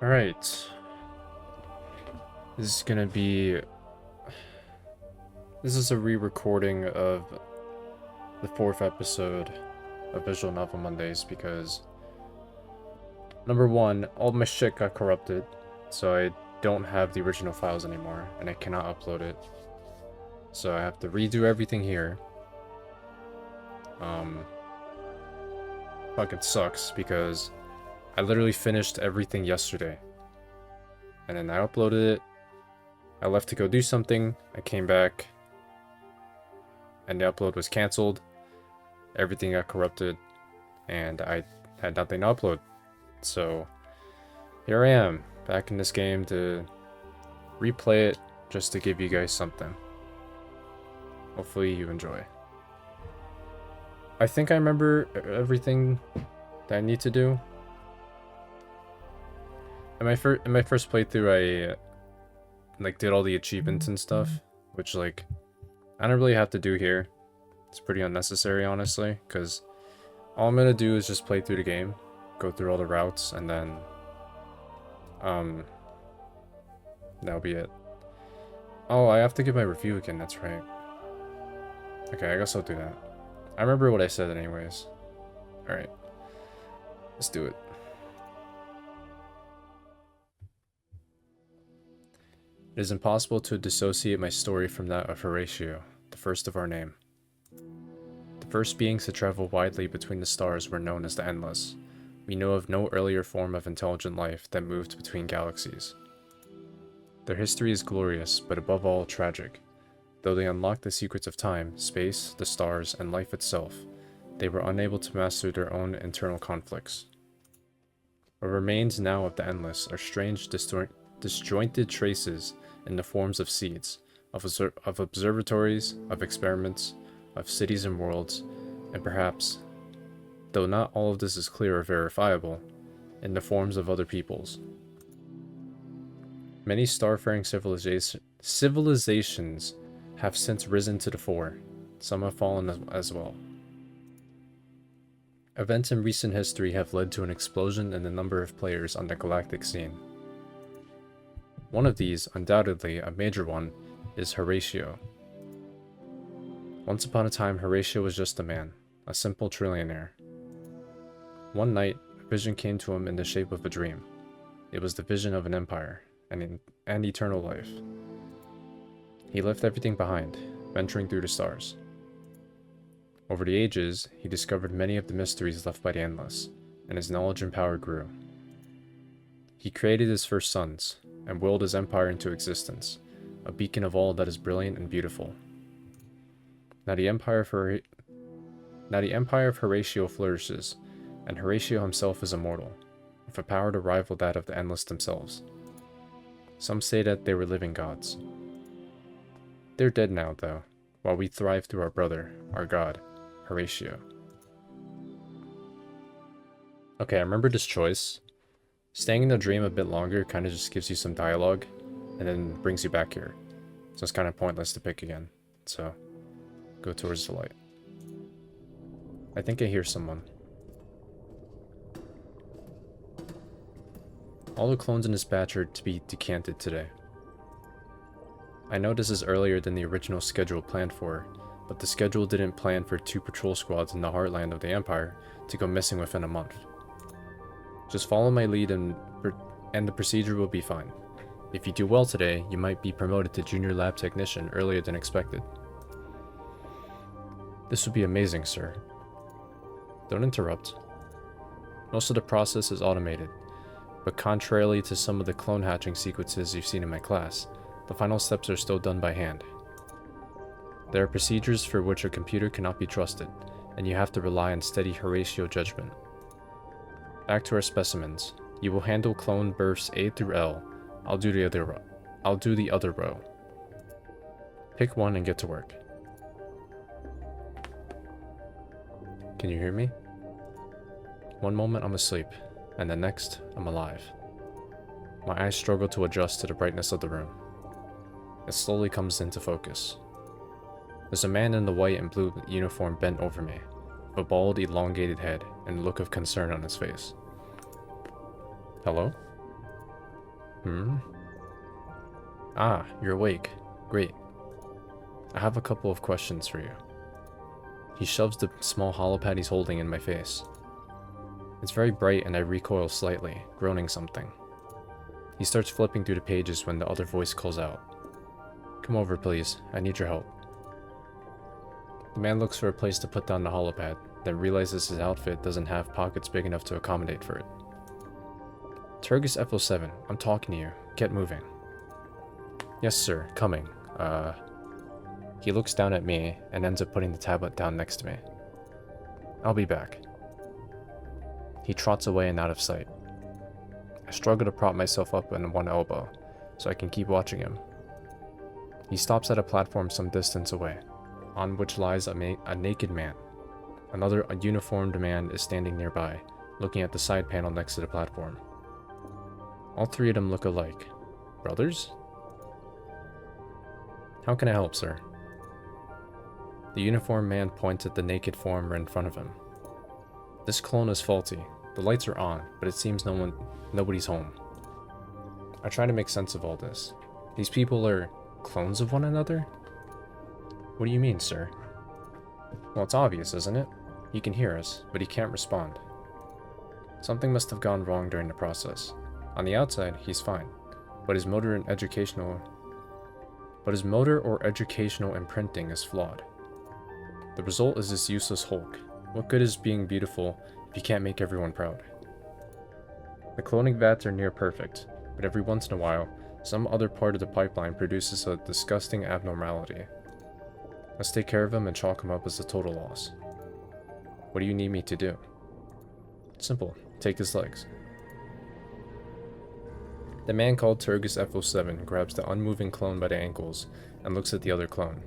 Alright. This is a re-recording of the 4th episode of Visual Novel Mondays because number one, all my shit got corrupted, so I don't have the original files anymore, and I cannot upload it. So I have to redo everything here. Fucking sucks because I literally finished everything yesterday. And then I uploaded it. I left to go do something. I came back. And the upload was cancelled. Everything got corrupted. And I had nothing to upload. So here I am, back in this game to replay it just to give you guys something. Hopefully you enjoy. I think I remember everything that I need to do. In my first playthrough, I like did all the achievements and stuff, which like I don't really have to do here. It's pretty unnecessary, honestly, because all I'm gonna do is just play through the game, go through all the routes, and then that'll be it. Oh, I have to give my review again. That's right. Okay, I guess I'll do that. I remember what I said anyways. Alright. Let's do it. It is impossible to dissociate my story from that of Horatio, the first of our name. The first beings to travel widely between the stars were known as the Endless. We know of no earlier form of intelligent life that moved between galaxies. Their history is glorious, but above all tragic. Though they unlocked the secrets of time, space, the stars, and life itself, they were unable to master their own internal conflicts. What remains now of the Endless are strange, disjointed traces in the forms of seeds, of observatories, of experiments, of cities and worlds, and perhaps, though not all of this is clear or verifiable, in the forms of other peoples. Many starfaring civilizations have since risen to the fore. Some have fallen as well. Events in recent history have led to an explosion in the number of players on the galactic scene. One of these, undoubtedly a major one, is Horatio. Once upon a time, Horatio was just a man, a simple trillionaire. One night, a vision came to him in the shape of a dream. It was the vision of an empire, and eternal life. He left everything behind, venturing through the stars. Over the ages, he discovered many of the mysteries left by the Endless, and his knowledge and power grew. He created his first sons, and willed his empire into existence, a beacon of all that is brilliant and beautiful. Now the empire of Horatio flourishes, and Horatio himself is immortal, with a power to rival that of the Endless themselves. Some say that they were living gods. They're dead now, though, while we thrive through our brother, our god, Horatio. Okay, I remember this choice. Staying in the dream a bit longer kind of just gives you some dialogue, and then brings you back here. So it's kind of pointless to pick again. So, go towards the light. I think I hear someone. All the clones in this batch are to be decanted today. I know this is earlier than the original schedule planned for, but the schedule didn't plan for 2 patrol squads in the heartland of the Empire to go missing within a month. Just follow my lead and the procedure will be fine. If you do well today, you might be promoted to Junior Lab Technician earlier than expected. This would be amazing, sir. Don't interrupt. Most of the process is automated, but contrarily to some of the clone hatching sequences you've seen in my class, the final steps are still done by hand. There are procedures for which a computer cannot be trusted, and you have to rely on steady Horatio judgment. Back to our specimens. You will handle clone births A through L. I'll do the other row. Pick one and get to work. Can you hear me? One moment I'm asleep, and the next I'm alive. My eyes struggle to adjust to the brightness of the room. It slowly comes into focus. There's a man in the white and blue uniform bent over me, with a bald, elongated head and a look of concern on his face. Hello? Hmm? Ah, you're awake. Great. I have a couple of questions for you. He shoves the small holopad he's holding in my face. It's very bright and I recoil slightly, groaning something. He starts flipping through the pages when the other voice calls out. Come over, please. I need your help. The man looks for a place to put down the holopad, then realizes his outfit doesn't have pockets big enough to accommodate for it. Tergus F07, I'm talking to you. Get moving. Yes, sir. Coming. He looks down at me and ends up putting the tablet down next to me. I'll be back. He trots away and out of sight. I struggle to prop myself up on one elbow, so I can keep watching him. He stops at a platform some distance away, on which lies a naked man. Another uniformed man is standing nearby, looking at the side panel next to the platform. All three of them look alike. Brothers? How can I help, sir? The uniformed man points at the naked form in front of him. This clone is faulty. The lights are on, but it seems nobody's home. I try to make sense of all this. These people are clones of one another? What do you mean, sir? Well, it's obvious, isn't it? He can hear us, but he can't respond. Something must have gone wrong during the process. On the outside, he's fine, but his motor or educational imprinting is flawed. The result is this useless hulk. What good is being beautiful if you can't make everyone proud? The cloning vats are near perfect, but every once in a while, some other part of the pipeline produces a disgusting abnormality. Let's take care of him and chalk him up as a total loss. What do you need me to do? Simple. Take his legs. The man called Tergus F07 grabs the unmoving clone by the ankles and looks at the other clone.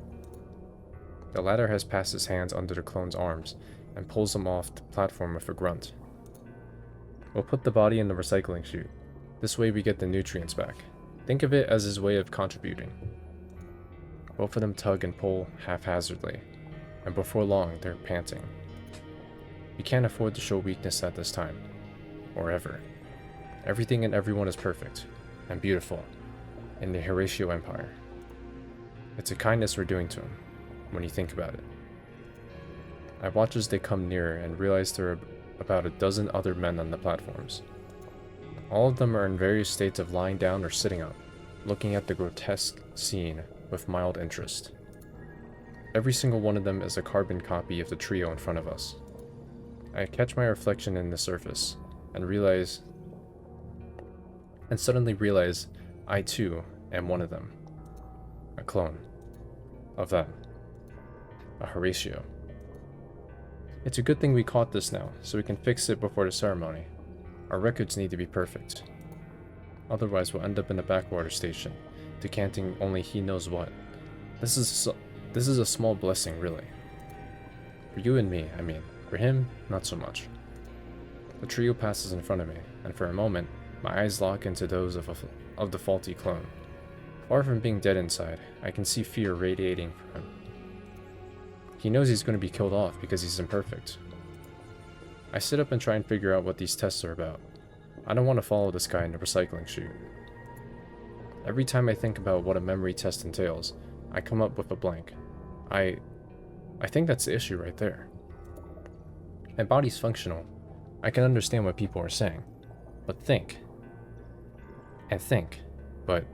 The latter has passed his hands under the clone's arms and pulls him off the platform with a grunt. We'll put the body in the recycling chute. This way we get the nutrients back. Think of it as his way of contributing. Both of them tug and pull haphazardly, and before long they're panting. We can't afford to show weakness at this time, or ever. Everything and everyone is perfect, and beautiful, in the Horatio Empire. It's a kindness we're doing to him, when you think about it. I watch as they come nearer and realize there are about a dozen other men on the platforms. All of them are in various states of lying down or sitting up, looking at the grotesque scene with mild interest. Every single one of them is a carbon copy of the trio in front of us. I catch my reflection in the surface, and suddenly realize I too am one of them. A clone. Of them. A Horatio. It's a good thing we caught this now, so we can fix it before the ceremony. Our records need to be perfect. Otherwise we'll end up in a backwater station, decanting only he knows what. This is a small blessing, really. For you and me, I mean. For him, not so much. The trio passes in front of me, and for a moment, my eyes lock into those of the faulty clone. Far from being dead inside, I can see fear radiating from him. He knows he's going to be killed off because he's imperfect. I sit up and try and figure out what these tests are about. I don't want to follow this guy in the recycling chute. Every time I think about what a memory test entails, I come up with a blank. I think that's the issue right there. My body's functional. I can understand what people are saying. But think. And think. But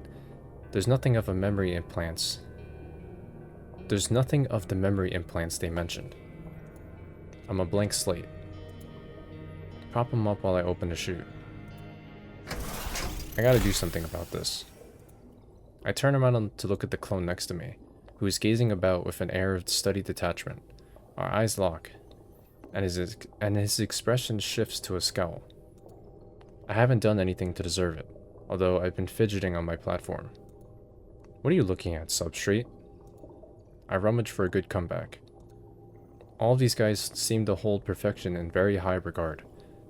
there's nothing of the memory implants they mentioned. I'm a blank slate. Prop him up while I open the chute. I gotta do something about this. I turn around to look at the clone next to me, who is gazing about with an air of studied detachment. Our eyes lock, and his expression shifts to a scowl. I haven't done anything to deserve it, although I've been fidgeting on my platform. What are you looking at, substrate? I rummage for a good comeback. All of these guys seem to hold perfection in very high regard.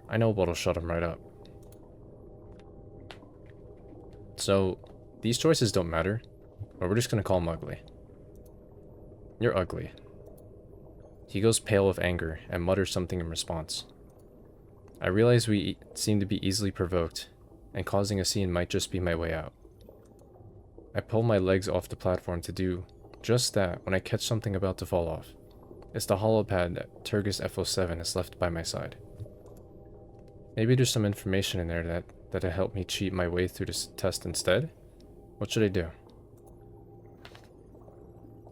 I know what'll shut them right up. So, these choices don't matter, but we're just gonna call him ugly. You're ugly. He goes pale with anger and mutters something in response. I realize we seem to be easily provoked, and causing a scene might just be my way out. I pull my legs off the platform to do just that when I catch something about to fall off. It's the holopad that Tergus F07 has left by my side. Maybe there's some information in there that'll help me cheat my way through this test instead? What should I do?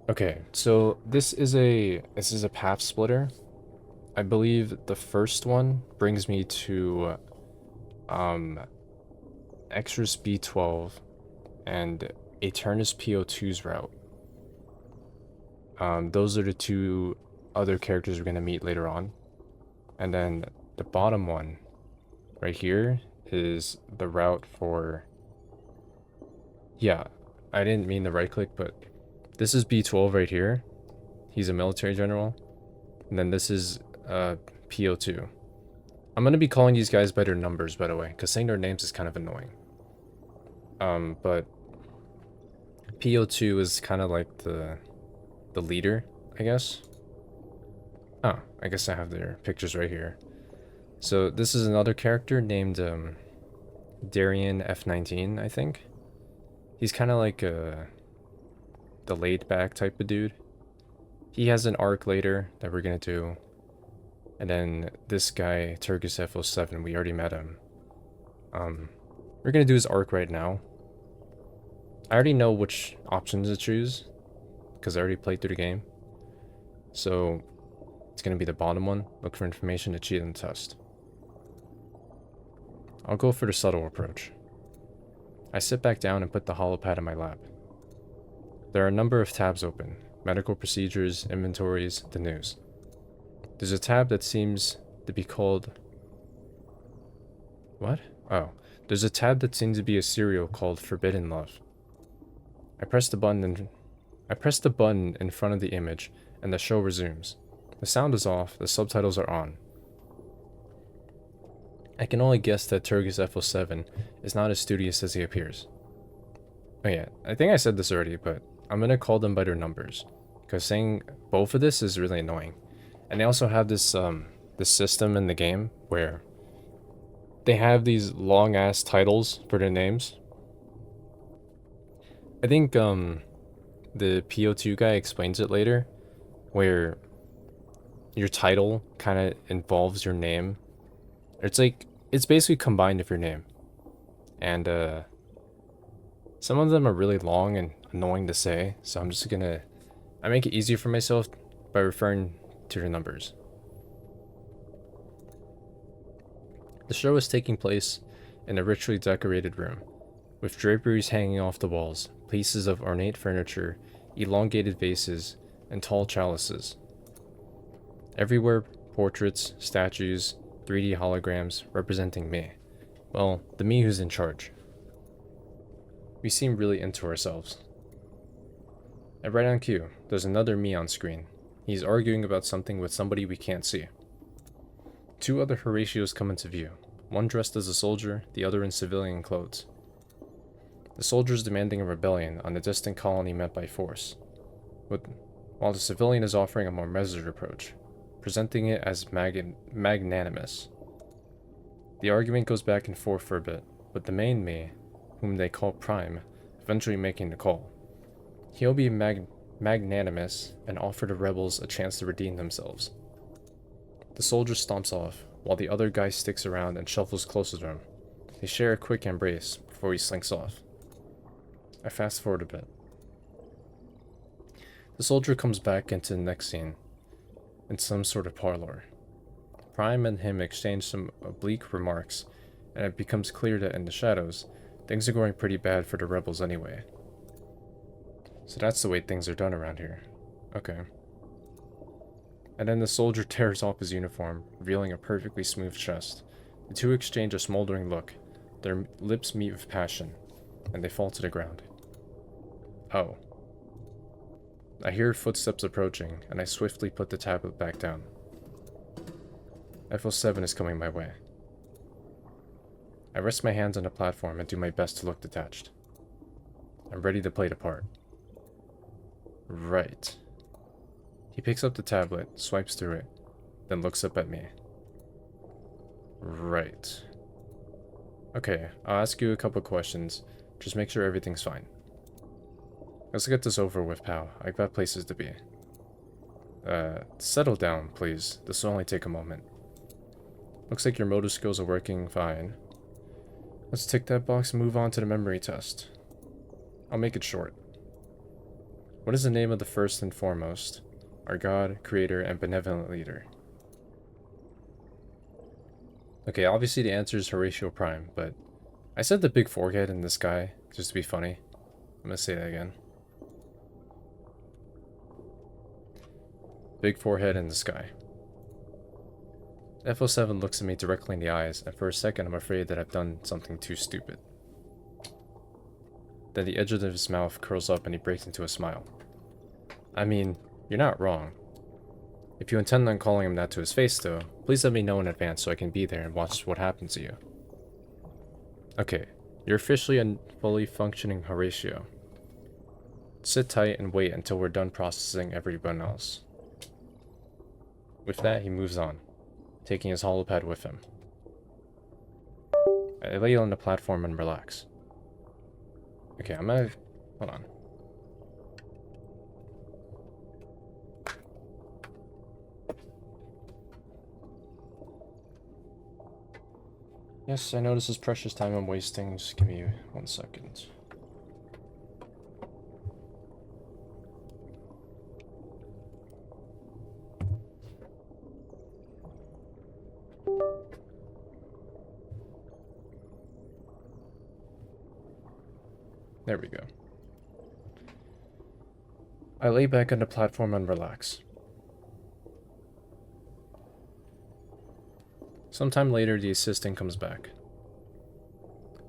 Okay, so this is a path splitter. I believe the first one brings me to Exrus B12 and Aeternus P02's route. Those are the two other characters we're gonna meet later on. And then the bottom one right here is the route for... Yeah, I didn't mean to right click, but this is B12 right here. He's a military general. And then this is P02. I'm gonna be calling these guys by their numbers, by the way, because saying their names is kind of annoying. But P02 is kind of like the leader, I guess. Oh, I guess I have their pictures right here. So this is another character named Darien F19, I think. He's kind of like the laid-back type of dude. He has an arc later that we're gonna do. And then this guy, Tergus F07, we already met him. We're gonna do his arc right now. I already know which options to choose, because I already played through the game. So it's gonna be the bottom one. Look for information to cheat on the test. I'll go for the subtle approach. I sit back down and put the holopad in my lap. There are a number of tabs open. Medical procedures, inventories, the news. There's a tab that seems to be called... What? Oh. There's a tab that seems to be a serial called Forbidden Love. I press the button in front of the image, and the show resumes. The sound is off, the subtitles are on. I can only guess that Tergus F07 is not as studious as he appears. Oh yeah, I think I said this already, but I'm gonna call them by their numbers, because saying both of this is really annoying. And they also have this this system in the game where they have these long ass titles for their names. I think the P02 guy explains it later, where your title kind of involves your name. It's basically combined with your name. And some of them are really long and annoying to say, so I make it easier for myself by referring to the numbers. The show is taking place in a richly decorated room, with draperies hanging off the walls, pieces of ornate furniture, elongated vases, and tall chalices. Everywhere, portraits, statues, 3D holograms representing me. Well, the me who's in charge. We seem really into ourselves. And right on cue, there's another me on screen. He's arguing about something with somebody we can't see. Two other Horatios come into view, one dressed as a soldier, the other in civilian clothes. The soldier is demanding a rebellion on the distant colony met by force, while the civilian is offering a more measured approach, presenting it as magnanimous. The argument goes back and forth for a bit, with the main me, whom they call Prime, eventually making the call. He'll be magnanimous and offer the rebels a chance to redeem themselves. The soldier stomps off, while the other guy sticks around and shuffles closer to him. They share a quick embrace before he slinks off. I fast forward a bit. The soldier comes back into the next scene, in some sort of parlor. Prime and him exchange some oblique remarks, and it becomes clear that in the shadows, things are going pretty bad for the rebels anyway. So that's the way things are done around here. Okay. And then the soldier tears off his uniform, revealing a perfectly smooth chest. The two exchange a smoldering look. Their lips meet with passion, and they fall to the ground. Oh. I hear footsteps approaching, and I swiftly put the tablet back down. F07 is coming my way. I rest my hands on the platform and do my best to look detached. I'm ready to play the part. Right. He picks up the tablet, swipes through it, then looks up at me. Right. Okay, I'll ask you a couple questions. Just make sure everything's fine. Let's get this over with, pal. I've got places to be. Settle down, please. This will only take a moment. Looks like your motor skills are working fine. Let's tick that box and move on to the memory test. I'll make it short. What is the name of the first and foremost? Our God, Creator, and Benevolent Leader. Okay, obviously the answer is Horatio Prime, but I said the big forehead in the sky just to be funny. I'm gonna say that again. Big forehead in the sky. F07 looks at me directly in the eyes, and for a second I'm afraid that I've done something too stupid. Then the edge of his mouth curls up and he breaks into a smile. I mean, you're not wrong. If you intend on calling him that to his face though, please let me know in advance so I can be there and watch what happens to you. Okay, you're officially a fully functioning Horatio. Sit tight and wait until we're done processing everyone else. With that, he moves on, taking his holopad with him. I lay on the platform and relax. Okay, I'm gonna... hold on. Yes, I know this is precious time I'm wasting. Just give me 1 second. There we go. I lay back on the platform and relax. Sometime later, the assistant comes back.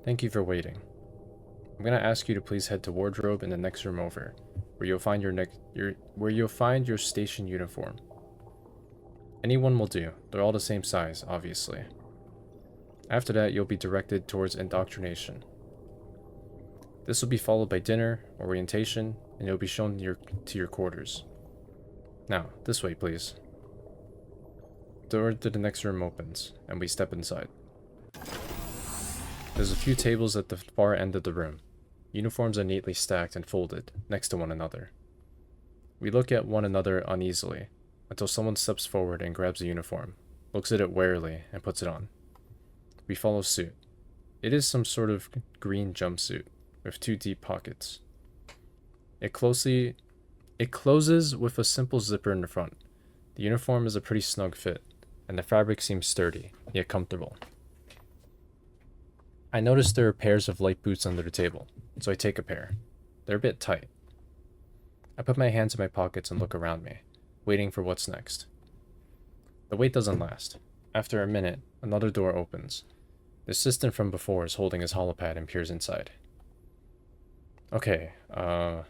Thank you for waiting. I'm gonna ask you to please head to wardrobe in the next room over, where you'll find your station uniform. Anyone will do. They're all the same size, obviously. After that, you'll be directed towards indoctrination. This will be followed by dinner, orientation, and you'll be shown to your quarters. Now, this way, please. The door to the next room opens, and we step inside. There's a few tables at the far end of the room. Uniforms are neatly stacked and folded, next to one another. We look at one another uneasily, until someone steps forward and grabs a uniform, looks at it warily, and puts it on. We follow suit. It is some sort of green jumpsuit, with 2 deep pockets. It closes with a simple zipper in the front. The uniform is a pretty snug fit, and the fabric seems sturdy, yet comfortable. I notice there are pairs of light boots under the table, so I take a pair. They're a bit tight. I put my hands in my pockets and look around me, waiting for what's next. The wait doesn't last. After a minute, another door opens. The assistant from before is holding his holopad and peers inside. Okay, well,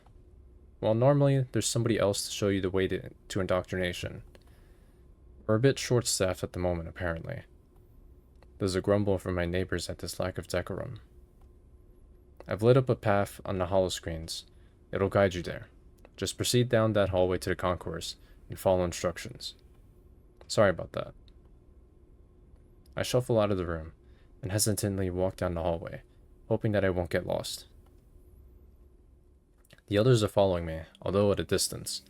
normally there's somebody else to show you the way to indoctrination. We're a bit short-staffed at the moment, apparently. There's a grumble from my neighbors at this lack of decorum. I've lit up a path on the holoscreens. It'll guide you there. Just proceed down that hallway to the concourse and follow instructions. Sorry about that. I shuffle out of the room and hesitantly walk down the hallway, hoping that I won't get lost. The others are following me, although at a distance,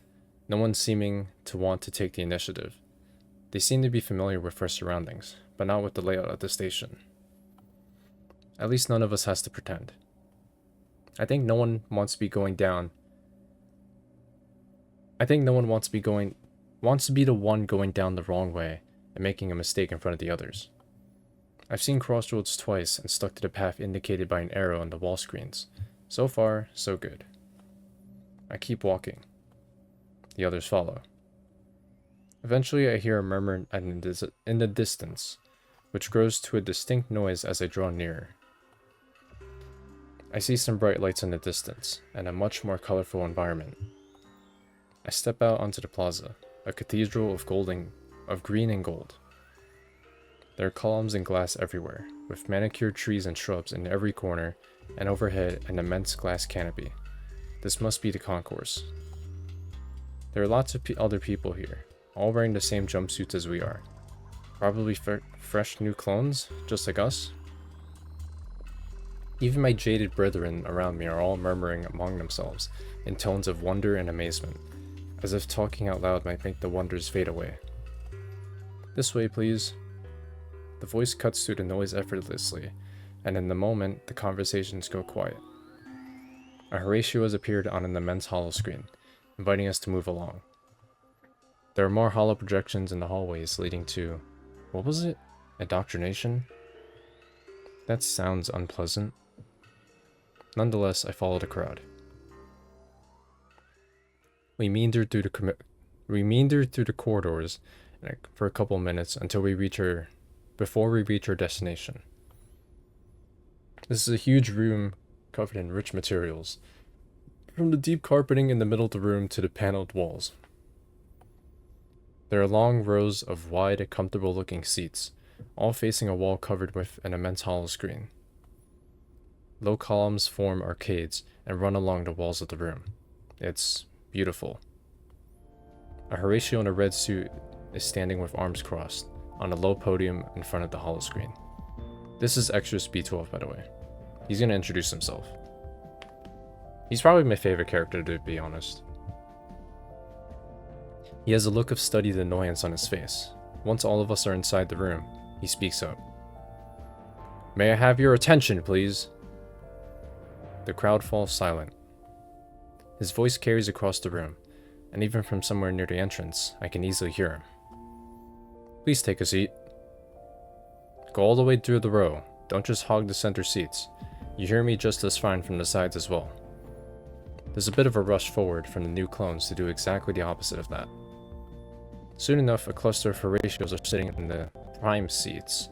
no one seeming to want to take the initiative. They seem to be familiar with our surroundings, but not with the layout of the station. At least none of us has to pretend. I think no one wants to be going down. I think no one wants to be the one going down the wrong way and making a mistake in front of the others. I've seen crossroads twice and stuck to the path indicated by an arrow on the wall screens. So far, so good. I keep walking. The others follow. Eventually, I hear a murmur in the distance, which grows to a distinct noise as I draw nearer. I see some bright lights in the distance, and a much more colorful environment. I step out onto the plaza, a cathedral of green and gold. There are columns and glass everywhere, with manicured trees and shrubs in every corner, and overhead an immense glass canopy. This must be the concourse. There are lots of other people here, all wearing the same jumpsuits as we are. Probably fresh new clones, just like us. Even my jaded brethren around me are all murmuring among themselves in tones of wonder and amazement, as if talking out loud might make the wonders fade away. This way, please. The voice cuts through the noise effortlessly, and in the moment, the conversations go quiet. A Horatio has appeared on an immense holoschreen, inviting us to move along. There are more holo projections in the hallways leading to... what was it? Indoctrination? That sounds unpleasant. Nonetheless, I follow the crowd. We meander through the corridors for a couple minutes until before we reach our destination. This is a huge room covered in rich materials, from the deep carpeting in the middle of the room to the paneled walls. There are long rows of wide, comfortable-looking seats, all facing a wall covered with an immense hollow screen. Low columns form arcades and run along the walls of the room. It's beautiful. A Horatio in a red suit is standing with arms crossed on a low podium in front of the holoscreen. This is Exrus B12, by the way. He's going to introduce himself. He's probably my favorite character, to be honest. He has a look of studied annoyance on his face. Once all of us are inside the room, he speaks up. "May I have your attention, please?" The crowd falls silent. His voice carries across the room, and even from somewhere near the entrance, I can easily hear him. "Please take a seat. Go all the way through the row. Don't just hog the center seats. You hear me just as fine from the sides as well." There's a bit of a rush forward from the new clones to do exactly the opposite of that. Soon enough, a cluster of Horatios are sitting in the prime seats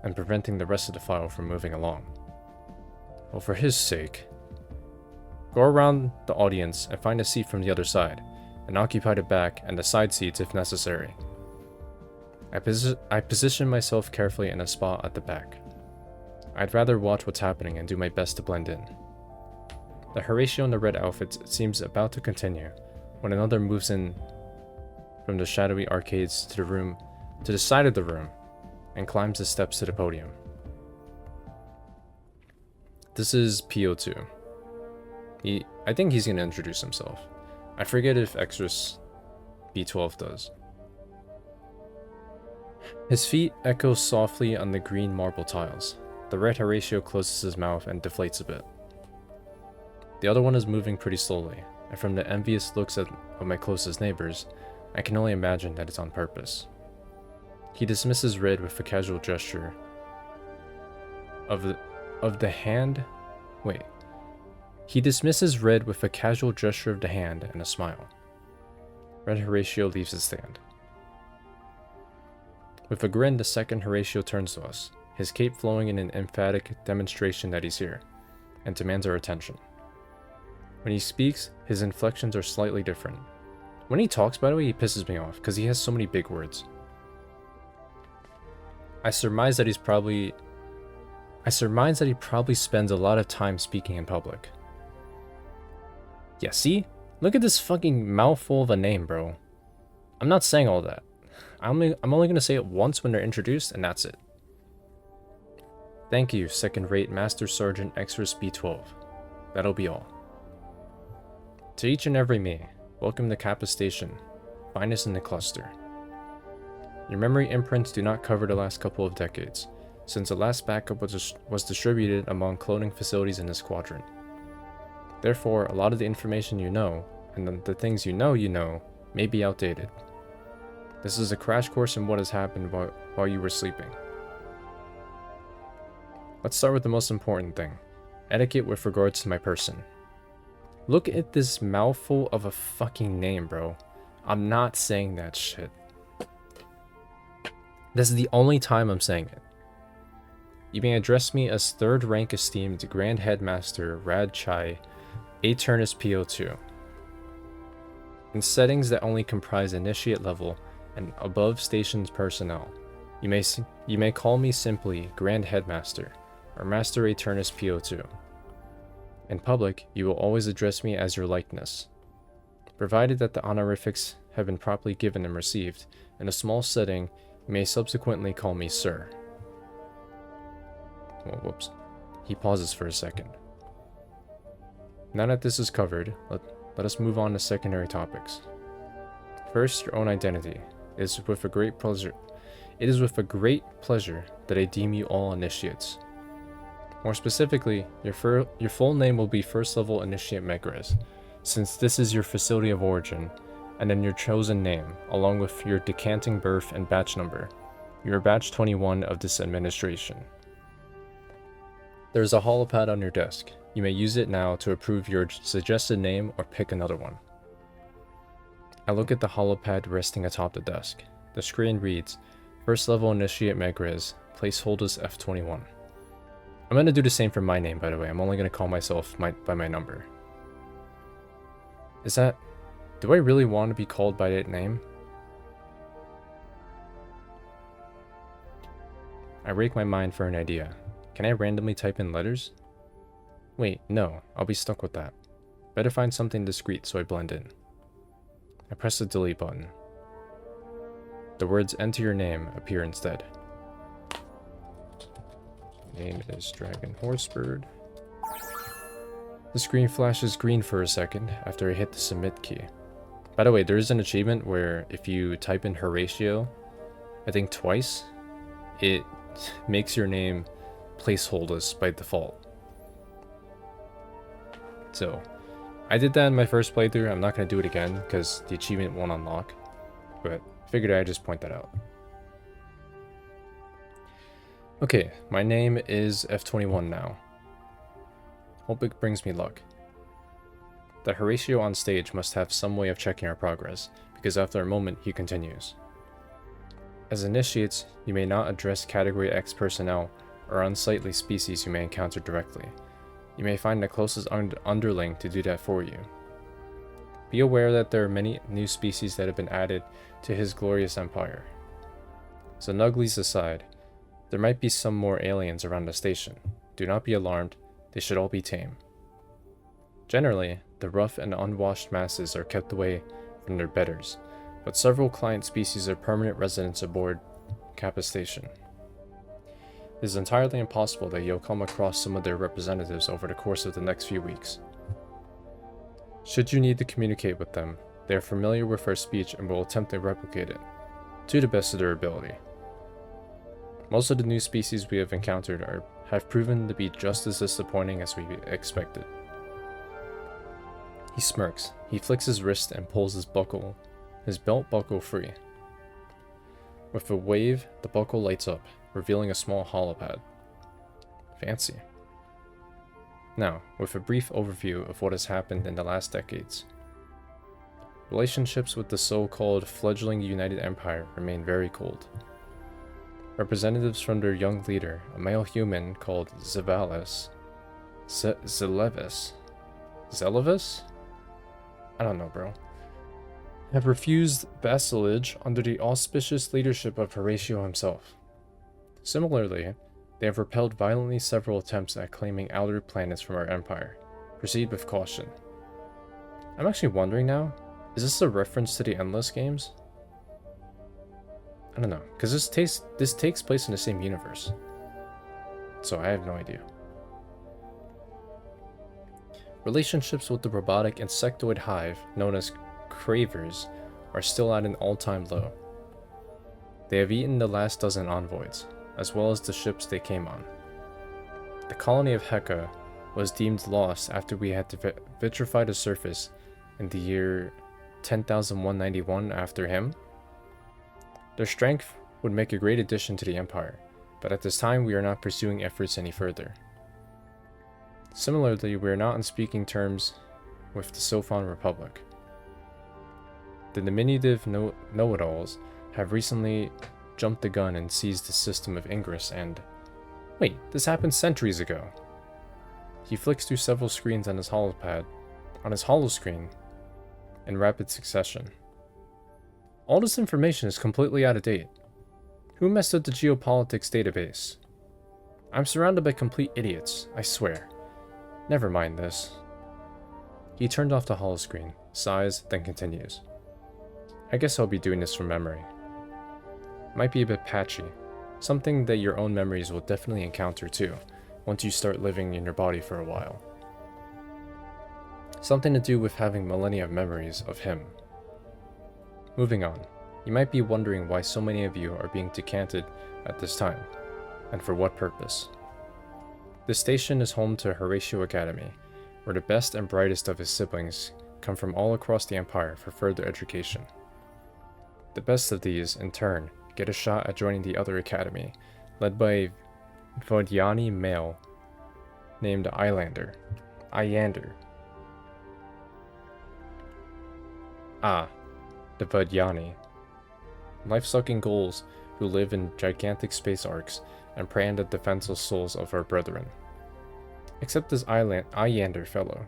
and preventing the rest of the file from moving along. Well, for his sake, go around the audience and find a seat from the other side, and occupy the back and the side seats if necessary. I position myself carefully in a spot at the back. I'd rather watch what's happening and do my best to blend in. The Horatio in the red outfit seems about to continue, when another moves in from the shadowy arcades to the side of the room, and climbs the steps to the podium. This is P02. I think he's going to introduce himself. I forget if Exrus B12 does. His feet echo softly on the green marble tiles. The red Horatio closes his mouth and deflates a bit. The other one is moving pretty slowly, and from the envious looks of my closest neighbors, I can only imagine that it's on purpose. He dismisses Red with a casual gesture of the hand. Wait. He dismisses Red with a casual gesture of the hand and a smile. Red Horatio leaves his stand. With a grin, the second Horatio turns to us, his cape flowing in an emphatic demonstration that he's here, and demands our attention. When he speaks, his inflections are slightly different. When he talks, by the way, he pisses me off, because he has so many big words. I surmise that he probably spends a lot of time speaking in public. Yeah, see? Look at this fucking mouthful of a name, bro. I'm not saying all that. I'm only gonna say it once when they're introduced, and that's it. Thank you, second-rate Master Sergeant Exrus B12. That'll be all. To each and every me, welcome to Kappa Station, finest in the cluster. Your memory imprints do not cover the last couple of decades, since the last backup was distributed among cloning facilities in this quadrant. Therefore, a lot of the information you know, and the things you know, may be outdated. This is a crash course in what has happened while you were sleeping. Let's start with the most important thing, etiquette with regards to my person. Look at this mouthful of a fucking name, bro. I'm not saying that shit. This is the only time I'm saying it. You may address me as third rank esteemed Grand Headmaster Rad Chai Aeternus P02. In settings that only comprise initiate level and above stations personnel, you may call me simply Grand Headmaster or Master Aeternus P02. In public, you will always address me as your likeness. Provided that the honorifics have been properly given and received, in a small setting, you may subsequently call me Sir. Oh, whoops. He pauses for a second. Now that this is covered, let us move on to secondary topics. First, your own identity. It is with a great pleasure that I deem you all initiates. More specifically, your full name will be First Level Initiate Megres, since this is your facility of origin, and then your chosen name, along with your decanting birth and batch number. You are batch 21 of this administration. There is a holopad on your desk. You may use it now to approve your suggested name or pick another one. I look at the holopad resting atop the desk. The screen reads, First Level Initiate Megres, placeholders F21. I'm going to do the same for my name, by the way. I'm only going to call myself by my number. Do I really want to be called by that name? I rake my mind for an idea. Can I randomly type in letters? Wait, no, I'll be stuck with that. Better find something discreet so I blend in. I press the delete button. The words enter your name appear instead. Name is DragonHorseBird. The screen flashes green for a second after I hit the submit key. By the way, there is an achievement where if you type in Horatio, I think twice, it makes your name placeholders by default. So, I did that in my first playthrough. I'm not going to do it again because the achievement won't unlock, but figured I'd just point that out. Okay, my name is F21 now. Hope it brings me luck. The Horatio on stage must have some way of checking our progress, because after a moment he continues. As initiates, you may not address Category X personnel or unsightly species you may encounter directly. You may find the closest underling to do that for you. Be aware that there are many new species that have been added to his glorious empire. So Nuglies aside, there might be some more aliens around the station. Do not be alarmed, they should all be tame. Generally, the rough and unwashed masses are kept away from their betters, but several client species are permanent residents aboard Kappa Station. It is entirely impossible that you'll come across some of their representatives over the course of the next few weeks. Should you need to communicate with them, they are familiar with our speech and will attempt to replicate it, to the best of their ability. Most of the new species we have encountered have proven to be just as disappointing as we expected. He smirks. He flicks his wrist and pulls his belt buckle free. With a wave, the buckle lights up, revealing a small holopad. Fancy. Now, with a brief overview of what has happened in the last decades. Relationships with the so-called fledgling United Empire remain very cold. Representatives from their young leader, a male human called Zelevis? I don't know, bro. Have refused vassalage under the auspicious leadership of Horatio himself. Similarly, they have repelled violently several attempts at claiming outer planets from our empire. Proceed with caution. I'm actually wondering now, is this a reference to the Endless games? I don't know, because this takes place in the same universe. So I have no idea. Relationships with the robotic insectoid hive, known as Cravers, are still at an all-time low. They have eaten the last dozen envoys, as well as the ships they came on. The colony of Heka was deemed lost after we had to vitrify the surface in the year 10,191 after him. Their strength would make a great addition to the Empire, but at this time we are not pursuing efforts any further. Similarly, we are not on speaking terms with the Sophon Republic. The diminutive know-it-alls have recently jumped the gun and seized the system of Exrus and... Wait, this happened centuries ago. He flicks through several screens on his holoscreen in rapid succession. All this information is completely out of date. Who messed up the geopolitics database? I'm surrounded by complete idiots, I swear. Never mind this. He turned off the holoscreen, sighs, then continues. I guess I'll be doing this from memory. Might be a bit patchy. Something that your own memories will definitely encounter too, once you start living in your body for a while. Something to do with having millennia of memories of him. Moving on, you might be wondering why so many of you are being decanted at this time, and for what purpose. This station is home to Horatio Academy, where the best and brightest of his siblings come from all across the Empire for further education. The best of these, in turn, get a shot at joining the other academy, led by a Vodiani male named Iander. The Vodiani. Life-sucking ghouls who live in gigantic space arcs and prey on the defenseless souls of our brethren. Except this Iander fellow,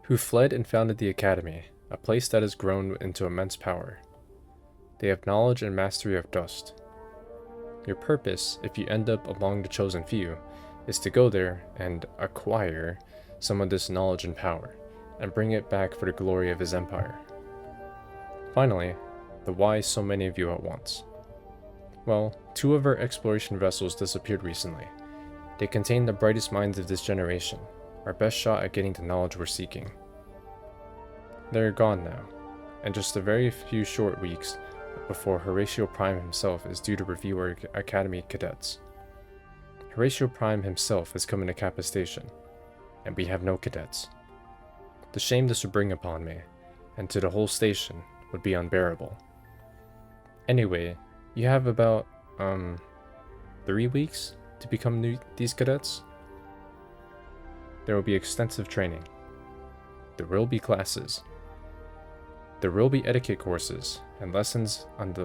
who fled and founded the Academy, a place that has grown into immense power. They have knowledge and mastery of dust. Your purpose, if you end up among the chosen few, is to go there and acquire some of this knowledge and power, and bring it back for the glory of his empire. Finally, the why so many of you at once. Well, 2 of our exploration vessels disappeared recently. They contain the brightest minds of this generation, our best shot at getting the knowledge we're seeking. They're gone now, and just a very few short weeks before Horatio Prime himself is due to review our Academy cadets. Horatio Prime himself has come into Kappa Station, and we have no cadets. The shame this would bring upon me, and to the whole station, would be unbearable. Anyway, you have about, 3 weeks to become these cadets. There will be extensive training. There will be classes. There will be etiquette courses and lessons of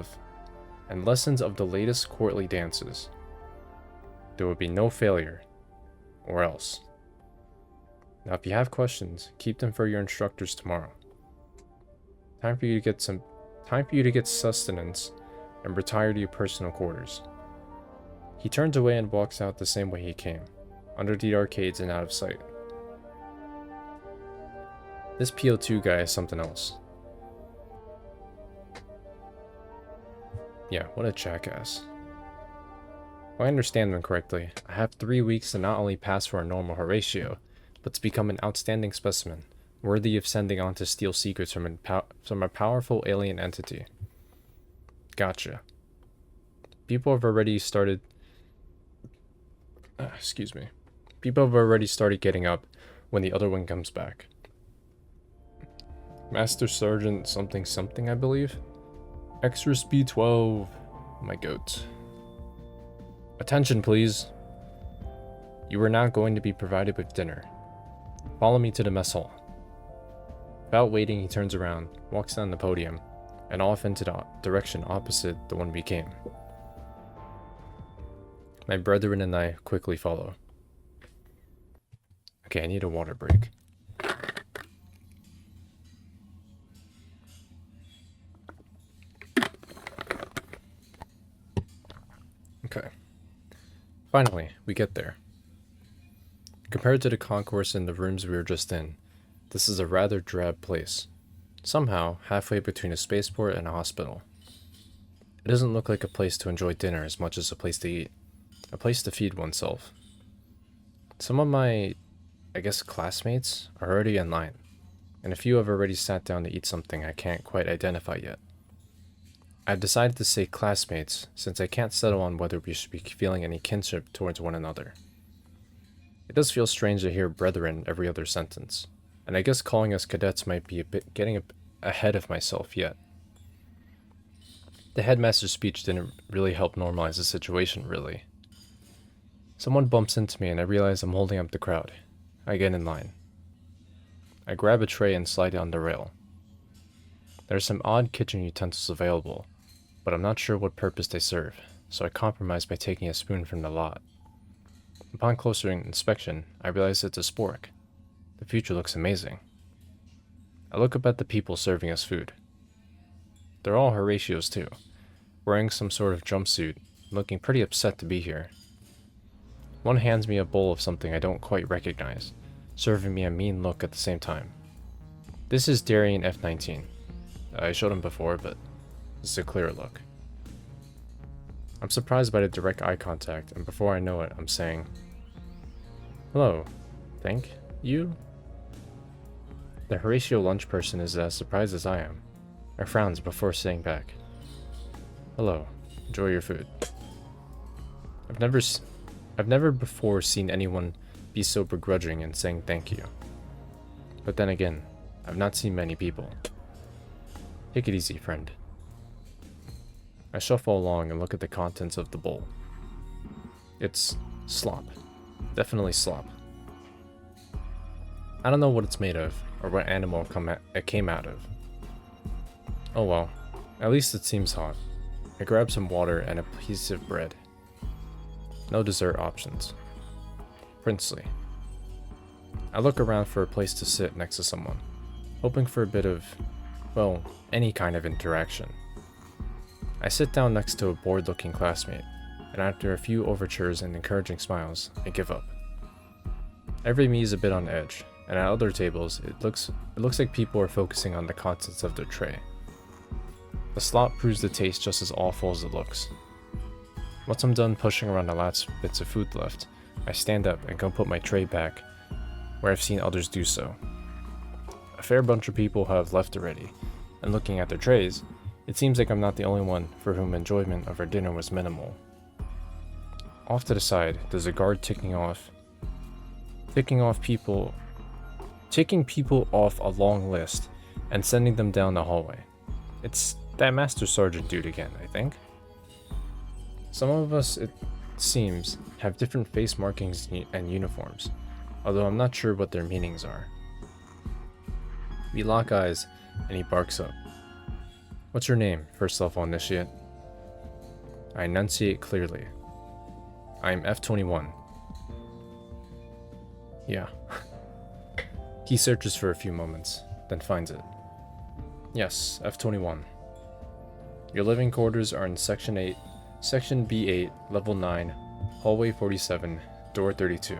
the latest courtly dances. There will be no failure, or else. Now, if you have questions, keep them for your instructors tomorrow. Time for you to get sustenance and retire to your personal quarters. He turns away and walks out the same way he came, under the arcades and out of sight. This P02 guy is something else. Yeah, what a jackass. If I understand them correctly, I have 3 weeks to not only pass for a normal Horatio, but to become an outstanding specimen, worthy of sending on to steal secrets from a powerful alien entity. Gotcha. People have already started getting up when the other one comes back. Master Sergeant something something, I believe? Exrus B12, my goat. Attention, please. You are now going to be provided with dinner. Follow me to the mess hall. Without waiting, he turns around, walks down the podium, and off into the direction opposite the one we came. My brethren and I quickly follow. Okay, I need a water break. Okay. Finally, we get there. Compared to the concourse in the rooms we were just in, this is a rather drab place. Somehow, halfway between a spaceport and a hospital. It doesn't look like a place to enjoy dinner as much as a place to eat. A place to feed oneself. Some of my, classmates are already in line, and a few have already sat down to eat something I can't quite identify yet. I've decided to say classmates since I can't settle on whether we should be feeling any kinship towards one another. It does feel strange to hear brethren every other sentence, and I guess calling us cadets might be getting ahead of myself yet. The headmaster's speech didn't really help normalize the situation, really. Someone bumps into me and I realize I'm holding up the crowd. I get in line. I grab a tray and slide down the rail. There are some odd kitchen utensils available, but I'm not sure what purpose they serve, so I compromise by taking a spoon from the lot. Upon closer inspection, I realize it's a spork. The future looks amazing. I look up at the people serving us food. They're all Horatios too, wearing some sort of jumpsuit, looking pretty upset to be here. One hands me a bowl of something I don't quite recognize, serving me a mean look at the same time. This is Darien F19. I showed him before, but this is a clearer look. I'm surprised by the direct eye contact, and before I know it, I'm saying, "Hello, thank you?" The Horatio lunch person is as surprised as I am. I frowns before saying back, "Hello, enjoy your food." I've never before seen anyone be so begrudging in saying thank you. But then again, I've not seen many people. Take it easy, friend. I shuffle along and look at the contents of the bowl. It's slop. Definitely slop. I don't know what it's made of, or what animal it came out of. Oh well, at least it seems hot. I grab some water and a piece of bread. No dessert options. Princely. I look around for a place to sit next to someone, hoping for a bit of, well, any kind of interaction. I sit down next to a bored-looking classmate, and after a few overtures and encouraging smiles, I give up. Every me is a bit on edge, and at other tables, it looks like people are focusing on the contents of their tray. The slop proves the taste just as awful as it looks. Once I'm done pushing around the last bits of food left, I stand up and go put my tray back where I've seen others do so. A fair bunch of people have left already, and looking at their trays, it seems like I'm not the only one for whom enjoyment of our dinner was minimal. Off to the side, there's a guard taking people off a long list and sending them down the hallway. It's that Master Sergeant dude again, I think. Some of us, it seems, have different face markings and uniforms, although I'm not sure what their meanings are. We lock eyes, and he barks up. "What's your name, first level initiate?" I enunciate clearly. "I'm F21. "Yeah." He searches for a few moments, then finds it. "Yes, F21. Your living quarters are in Section 8, Section B8, Level 9, Hallway 47, Door 32.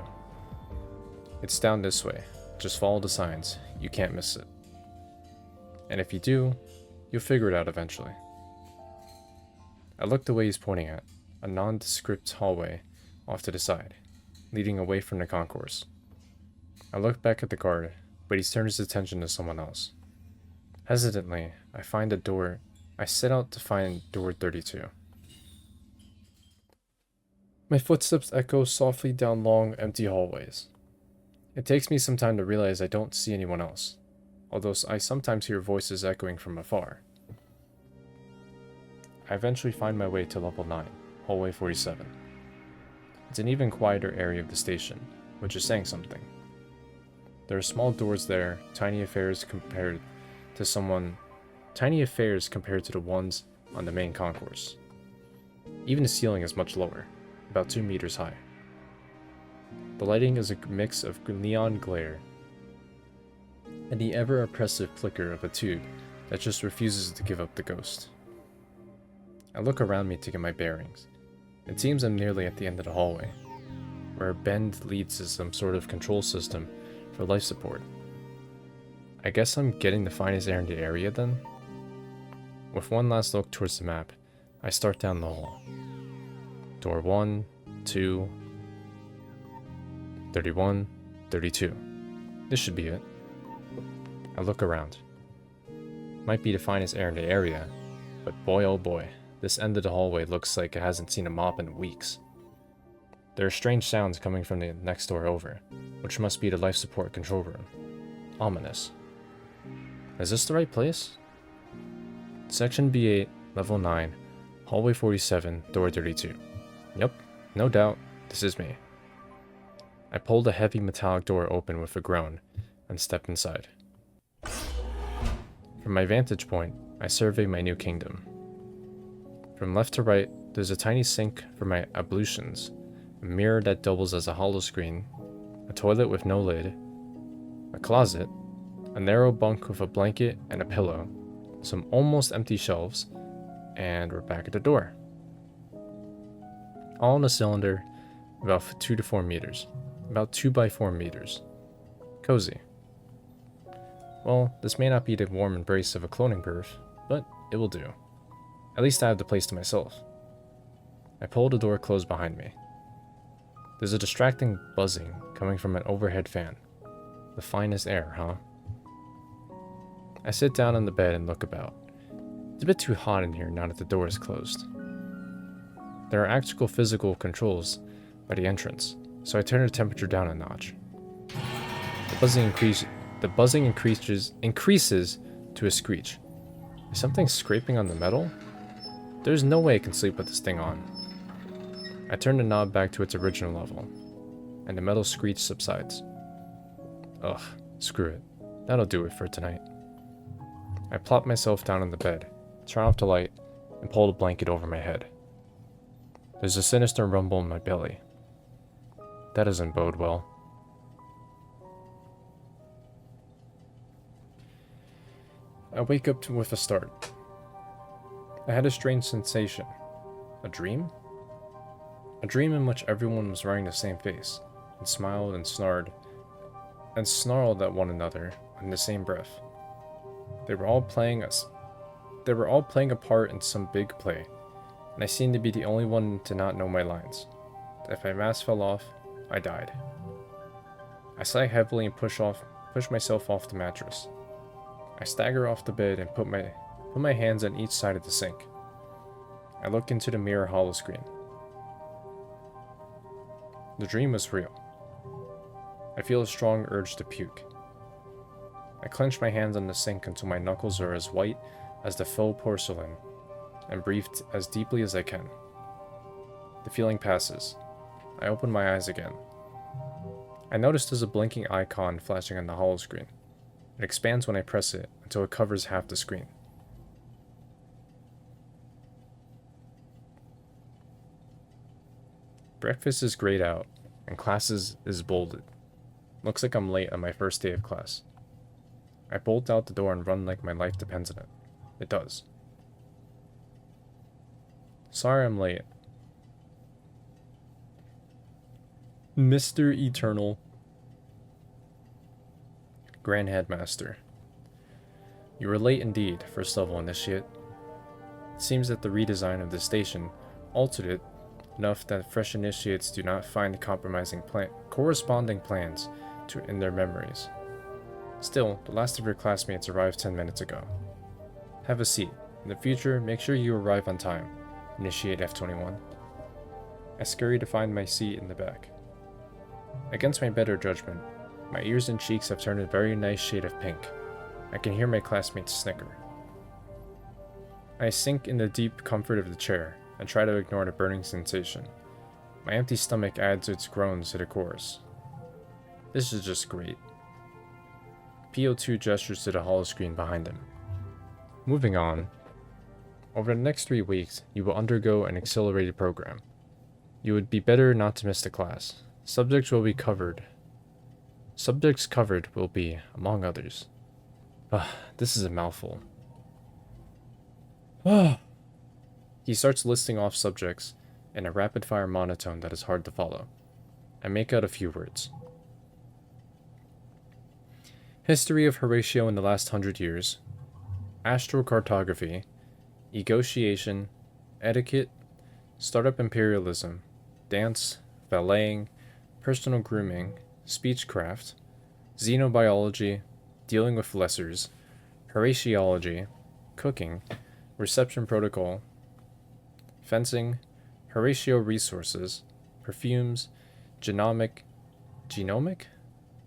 It's down this way. Just follow the signs. You can't miss it. And if you do, you'll figure it out eventually." I look the way he's pointing at, a nondescript hallway off to the side, leading away from the concourse. I look back at the guard, but he turns his attention to someone else. Hesitantly, I set out to find door 32. My footsteps echo softly down long, empty hallways. It takes me some time to realize I don't see anyone else, although I sometimes hear voices echoing from afar. I eventually find my way to level 9, hallway 47. It's an even quieter area of the station, which is saying something. There are small doors there, tiny affairs compared to the ones on the main concourse. Even the ceiling is much lower, about 2 meters high. The lighting is a mix of neon glare and the ever-oppressive flicker of a tube that just refuses to give up the ghost. I look around me to get my bearings. It seems I'm nearly at the end of the hallway, where a bend leads to some sort of control system for life support. I guess I'm getting the finest air in the area then? With one last look towards the map, I start down the hall. Door 1, 2, 31, 32. This should be it. I look around. Might be the finest air in the area, but boy oh boy, this end of the hallway looks like it hasn't seen a mop in weeks. There are strange sounds coming from the next door over, which must be the life support control room. Ominous. Is this the right place? Section B8, Level 9, Hallway 47, Door 32. Yep, no doubt, this is me. I pull the heavy metallic door open with a groan and step inside. From my vantage point, I survey my new kingdom. From left to right, there's a tiny sink for my ablutions, a mirror that doubles as a holoscreen, a toilet with no lid, a closet, a narrow bunk with a blanket and a pillow, some almost empty shelves, and we're back at the door. All in a cylinder, about 2 to 4 meters. About 2 by 4 meters. Cozy. Well, this may not be the warm embrace of a cloning birth, but it will do. At least I have the place to myself. I pull the door closed behind me. There's a distracting buzzing coming from an overhead fan. The finest air, huh? I sit down on the bed and look about. It's a bit too hot in here now that the door is closed. There are actual physical controls by the entrance, so I turn the temperature down a notch. The buzzing increases to a screech. Is something scraping on the metal? There's no way I can sleep with this thing on. I turn the knob back to its original level, and the metal screech subsides. Ugh, screw it. That'll do it for tonight. I plop myself down on the bed, turn off the light, and pull the blanket over my head. There's a sinister rumble in my belly. That doesn't bode well. I wake up with a start. I had a strange sensation. A dream? A dream in which everyone was wearing the same face, and smiled and snarled at one another in the same breath. They were all playing a part in some big play, and I seemed to be the only one to not know my lines. If my mask fell off, I died. I sigh heavily and push myself off the mattress. I stagger off the bed and put my hands on each side of the sink. I look into the mirror holoscreen. The dream was real. I feel a strong urge to puke. I clench my hands on the sink until my knuckles are as white as the faux porcelain, and breathe as deeply as I can. The feeling passes. I open my eyes again. I notice there's a blinking icon flashing on the holoscreen. It expands when I press it until it covers half the screen. Breakfast is grayed out, and classes is bolded. Looks like I'm late on my first day of class. I bolt out the door and run like my life depends on it. It does. Sorry I'm late. Mr. Eternal. Grand Headmaster. You were late indeed, first level initiate. It seems that the redesign of the station altered it enough that fresh initiates do not find corresponding plans in their memories. Still, the last of your classmates arrived 10 minutes ago. Have a seat. In the future, make sure you arrive on time. Initiate F21. I scurry to find my seat in the back. Against my better judgment, my ears and cheeks have turned a very nice shade of pink. I can hear my classmates snicker. I sink in the deep comfort of the chair and try to ignore the burning sensation. My empty stomach adds its groans to the chorus. This is just great. P02 gestures to the holoscreen behind him. Moving on. Over the next 3 weeks, you will undergo an accelerated program. You would be better not to miss the class. Subjects covered will be, among others. This is a mouthful. He starts listing off subjects in a rapid-fire monotone that is hard to follow. I make out a few words. History of Horatio in the last 100 years. Astrocartography. Negotiation. Etiquette. Startup imperialism. Dance. Valeting. Personal grooming. Speechcraft. Xenobiology. Dealing with lessers. Horatiology. Cooking. Reception protocol. Fencing. Horatio resources. Perfumes. Genomic?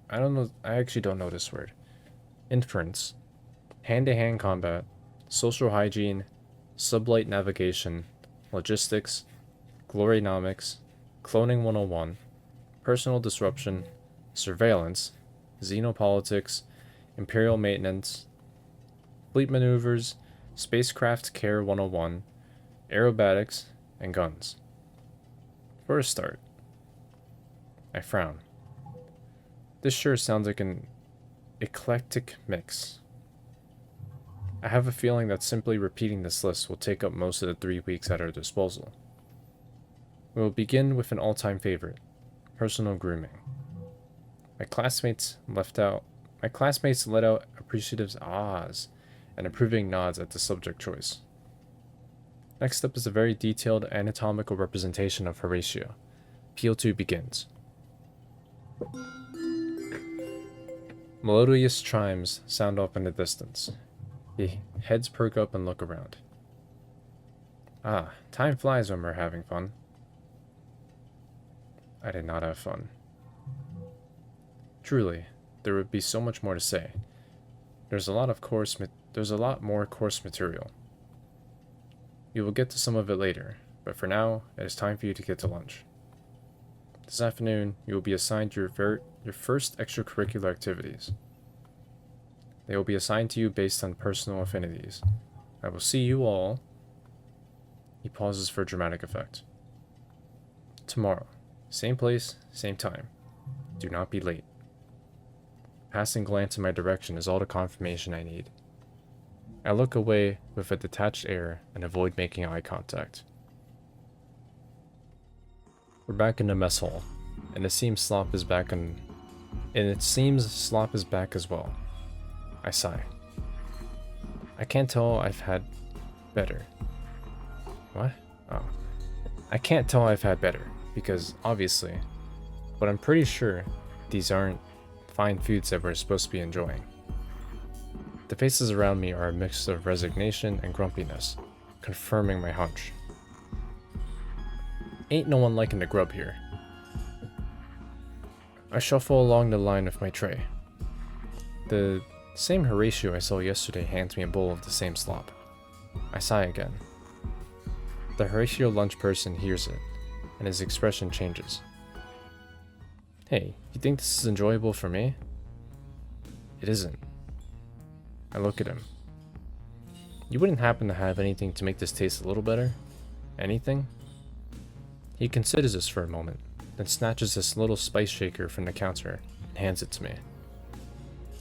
I don't know. I actually don't know this word. Inference. Hand-to-hand combat. Social hygiene. Sublight navigation. Logistics. Glorynomics. Cloning 101. Personal disruption. Surveillance. Xenopolitics. Imperial maintenance. Fleet maneuvers. Spacecraft care 101. Aerobatics. And guns. For a start. I frown. This sure sounds like an eclectic mix. I have a feeling that simply repeating this list will take up most of the 3 weeks at our disposal. We will begin with an all-time favorite, personal grooming. My classmates let out appreciative ahs and approving nods at the subject choice. Next up is a very detailed anatomical representation of Horatio. P02 begins. Melodious chimes sound off in the distance. The heads perk up and look around. Ah, time flies when we're having fun. I did not have fun. Truly, there would be so much more to say. There's a lot more course material. You will get to some of it later, but for now, it is time for you to get to lunch. This afternoon, you will be assigned your first extracurricular activities. They will be assigned to you based on personal affinities. I will see you all. He pauses for dramatic effect. Tomorrow, same place, same time. Do not be late. A passing glance in my direction is all the confirmation I need. I look away with a detached air and avoid making eye contact. We're back in the mess hall, and it seems Slop is back as well. I sigh. I can't tell I've had better. What? Oh. I can't tell I've had better, because obviously, but I'm pretty sure these aren't fine foods that we're supposed to be enjoying. The faces around me are a mix of resignation and grumpiness, confirming my hunch. Ain't no one liking the grub here. I shuffle along the line of my tray. The same Horatio I saw yesterday hands me a bowl of the same slop. I sigh again. The Horatio lunch person hears it, and his expression changes. Hey, you think this is enjoyable for me? It isn't. I look at him. You wouldn't happen to have anything to make this taste a little better? Anything? He considers this for a moment, then snatches this little spice shaker from the counter and hands it to me.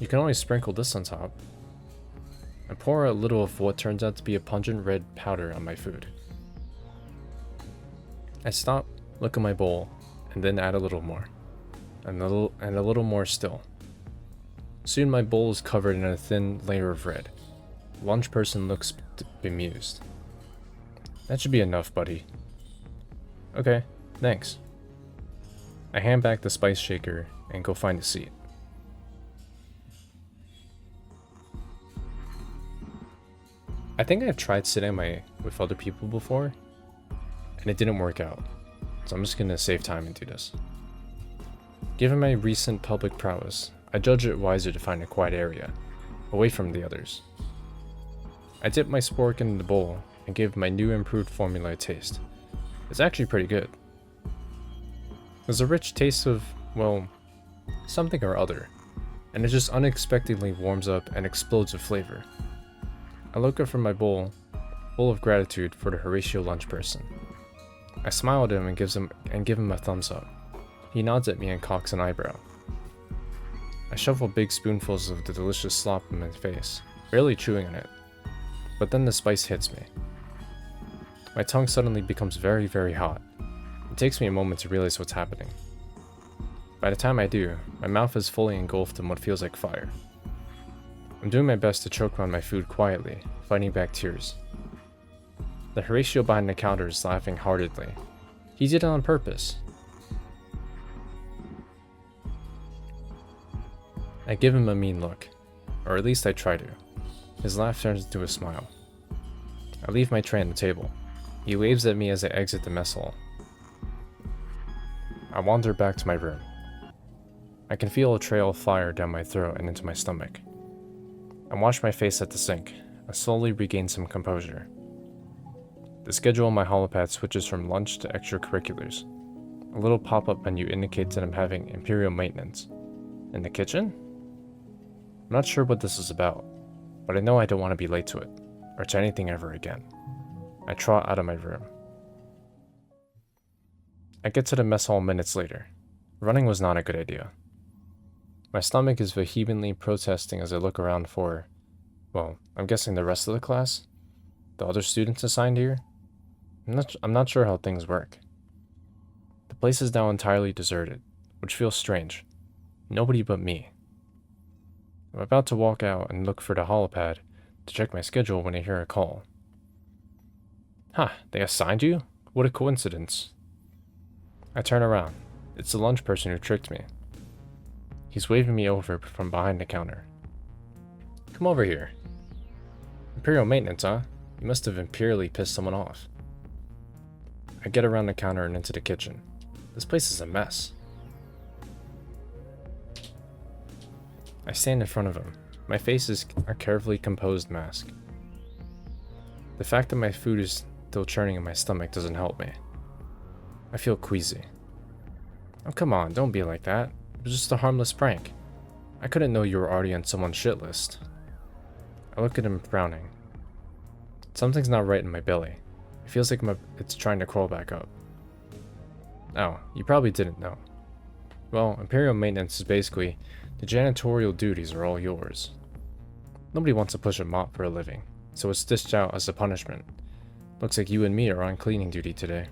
You can always sprinkle this on top. I pour a little of what turns out to be a pungent red powder on my food. I stop, look at my bowl, and then add a little more. And a little more still. Soon my bowl is covered in a thin layer of red. The lunch person looks bemused. That should be enough, buddy. Okay, thanks. I hand back the spice shaker and go find a seat. I think I've tried sitting with other people before, and it didn't work out, so I'm just gonna save time and do this. Given my recent public prowess, I judge it wiser to find a quiet area, away from the others. I dip my spork in the bowl and give my new improved formula a taste. It's actually pretty good. There's a rich taste of, well, something or other, and it just unexpectedly warms up and explodes with flavor. I look up from my bowl, full of gratitude for the Horatio lunch person. I smile at him and give him a thumbs up. He nods at me and cocks an eyebrow. I shovel big spoonfuls of the delicious slop in my face, barely chewing on it. But then the spice hits me. My tongue suddenly becomes very, very hot. It takes me a moment to realize what's happening. By the time I do, my mouth is fully engulfed in what feels like fire. I'm doing my best to choke on my food quietly, fighting back tears. The Horatio behind the counter is laughing heartedly. He did it on purpose. I give him a mean look, or at least I try to. His laugh turns into a smile. I leave my tray on the table. He waves at me as I exit the mess hall. I wander back to my room. I can feel a trail of fire down my throat and into my stomach. I wash my face at the sink. I slowly regain some composure. The schedule on my holopad switches from lunch to extracurriculars. A little pop-up menu indicates that I'm having Imperial maintenance. In the kitchen? I'm not sure what this is about, but I know I don't want to be late to it, or to anything ever again. I trot out of my room. I get to the mess hall minutes later. Running was not a good idea. My stomach is vehemently protesting as I look around for, well, I'm guessing the rest of the class? The other students assigned here? I'm not sure how things work. The place is now entirely deserted, which feels strange. Nobody but me. I'm about to walk out and look for the holopad to check my schedule when I hear a call. Huh, they assigned you? What a coincidence. I turn around. It's the lunch person who tricked me. He's waving me over from behind the counter. Come over here. Imperial maintenance, huh? You must have imperially pissed someone off. I get around the counter and into the kitchen. This place is a mess. I stand in front of him. My face is a carefully composed mask. The fact that my food is still churning in my stomach doesn't help me. I feel queasy. Oh, come on, don't be like that. It was just a harmless prank. I couldn't know you were already on someone's shit list. I look at him frowning. Something's not right in my belly. It feels like it's trying to crawl back up. Oh, you probably didn't know. Well, Imperial maintenance is basically the janitorial duties are all yours. Nobody wants to push a mop for a living, so it's dished out as a punishment. Looks like you and me are on cleaning duty today.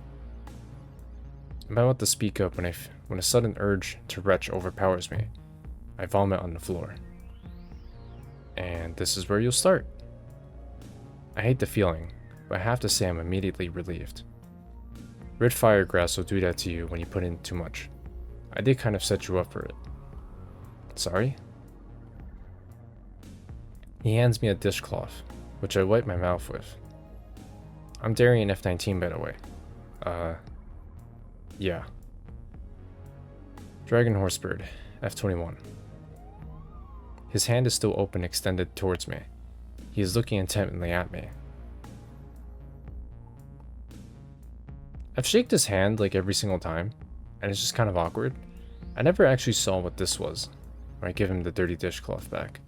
I'm about to speak up when a sudden urge to retch overpowers me. I vomit on the floor. And this is where you'll start. I hate the feeling, but I have to say I'm immediately relieved. Red firegrass will do that to you when you put in too much. I did kind of set you up for it. Sorry? He hands me a dishcloth, which I wipe my mouth with. I'm Darien F19, by the way. Yeah. DragonHorseBird, F21. His hand is still open, extended towards me. He is looking intently at me. I've shaken his hand like every single time, and it's just kind of awkward. I never actually saw what this was when I give him the dirty dishcloth back.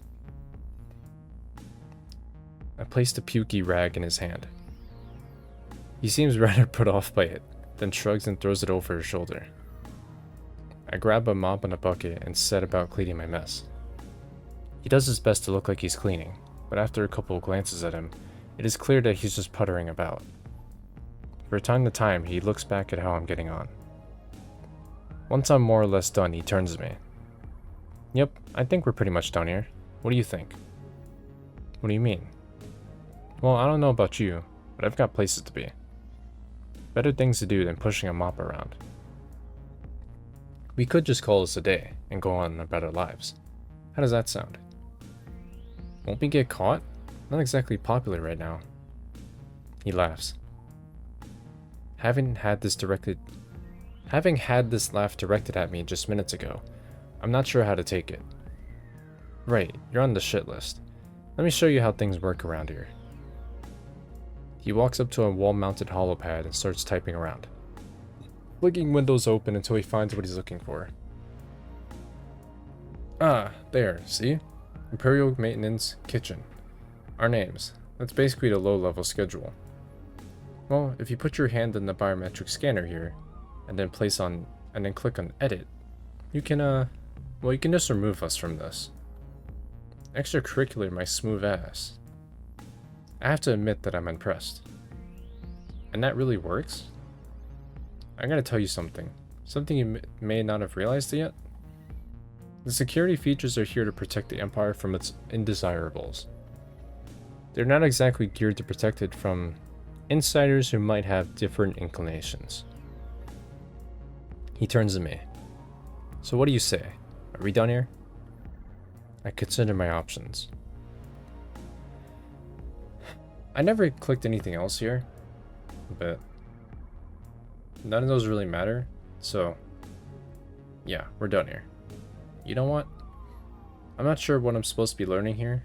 I placed a pukey rag in his hand. He seems rather put off by it, then shrugs and throws it over his shoulder. I grab a mop and a bucket and set about cleaning my mess. He does his best to look like he's cleaning, but after a couple of glances at him, it is clear that he's just puttering about. For time to time, he looks back at how I'm getting on. Once I'm more or less done, he turns to me. Yep, I think we're pretty much done here. What do you think? What do you mean? Well, I don't know about you, but I've got places to be. Better things to do than pushing a mop around. We could just call this a day and go on about our lives. How does that sound? Won't we get caught? Not exactly popular right now. He laughs. Having had this laugh directed at me just minutes ago, I'm not sure how to take it. Right, you're on the shit list. Let me show you how things work around here. He walks up to a wall-mounted holopad and starts typing around, flicking windows open until he finds what he's looking for. Ah, there, see? Imperial Maintenance Kitchen. Our names. That's basically the low-level schedule. Well, if you put your hand in the biometric scanner here, and then click on Edit, you can, you can just remove us from this. Extracurricular, my smooth ass. I have to admit that I'm impressed. And that really works? I gotta tell you something. Something you may not have realized yet? The security features are here to protect the Empire from its undesirables. They're not exactly geared to protect it from insiders who might have different inclinations. He turns to me. So what do you say? Are we done here? I consider my options. I never clicked anything else here, but none of those really matter, so yeah, we're done here. You know what? I'm not sure what I'm supposed to be learning here,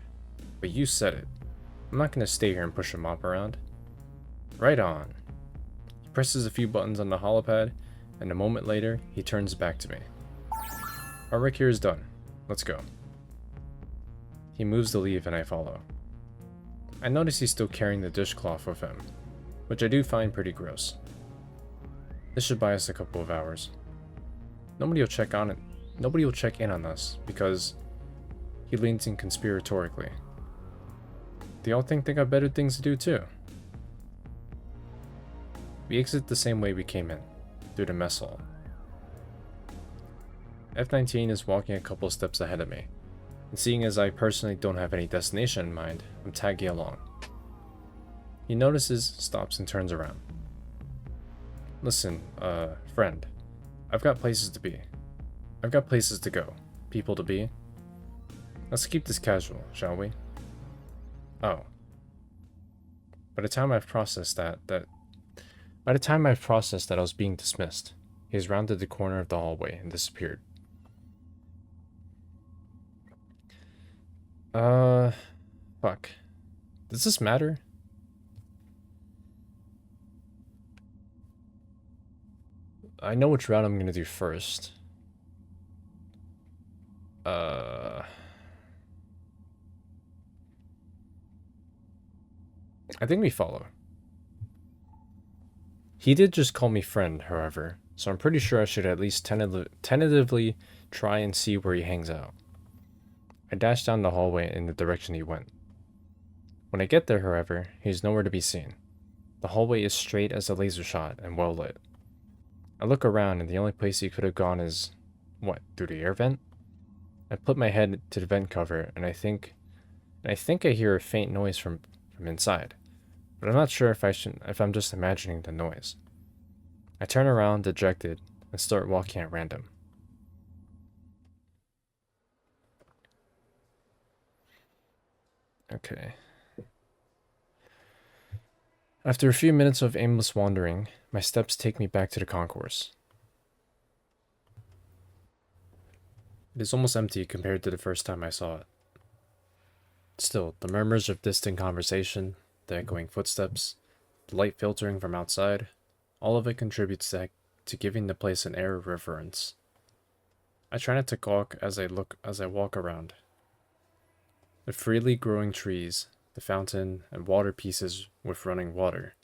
but you said it. I'm not going to stay here and push a mop around. Right on. He presses a few buttons on the holopad, and a moment later, he turns back to me. Our work here is done. Let's go. He moves to leave and I follow. I notice he's still carrying the dishcloth with him, which I do find pretty gross. This should buy us a couple of hours. Nobody will check in on us because he leans in conspiratorically. They all think they got better things to do too. We exit the same way we came in, through the mess hall. F19 is walking a couple steps ahead of me, and seeing as I personally don't have any destination in mind, I'm tagging along. He notices, stops, and turns around. Listen, friend. I've got places to be. I've got places to go. People to be. Let's keep this casual, shall we? Oh. By the time I've processed that I was being dismissed, he has rounded the corner of the hallway and disappeared. Fuck. Does this matter? I know which route I'm gonna do first. I think we follow. He did just call me friend, however, so I'm pretty sure I should at least tentatively try and see where he hangs out. I dash down the hallway in the direction he went. When I get there, however, he's nowhere to be seen. The hallway is straight as a laser shot and well lit. I look around and the only place he could have gone is, what, through the air vent? I put my head to the vent cover and I think I hear a faint noise from inside, but I'm not sure if I'm just imagining the noise. I turn around dejected and start walking at random. Okay. After a few minutes of aimless wandering, my steps take me back to the concourse. It is almost empty compared to the first time I saw it. Still, the murmurs of distant conversation, the echoing footsteps, the light filtering from outside, all of it contributes to giving the place an air of reverence. I try not to gawk as I walk around. The freely growing trees, the fountain, and water pieces with running water.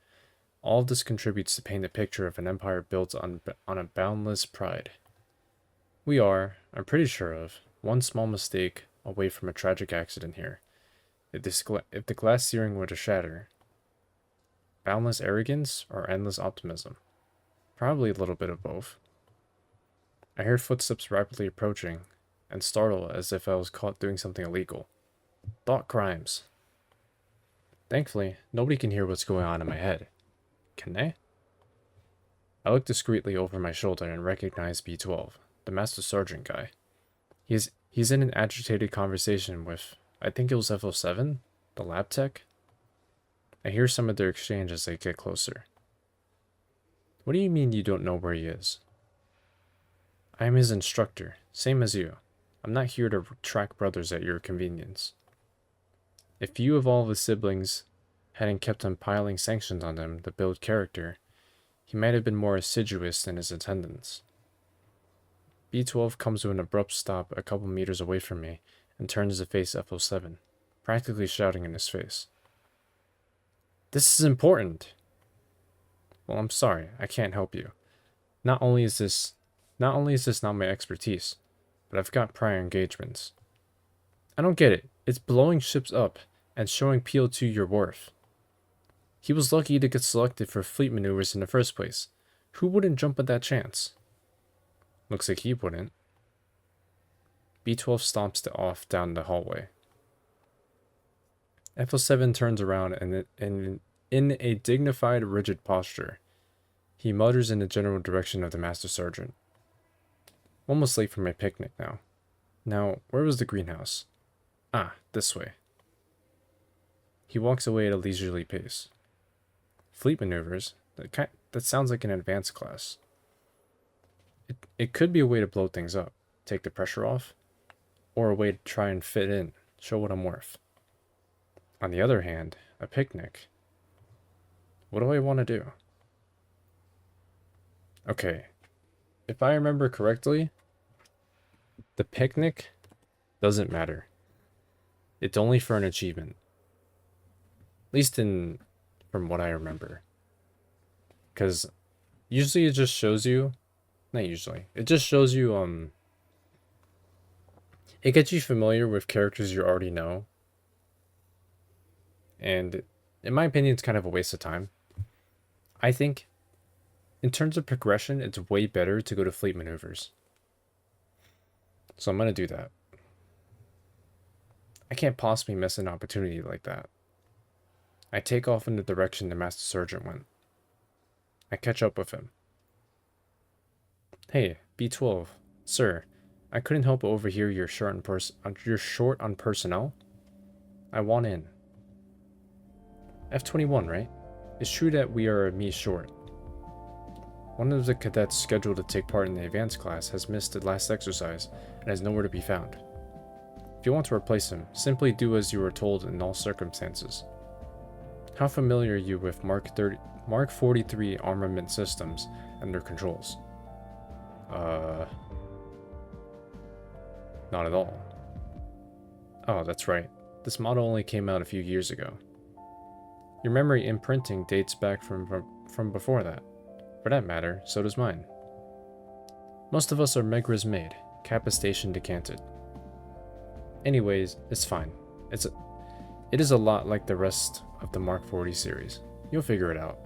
All of this contributes to paint a picture of an empire built on a boundless pride. We are, I'm pretty sure of, one small mistake away from a tragic accident here. If the glass ceiling were to shatter, boundless arrogance or endless optimism? Probably a little bit of both. I hear footsteps rapidly approaching, and startle as if I was caught doing something illegal. Thought crimes. Thankfully, nobody can hear what's going on in my head. Can they? I look discreetly over my shoulder and recognize B12, the Master Sergeant guy. He's in an agitated conversation with, I think it was F07, the lab tech. I hear some of their exchange as they get closer. What do you mean you don't know where he is? I am his instructor, same as you. I'm not here to track brothers at your convenience. If few of all of his siblings hadn't kept on piling sanctions on him to build character, he might have been more assiduous in his attendance. B12 comes to an abrupt stop a couple meters away from me and turns to face F07, practically shouting in his face. This is important! Well, I'm sorry, I can't help you. Not only is this not my expertise, but I've got prior engagements. I don't get it. It's blowing ships up and showing P02 your worth. He was lucky to get selected for fleet maneuvers in the first place. Who wouldn't jump at that chance? Looks like he wouldn't. B12 stomps off down the hallway. F07 turns around and in a dignified, rigid posture, he mutters in the general direction of the Master Sergeant. Almost late for my picnic now. Now, where was the greenhouse? Ah, this way. He walks away at a leisurely pace. Fleet maneuvers? That sounds like an advanced class. It could be a way to blow things up, take the pressure off, or a way to try and fit in, show what I'm worth. On the other hand, a picnic. What do I want to do? Okay, if I remember correctly, the picnic doesn't matter. It's only for an achievement. At least from what I remember. Because usually it just shows you, not usually, it just shows you, it gets you familiar with characters you already know. And in my opinion, it's kind of a waste of time. I think in terms of progression, it's way better to go to fleet maneuvers. So I'm going to do that. I can't possibly miss an opportunity like that. I take off in the direction the Master Sergeant went. I catch up with him. Hey, B12. Sir, I couldn't help but overhear you're short on personnel. I want in. F21, right? It's true that we are me short. One of the cadets scheduled to take part in the advanced class has missed the last exercise and is nowhere to be found. If you want to replace him, simply do as you were told in all circumstances. How familiar are you with Mark 43 armament systems and their controls? Not at all. Oh, that's right. This model only came out a few years ago. Your memory imprinting dates back from before that. For that matter, so does mine. Most of us are Megras made, capacitation decanted. Anyways, it's fine. It is a lot like the rest of the Mark 40 series. You'll figure it out.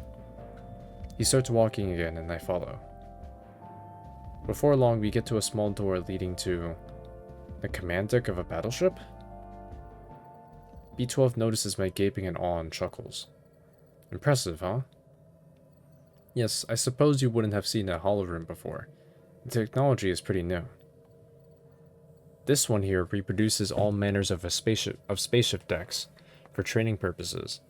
He starts walking again and I follow. Before long, we get to a small door leading to the command deck of a battleship? B12 notices my gaping in awe and chuckles. Impressive, huh? Yes, I suppose you wouldn't have seen a hologram before. The technology is pretty new. This one here reproduces all manners of spaceship decks for training purposes.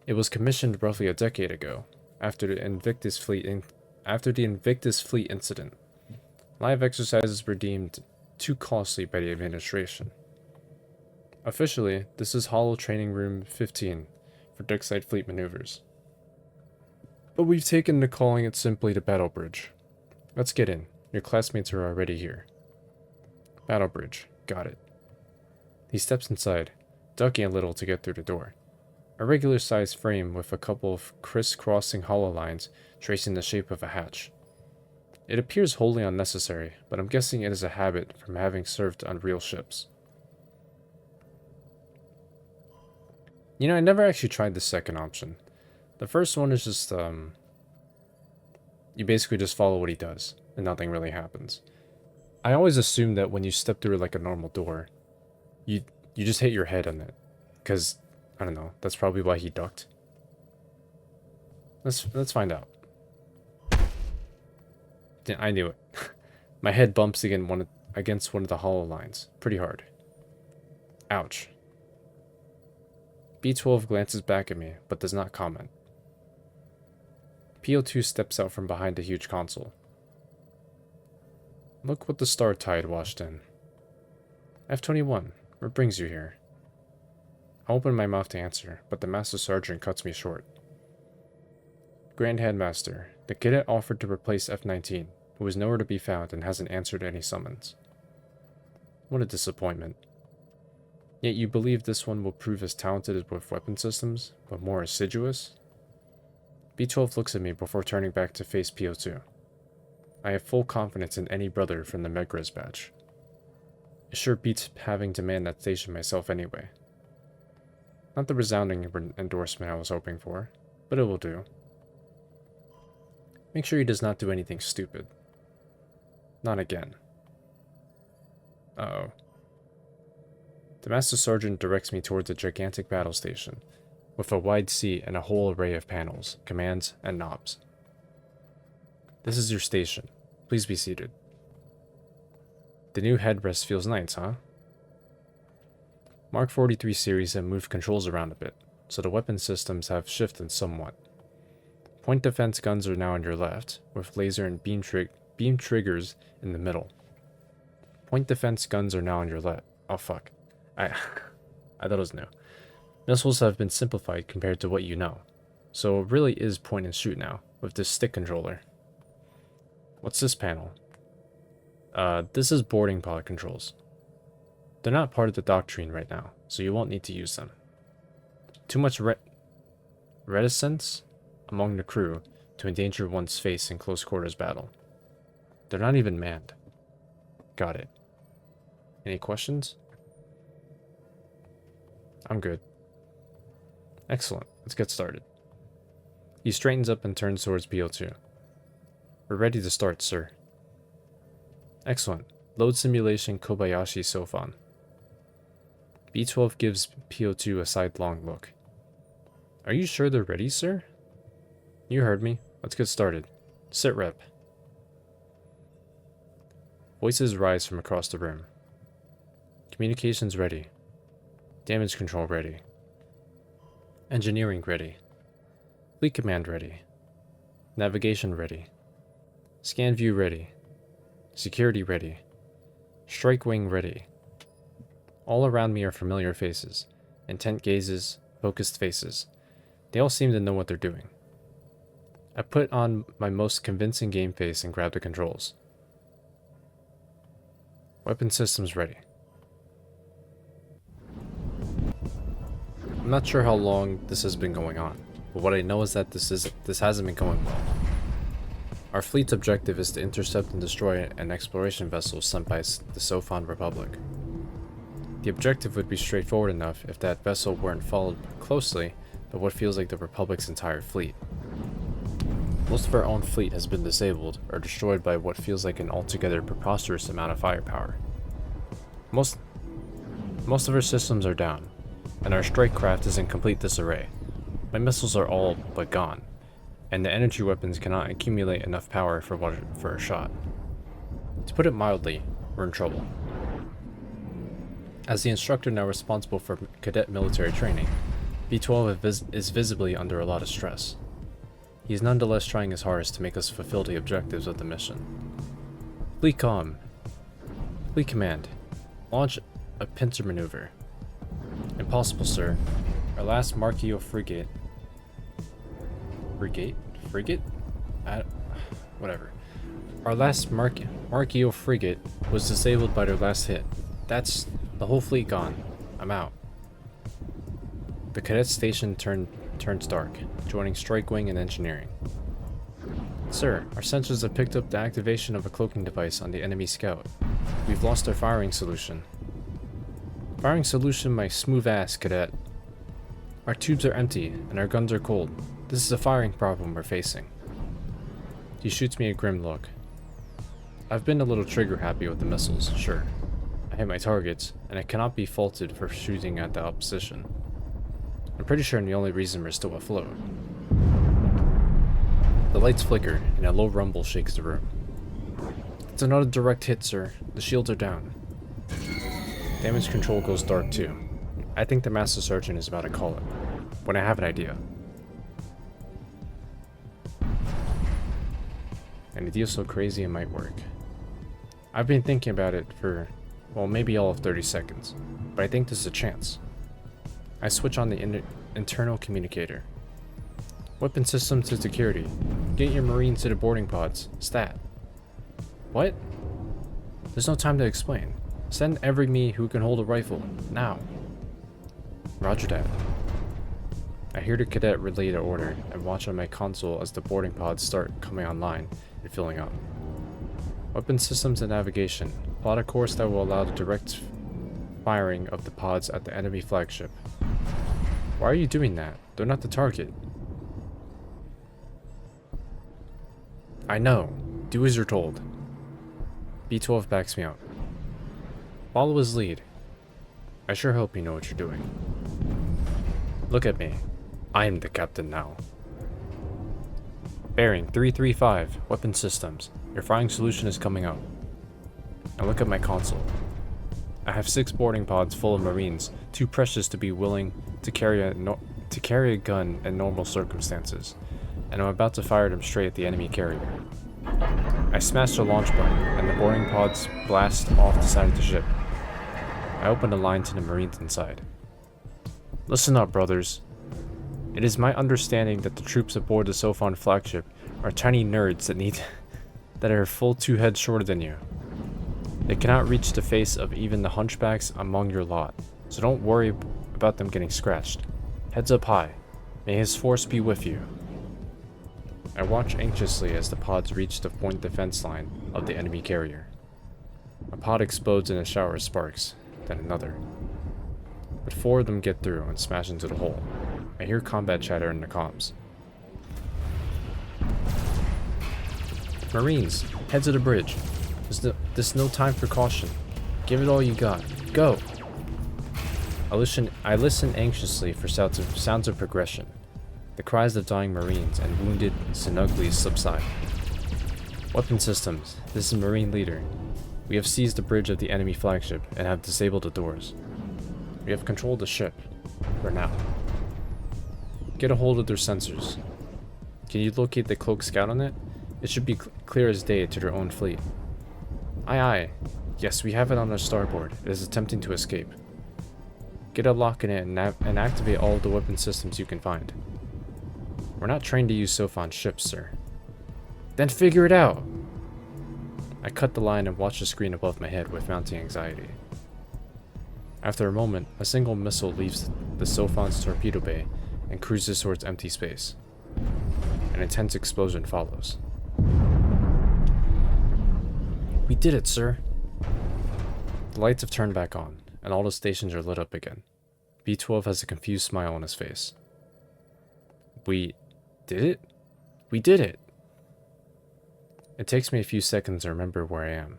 It was commissioned roughly a decade ago, after the Invictus Fleet incident. Live exercises were deemed too costly by the administration. Officially, this is Holo Training Room 15 for deckside fleet maneuvers. But we've taken to calling it simply the Battle Bridge. Let's get in. Your classmates are already here. Battle Bridge. Got it. He steps inside, ducking a little to get through the door. A regular-sized frame with a couple of crisscrossing hollow lines tracing the shape of a hatch. It appears wholly unnecessary, but I'm guessing it is a habit from having served on real ships. You know, I never actually tried the second option. The first one is just, you basically just follow what he does, and nothing really happens. I always assume that when you step through like a normal door, you just hit your head on it. Because, I don't know, that's probably why he ducked. Let's find out. Yeah, I knew it. My head bumps against one of the hollow lines. Pretty hard. Ouch. B12 glances back at me, but does not comment. P02 steps out from behind a huge console. Look what the star tide washed in. F21, what brings you here? I open my mouth to answer, but the Master Sergeant cuts me short. Grand Headmaster, the cadet offered to replace F19, who is nowhere to be found and hasn't answered any summons. What a disappointment. Yet you believe this one will prove as talented with weapon systems, but more assiduous? B12 looks at me before turning back to face P02. I have full confidence in any brother from the Megras batch. It sure beats having to man that station myself anyway. Not the resounding endorsement I was hoping for, but it will do. Make sure he does not do anything stupid. Not again. Uh-oh. The Master Sergeant directs me towards a gigantic battle station, with a wide seat and a whole array of panels, commands, and knobs. This is your station. Please be seated. The new headrest feels nice, huh? Mark 43 series have moved controls around a bit, so the weapon systems have shifted somewhat. Point defense guns are now on your left, with laser and beam triggers in the middle. Point defense guns are now on your left. Oh fuck. I thought it was new. Missiles have been simplified compared to what you know, so it really is point and shoot now, with this stick controller. What's this panel? This is boarding pod controls. They're not part of the doctrine right now, so you won't need to use them. Too much reticence among the crew to endanger one's face in close quarters battle. They're not even manned. Got it. Any questions? I'm good. Excellent. Let's get started. He straightens up and turns towards P02. We're ready to start, sir. Excellent. Load simulation Kobayashi Sofan. B12 gives P02 a sidelong look. Are you sure they're ready, sir? You heard me. Let's get started. Sit rep. Voices rise from across the room. Communications ready. Damage control ready. Engineering ready. Fleet command ready. Navigation ready. Scan view ready. Security ready. Strike wing ready. All around me are familiar faces. Intent gazes, focused faces. They all seem to know what they're doing. I put on my most convincing game face and grab the controls. Weapon systems ready. I'm not sure how long this has been going on, but what I know is that this hasn't been going well. Our fleet's objective is to intercept and destroy an exploration vessel sent by the Sophon Republic. The objective would be straightforward enough if that vessel weren't followed closely by what feels like the Republic's entire fleet. Most of our own fleet has been disabled or destroyed by what feels like an altogether preposterous amount of firepower. Most of our systems are down, and our strike craft is in complete disarray. My missiles are all but gone, and the energy weapons cannot accumulate enough power for a shot. To put it mildly, we're in trouble. As the instructor now responsible for cadet military training, B12 is visibly under a lot of stress. He is nonetheless trying his hardest to make us fulfill the objectives of the mission. Fleet comm. Fleet command. Launch a pincer maneuver. Impossible, sir. Our last Marquio frigate. Frigate? Whatever. Our last Marquio frigate was disabled by their last hit. That's the whole fleet gone. I'm out. The cadet station turns dark, joining strike wing and engineering. Sir, our sensors have picked up the activation of a cloaking device on the enemy scout. We've lost our firing solution. Firing solution, my smooth ass, cadet. Our tubes are empty, and our guns are cold. This is a firing problem we're facing. He shoots me a grim look. I've been a little trigger happy with the missiles, sure. I hit my targets, and I cannot be faulted for shooting at the opposition. I'm pretty sure I'm the only reason we're still afloat. The lights flicker, and a low rumble shakes the room. It's another direct hit, sir. The shields are down. Damage control goes dark too. I think the Master Sergeant is about to call it, when I have an idea. An idea so crazy it might work. I've been thinking about it for, well, maybe all of 30 seconds, but I think this is a chance. I switch on the internal communicator. Weapon system to security. Get your marines to the boarding pods. Stat. What? There's no time to explain. Send every me who can hold a rifle. Now. Roger that. I hear the cadet relay the order and watch on my console as the boarding pods start coming online and filling up. Weapon systems and navigation. Plot a course that will allow the direct firing of the pods at the enemy flagship. Why are you doing that? They're not the target. I know. Do as you're told. B12 backs me up. Follow his lead. I sure hope you know what you're doing. Look at me. I am the captain now. Bearing 335, weapon systems. Your firing solution is coming up. I look at my console. I have 6 boarding pods full of marines, too precious to be willing to carry a gun in normal circumstances, and I'm about to fire them straight at the enemy carrier. I smash the launch button, and the boarding pods blast off the side of the ship. I open a line to the marines inside. Listen up, brothers. It is my understanding that the troops aboard the Sophon flagship are tiny nerds that are a full 2 heads shorter than you. They cannot reach the face of even the hunchbacks among your lot, so don't worry about them getting scratched. Heads up high. May his force be with you. I watch anxiously as the pods reach the point defense line of the enemy carrier. A pod explodes in a shower of sparks, then another. But 4 of them get through and smash into the hole. I hear combat chatter in the comms. Marines, head to the bridge. There's no time for caution. Give it all you got. Go! I listen anxiously for sounds of progression. The cries of dying Marines and wounded Sinuglis subside. Weapon systems, this is Marine Leader. We have seized the bridge of the enemy flagship and have disabled the doors. We have controlled the ship, for now. Get a hold of their sensors. Can you locate the cloak scout on it? It should be clear as day to their own fleet. Aye aye. Yes, we have it on our starboard. It is attempting to escape. Get a lock in it and activate all of the weapon systems you can find. We're not trained to use Sophon ships, sir. Then figure it out! I cut the line and watched the screen above my head with mounting anxiety. After a moment, a single missile leaves the Sophon's torpedo bay and cruises towards empty space. An intense explosion follows. We did it, sir! The lights have turned back on, and all the stations are lit up again. B12 has a confused smile on his face. We did it? We did it! It takes me a few seconds to remember where I am.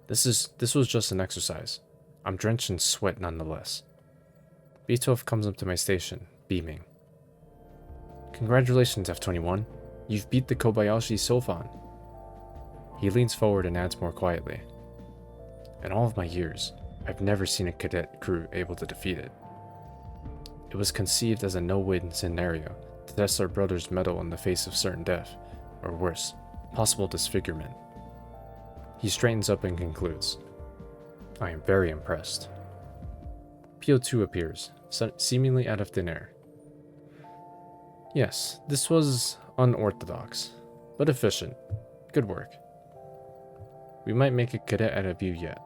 This was just an exercise. I'm drenched in sweat nonetheless. B12 comes up to my station, beaming. Congratulations, F21. You've beat the Kobayashi Sophon. He leans forward and adds more quietly. In all of my years, I've never seen a cadet crew able to defeat it. It was conceived as a no-win scenario to test our brother's mettle in the face of certain death, or worse, possible disfigurement. He straightens up and concludes. I am very impressed. P02 appears, seemingly out of thin air. Yes, this was unorthodox, but efficient. Good work. We might make a cadet out of you yet.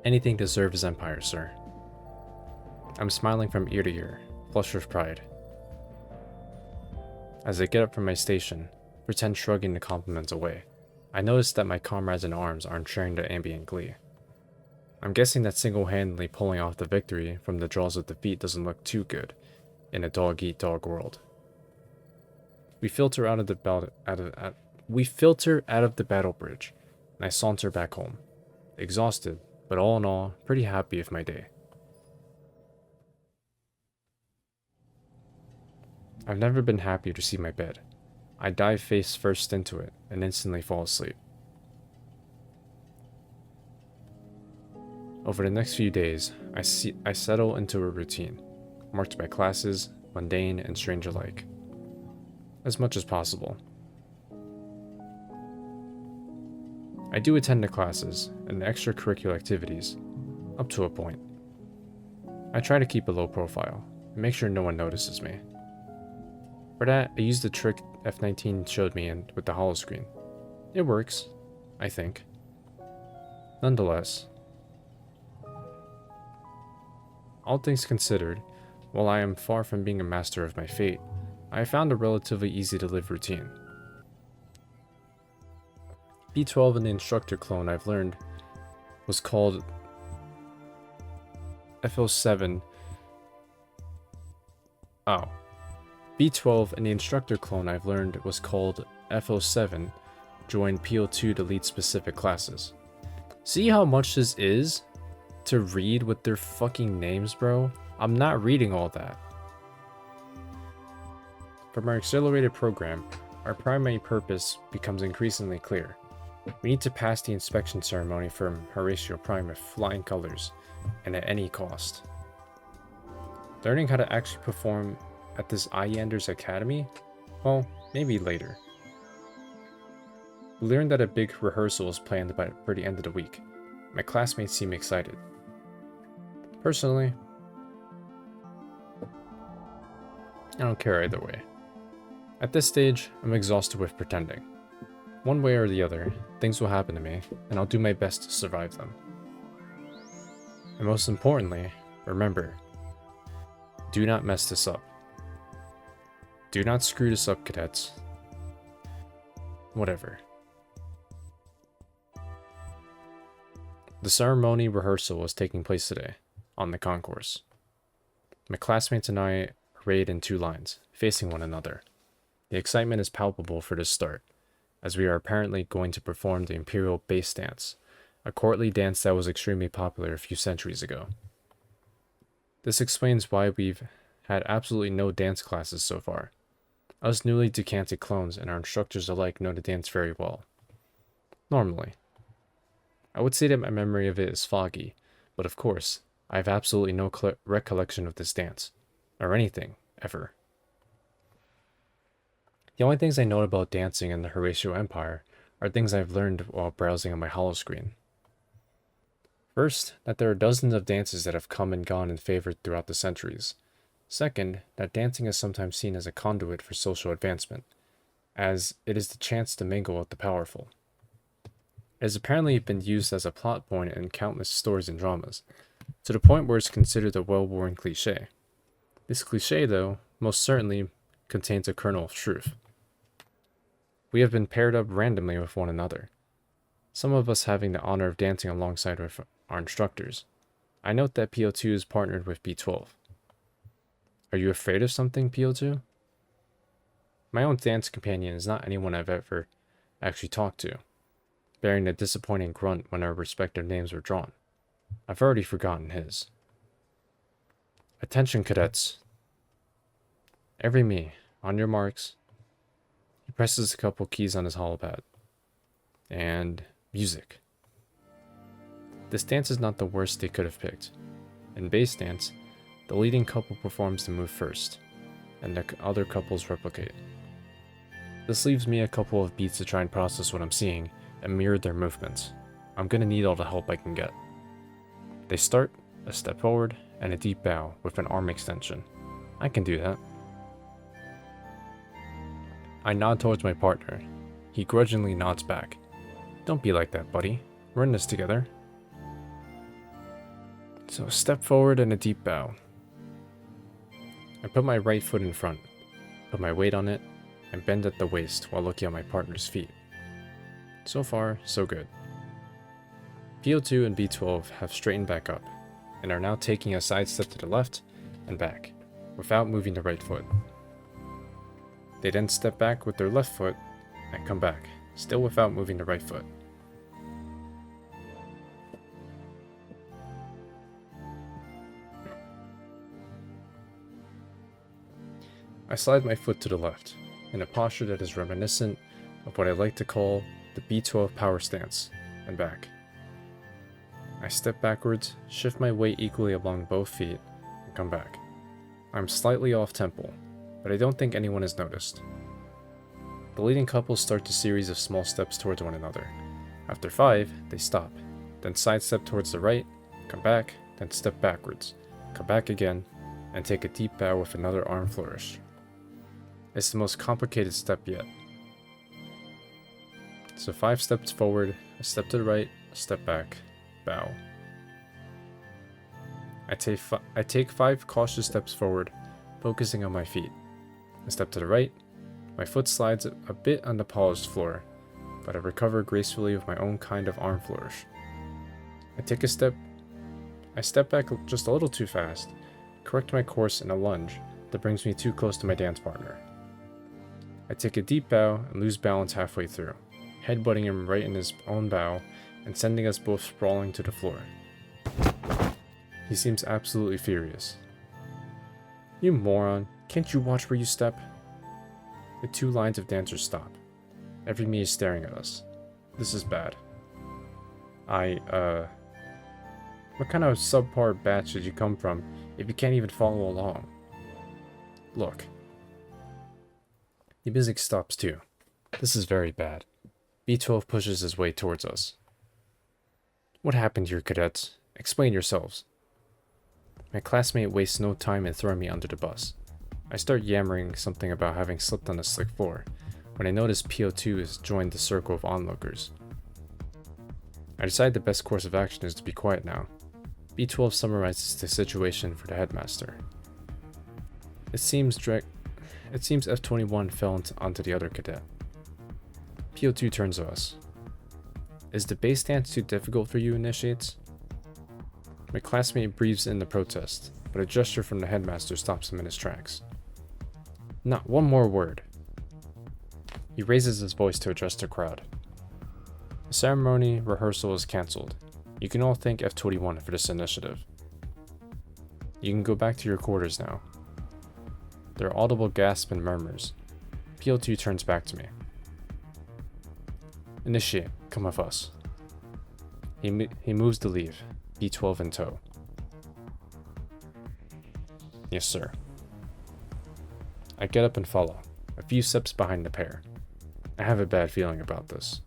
Anything to serve his empire, sir. I'm smiling from ear to ear, flushed with pride. As I get up from my station, pretend shrugging the compliments away, I notice that my comrades in arms aren't sharing the ambient glee. I'm guessing that single-handedly pulling off the victory from the jaws of defeat doesn't look too good in a dog-eat-dog world. We filter out of the battle bridge, and I saunter back home, exhausted, but all in all, pretty happy with my day. I've never been happier to see my bed. I dive face first into it and instantly fall asleep. Over the next few days, I settle into a routine, marked by classes, mundane and strange alike. As much as possible. I do attend the classes and the extracurricular activities, up to a point. I try to keep a low profile, and make sure no one notices me. For that, I use the trick F19 showed me with the holoscreen. It works, I think. Nonetheless, all things considered, while I am far from being a master of my fate, I have found a relatively easy to live routine. B12 and the instructor clone I've learned was called F07. Oh. B12 and the instructor clone I've learned was called F07 joined P02 to lead specific classes. See how much this is to read with their fucking names, bro? I'm not reading all that. From our accelerated program, our primary purpose becomes increasingly clear. We need to pass the inspection ceremony from Horatio Prime with flying colors, and at any cost. Learning how to actually perform at this Iander's Academy? Well, maybe later. We learned that a big rehearsal is planned for the end of the week. My classmates seem excited. Personally, I don't care either way. At this stage, I'm exhausted with pretending. One way or the other, things will happen to me, and I'll do my best to survive them. And most importantly, remember, do not mess this up. Do not screw this up, cadets. Whatever. The ceremony rehearsal was taking place today, on the concourse. My classmates and I arrayed in two lines, facing one another. The excitement is palpable for this start, as we are apparently going to perform the Imperial Bass Dance, a courtly dance that was extremely popular a few centuries ago. This explains why we've had absolutely no dance classes so far. Us newly decanted clones and our instructors alike know the dance very well. Normally. I would say that my memory of it is foggy, but of course, I have absolutely no recollection of this dance. Or anything, ever. The only things I know about dancing in the Horatio Empire are things I've learned while browsing on my holoscreen. First, that there are dozens of dances that have come and gone in favor throughout the centuries. Second, that dancing is sometimes seen as a conduit for social advancement, as it is the chance to mingle with the powerful. It has apparently been used as a plot point in countless stories and dramas, to the point where it's considered a well-worn cliché. This cliché, though, most certainly contains a kernel of truth. We have been paired up randomly with one another, some of us having the honor of dancing alongside with our instructors. I note that P02 is partnered with B12. Are you afraid of something, P02? My own dance companion is not anyone I've ever actually talked to, bearing a disappointing grunt when our respective names were drawn. I've already forgotten his. Attention, cadets. Every me, on your marks. He presses a couple keys on his holopad. And music. This dance is not the worst they could have picked. In bass dance, the leading couple performs the move first, and the other couples replicate. This leaves me a couple of beats to try and process what I'm seeing and mirror their movements. I'm gonna need all the help I can get. They start, a step forward, and a deep bow with an arm extension. I can do that. I nod towards my partner. He grudgingly nods back. Don't be like that, buddy. We're in this together. So a step forward and a deep bow. I put my right foot in front, put my weight on it, and bend at the waist while looking at my partner's feet. So far, so good. P02 and B12 have straightened back up, and are now taking a side step to the left and back, without moving the right foot. They then step back with their left foot, and come back, still without moving the right foot. I slide my foot to the left, in a posture that is reminiscent of what I like to call the B12 power stance, and back. I step backwards, shift my weight equally along both feet, and come back. I'm slightly off tempo, but I don't think anyone has noticed. The leading couples start a series of small steps towards one another. After 5, they stop, then sidestep towards the right, come back, then step backwards, come back again, and take a deep bow with another arm flourish. It's the most complicated step yet. So 5 steps forward, a step to the right, a step back, bow. I take 5 cautious steps forward, focusing on my feet. A step to the right, my foot slides a bit on the polished floor, but I recover gracefully with my own kind of arm flourish. I step back just a little too fast, correct my course in a lunge that brings me too close to my dance partner. I take a deep bow and lose balance halfway through, headbutting him right in his own bow and sending us both sprawling to the floor. He seems absolutely furious. You moron, can't you watch where you step? The 2 lines of dancers stop. Every me is staring at us. This is bad. What kind of subpar batch did you come from if you can't even follow along? Look. The music stops too. This is very bad. B12 pushes his way towards us. What happened here, cadets? Explain yourselves. My classmate wastes no time in throwing me under the bus. I start yammering something about having slipped on the slick floor, when I notice P02 has joined the circle of onlookers. I decide the best course of action is to be quiet now. B12 summarizes the situation for the headmaster. It seems F21 fell onto the other cadet. P02 turns to us. Is the bass dance too difficult for you, initiates? My classmate breathes in the protest, but a gesture from the headmaster stops him in his tracks. Not one more word. He raises his voice to address the crowd. The ceremony rehearsal is cancelled. You can all thank F21 for this initiative. You can go back to your quarters now. There are audible gasps and murmurs. P02 turns back to me. Initiate, come with us. He moves to leave, B12 in tow. Yes, sir. I get up and follow, a few steps behind the pair. I have a bad feeling about this.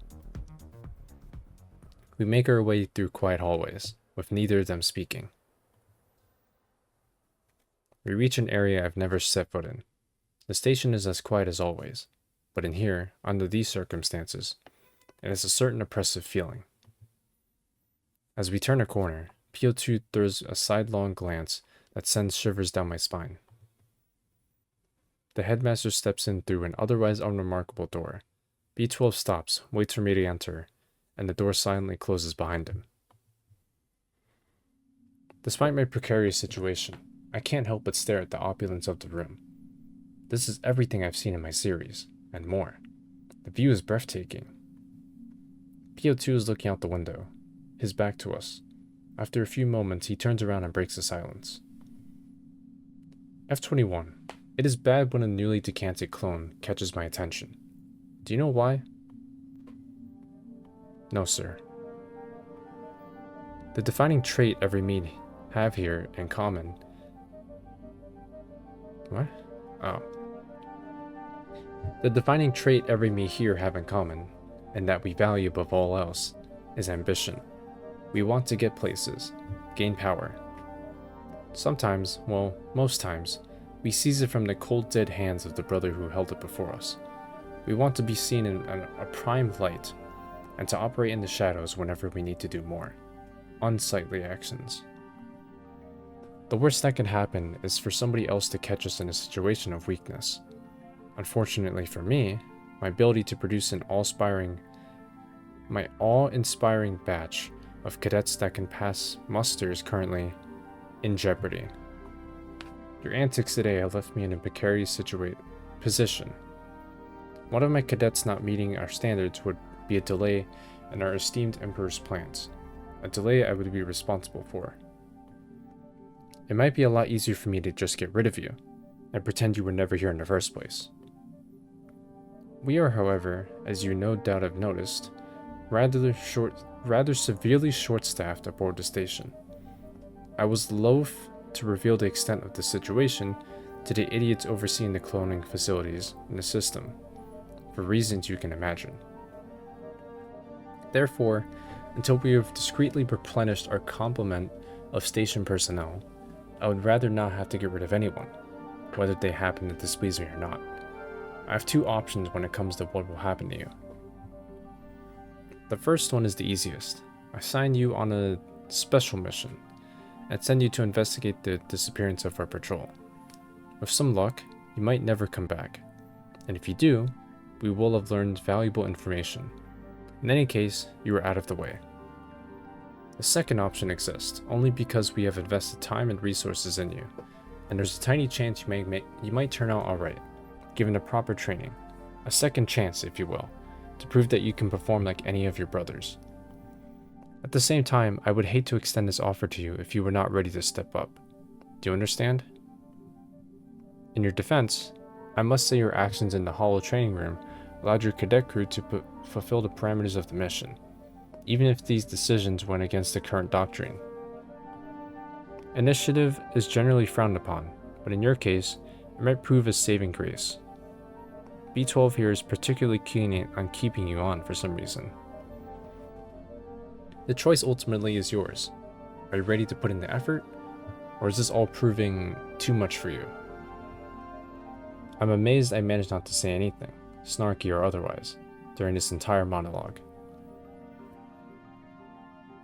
We make our way through quiet hallways, with neither of them speaking. We reach an area I've never set foot in. The station is as quiet as always, but in here, under these circumstances, it has a certain oppressive feeling. As we turn a corner, P02 throws a sidelong glance that sends shivers down my spine. The headmaster steps in through an otherwise unremarkable door. B12 stops, waits for me to enter, and the door silently closes behind him. Despite my precarious situation, I can't help but stare at the opulence of the room. This is everything I've seen in my series, and more. The view is breathtaking. P02 is looking out the window, his back to us. After a few moments, he turns around and breaks the silence. F21. It is bad when a newly decanted clone catches my attention. Do you know why? No, sir. The defining trait every me have here in common. What? Oh. The defining trait every me here have in common, and that we value above all else, is ambition. We want to get places, gain power. Sometimes, well, most times, we seize it from the cold dead hands of the brother who held it before us. We want to be seen in a prime light, and to operate in the shadows whenever we need to do more. Unsightly actions. The worst that can happen is for somebody else to catch us in a situation of weakness. Unfortunately for me, my ability to produce an awe-inspiring batch of cadets that can pass muster is currently in jeopardy. Your antics today have left me in a precarious position. One of my cadets not meeting our standards would be a delay in our esteemed Emperor's plans, a delay I would be responsible for. It might be a lot easier for me to just get rid of you, and pretend you were never here in the first place. We are, however, as you no doubt have noticed, rather severely short-staffed aboard the station. I was loath to reveal the extent of the situation to the idiots overseeing the cloning facilities in the system, for reasons you can imagine. Therefore, until we have discreetly replenished our complement of station personnel, I would rather not have to get rid of anyone, whether they happen to displease me or not. I have two options when it comes to what will happen to you. The first one is the easiest. I assign you on a special mission and send you to investigate the disappearance of our patrol. With some luck, you might never come back, and if you do, we will have learned valuable information. In any case, you are out of the way. The second option exists only because we have invested time and resources in you, and there's a tiny chance you might turn out alright, given the proper training. A second chance, if you will, to prove that you can perform like any of your brothers. At the same time, I would hate to extend this offer to you if you were not ready to step up. Do you understand? In your defense, I must say your actions in the hollow training room allowed your cadet crew to fulfill the parameters of the mission, even if these decisions went against the current doctrine. Initiative is generally frowned upon, but in your case, it might prove a saving grace. B12 here is particularly keen on keeping you on for some reason. The choice ultimately is yours. Are you ready to put in the effort, or is this all proving too much for you? I'm amazed I managed not to say anything, snarky or otherwise, during this entire monologue.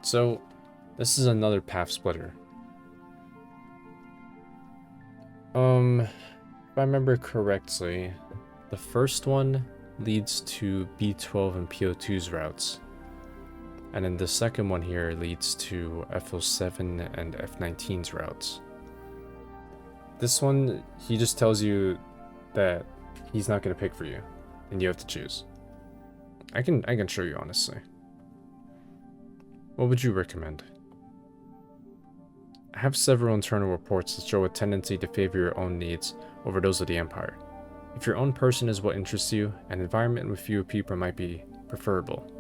So, this is another path splitter. If I remember correctly, the first one leads to B12 and P02's routes, and then the second one here leads to F07 and F19's routes. This one, he just tells you that he's not going to pick for you, and you have to choose. I can show you honestly. What would you recommend? I have several internal reports that show a tendency to favor your own needs over those of the Empire. If your own person is what interests you, an environment with fewer people might be preferable.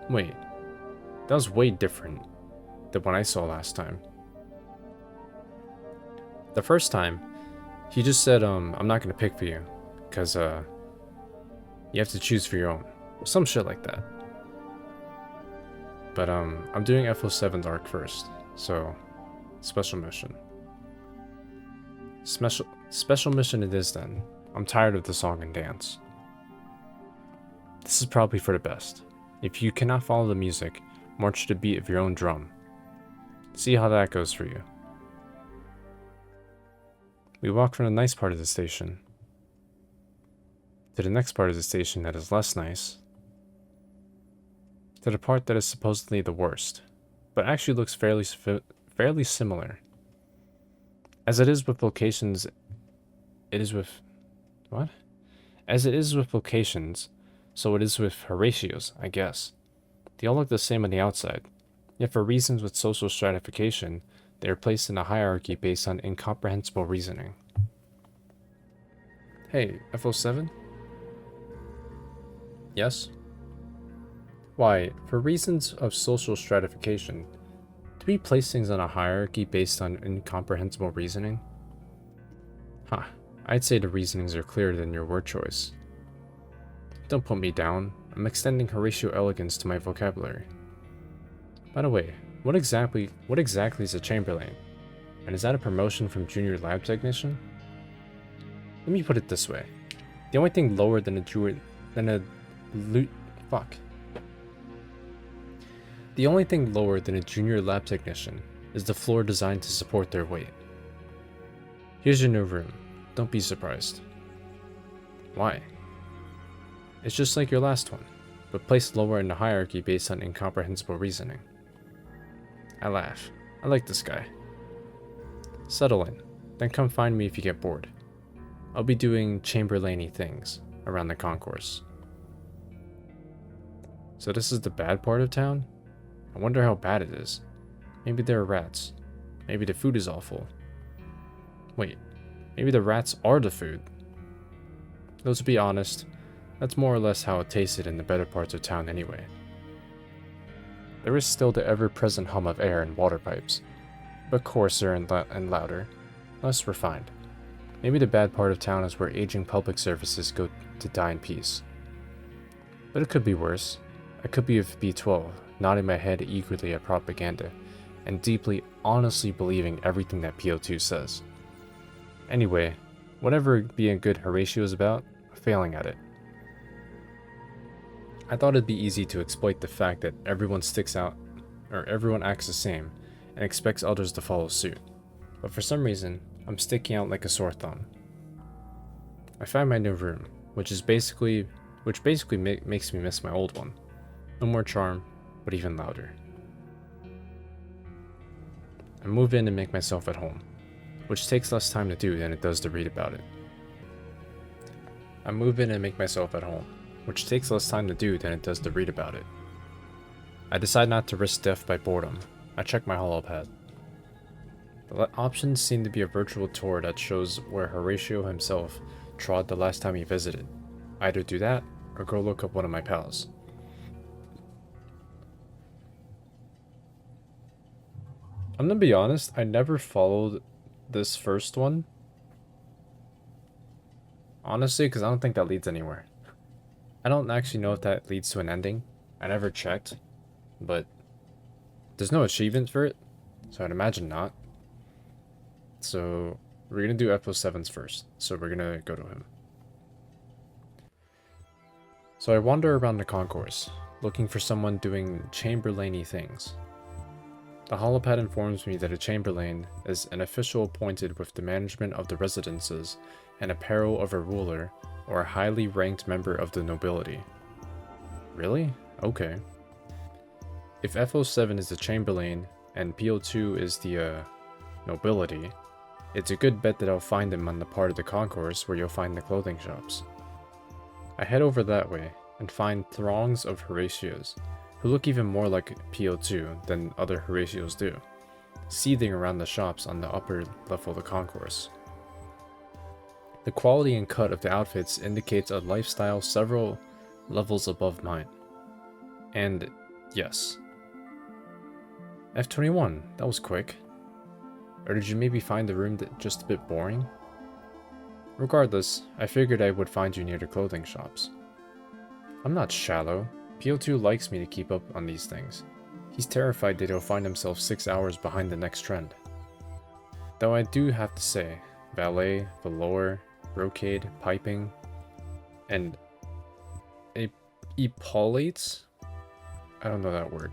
Wait, that was way different than what I saw last time. The first time, he just said, I'm not gonna pick for you, because, you have to choose for your own. Some shit like that. But, I'm doing F07's arc first, so, special mission. Special mission it is then. I'm tired of the song and dance. This is probably for the best. If you cannot follow the music, march to the beat of your own drum. See how that goes for you. We walk from the nice part of the station to the next part of the station that is less nice, to the part that is supposedly the worst, but actually looks fairly similar. As it is with locations, As it is with locations, so it is with Horatios, I guess. They all look the same on the outside, yet for reasons with social stratification, they are placed in a hierarchy based on incomprehensible reasoning. Hey, F07? Yes? Why, for reasons of social stratification, do we place things on a hierarchy based on incomprehensible reasoning? Huh, I'd say the reasonings are clearer than your word choice. Don't put me down, I'm extending Horatio elegance to my vocabulary. By the way, what exactly is a Chamberlain? And is that a promotion from junior lab technician? Let me put it this way. The only thing lower than The only thing lower than a junior lab technician is the floor designed to support their weight. Here's your new room. Don't be surprised. Why? It's just like your last one, but placed lower in the hierarchy based on incomprehensible reasoning. I laugh. I like this guy. Settle in, then come find me if you get bored. I'll be doing Chamberlain-y things around the concourse. So this is the bad part of town? I wonder how bad it is. Maybe there are rats. Maybe the food is awful. Wait, maybe the rats are the food. Though to be honest, that's more or less how it tasted in the better parts of town anyway. There is still the ever-present hum of air and water pipes, but coarser and louder, less refined. Maybe the bad part of town is where aging public services go to die in peace. But it could be worse. I could be with B12, nodding my head eagerly at propaganda, and deeply, honestly believing everything that P02 says. Anyway, whatever being good Horatio is about, I'm failing at it. I thought it'd be easy to exploit the fact that everyone sticks out, or everyone acts the same, and expects others to follow suit. But for some reason, I'm sticking out like a sore thumb. I find my new room, which basically makes me miss my old one. No more charm, but even louder. I move in and make myself at home, which takes less time to do than it does to read about it. I decide not to risk death by boredom. I check my holopad. The options seem to be a virtual tour that shows where Horatio himself trod the last time he visited. Either do that, or go look up one of my pals. I'm gonna be honest, I never followed this first one. Honestly, because I don't think that leads anywhere. I don't actually know if that leads to an ending. I never checked, but there's no achievement for it, so I'd imagine not. So we're gonna do F07's first, so we're gonna go to him. So I wander around the concourse, looking for someone doing Chamberlain-y things. The holopad informs me that a Chamberlain is an official appointed with the management of the residences and apparel of a ruler or a highly ranked member of the nobility. Really? Okay. If F07 is the Chamberlain and P02 is the, nobility, it's a good bet that I'll find him on the part of the concourse where you'll find the clothing shops. I head over that way and find throngs of Horatios, who look even more like P02 than other Horatios do, seething around the shops on the upper level of the concourse. The quality and cut of the outfits indicates a lifestyle several levels above mine. And yes. F21, that was quick. Or did you maybe find the room just a bit boring? Regardless, I figured I would find you near the clothing shops. I'm not shallow. P02 likes me to keep up on these things. He's terrified that he'll find himself 6 hours behind the next trend. Though I do have to say, ballet, velour, brocade, piping, and epaulettes? I don't know that word.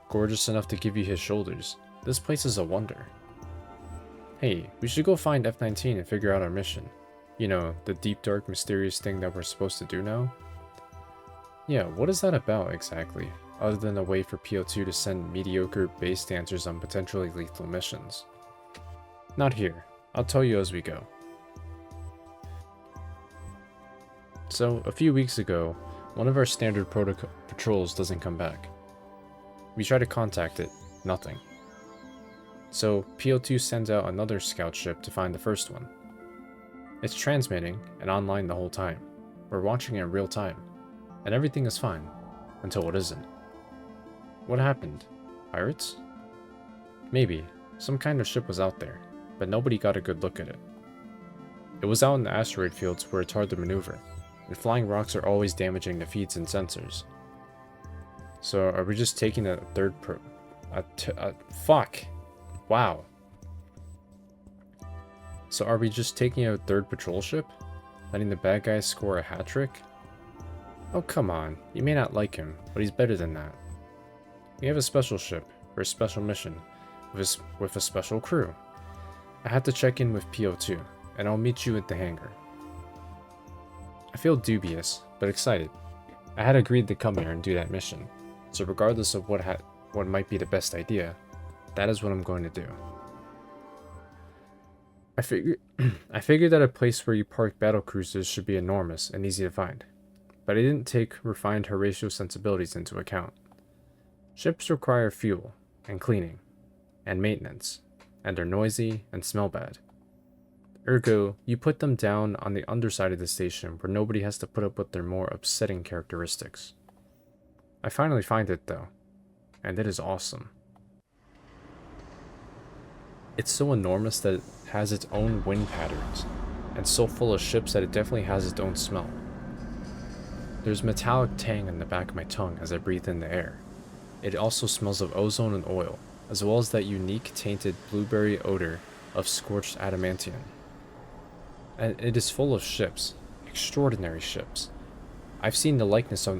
Gorgeous enough to give you his shoulders. This place is a wonder. Hey, we should go find F19 and figure out our mission. You know, the deep, dark, mysterious thing that we're supposed to do now? Yeah, what is that about exactly, other than a way for P02 to send mediocre bass dancers on potentially lethal missions? Not here. I'll tell you as we go. So, a few weeks ago, one of our standard patrols doesn't come back. We try to contact it, nothing. So, P02 sends out another scout ship to find the first one. It's transmitting and online the whole time. We're watching it in real time, and everything is fine, until it isn't. What happened? Pirates? Maybe. Some kind of ship was out there, but nobody got a good look at it. It was out in the asteroid fields where it's hard to maneuver, and flying rocks are always damaging the feeds and sensors. So are we just taking a third fuck. Wow. So are we just taking a third patrol ship? Letting the bad guys score a hat trick? Oh come on, you may not like him, but he's better than that. We have a special ship, for a special mission, with a special crew. I had to check in with P02, and I'll meet you at the hangar. I feel dubious, but excited. I had agreed to come here and do that mission, so regardless of what might be the best idea, that is what I'm going to do. I figured that a place where you park battle cruisers should be enormous and easy to find, but I didn't take refined Horatio sensibilities into account. Ships require fuel, and cleaning, and maintenance, and they're noisy and smell bad. Ergo, you put them down on the underside of the station where nobody has to put up with their more upsetting characteristics. I finally find it though, and it is awesome. It's so enormous that it has its own wind patterns, and so full of ships that it definitely has its own smell. There's metallic tang in the back of my tongue as I breathe in the air. It also smells of ozone and oil, as well as that unique tainted blueberry odor of scorched adamantium. And it is full of ships, extraordinary ships. I've seen the likeness on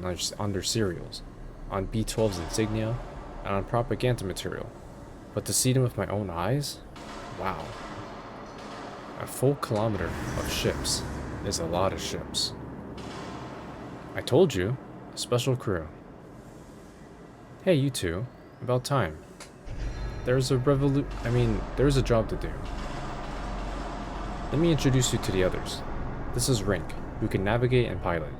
their serials, on B12's insignia, and on propaganda material, but to see them with my own eyes? Wow. A full kilometer of ships is a lot of ships. I told you, special crew. Hey, you two, about time. There's a job to do. Let me introduce you to the others. This is Rink, who can navigate and pilot.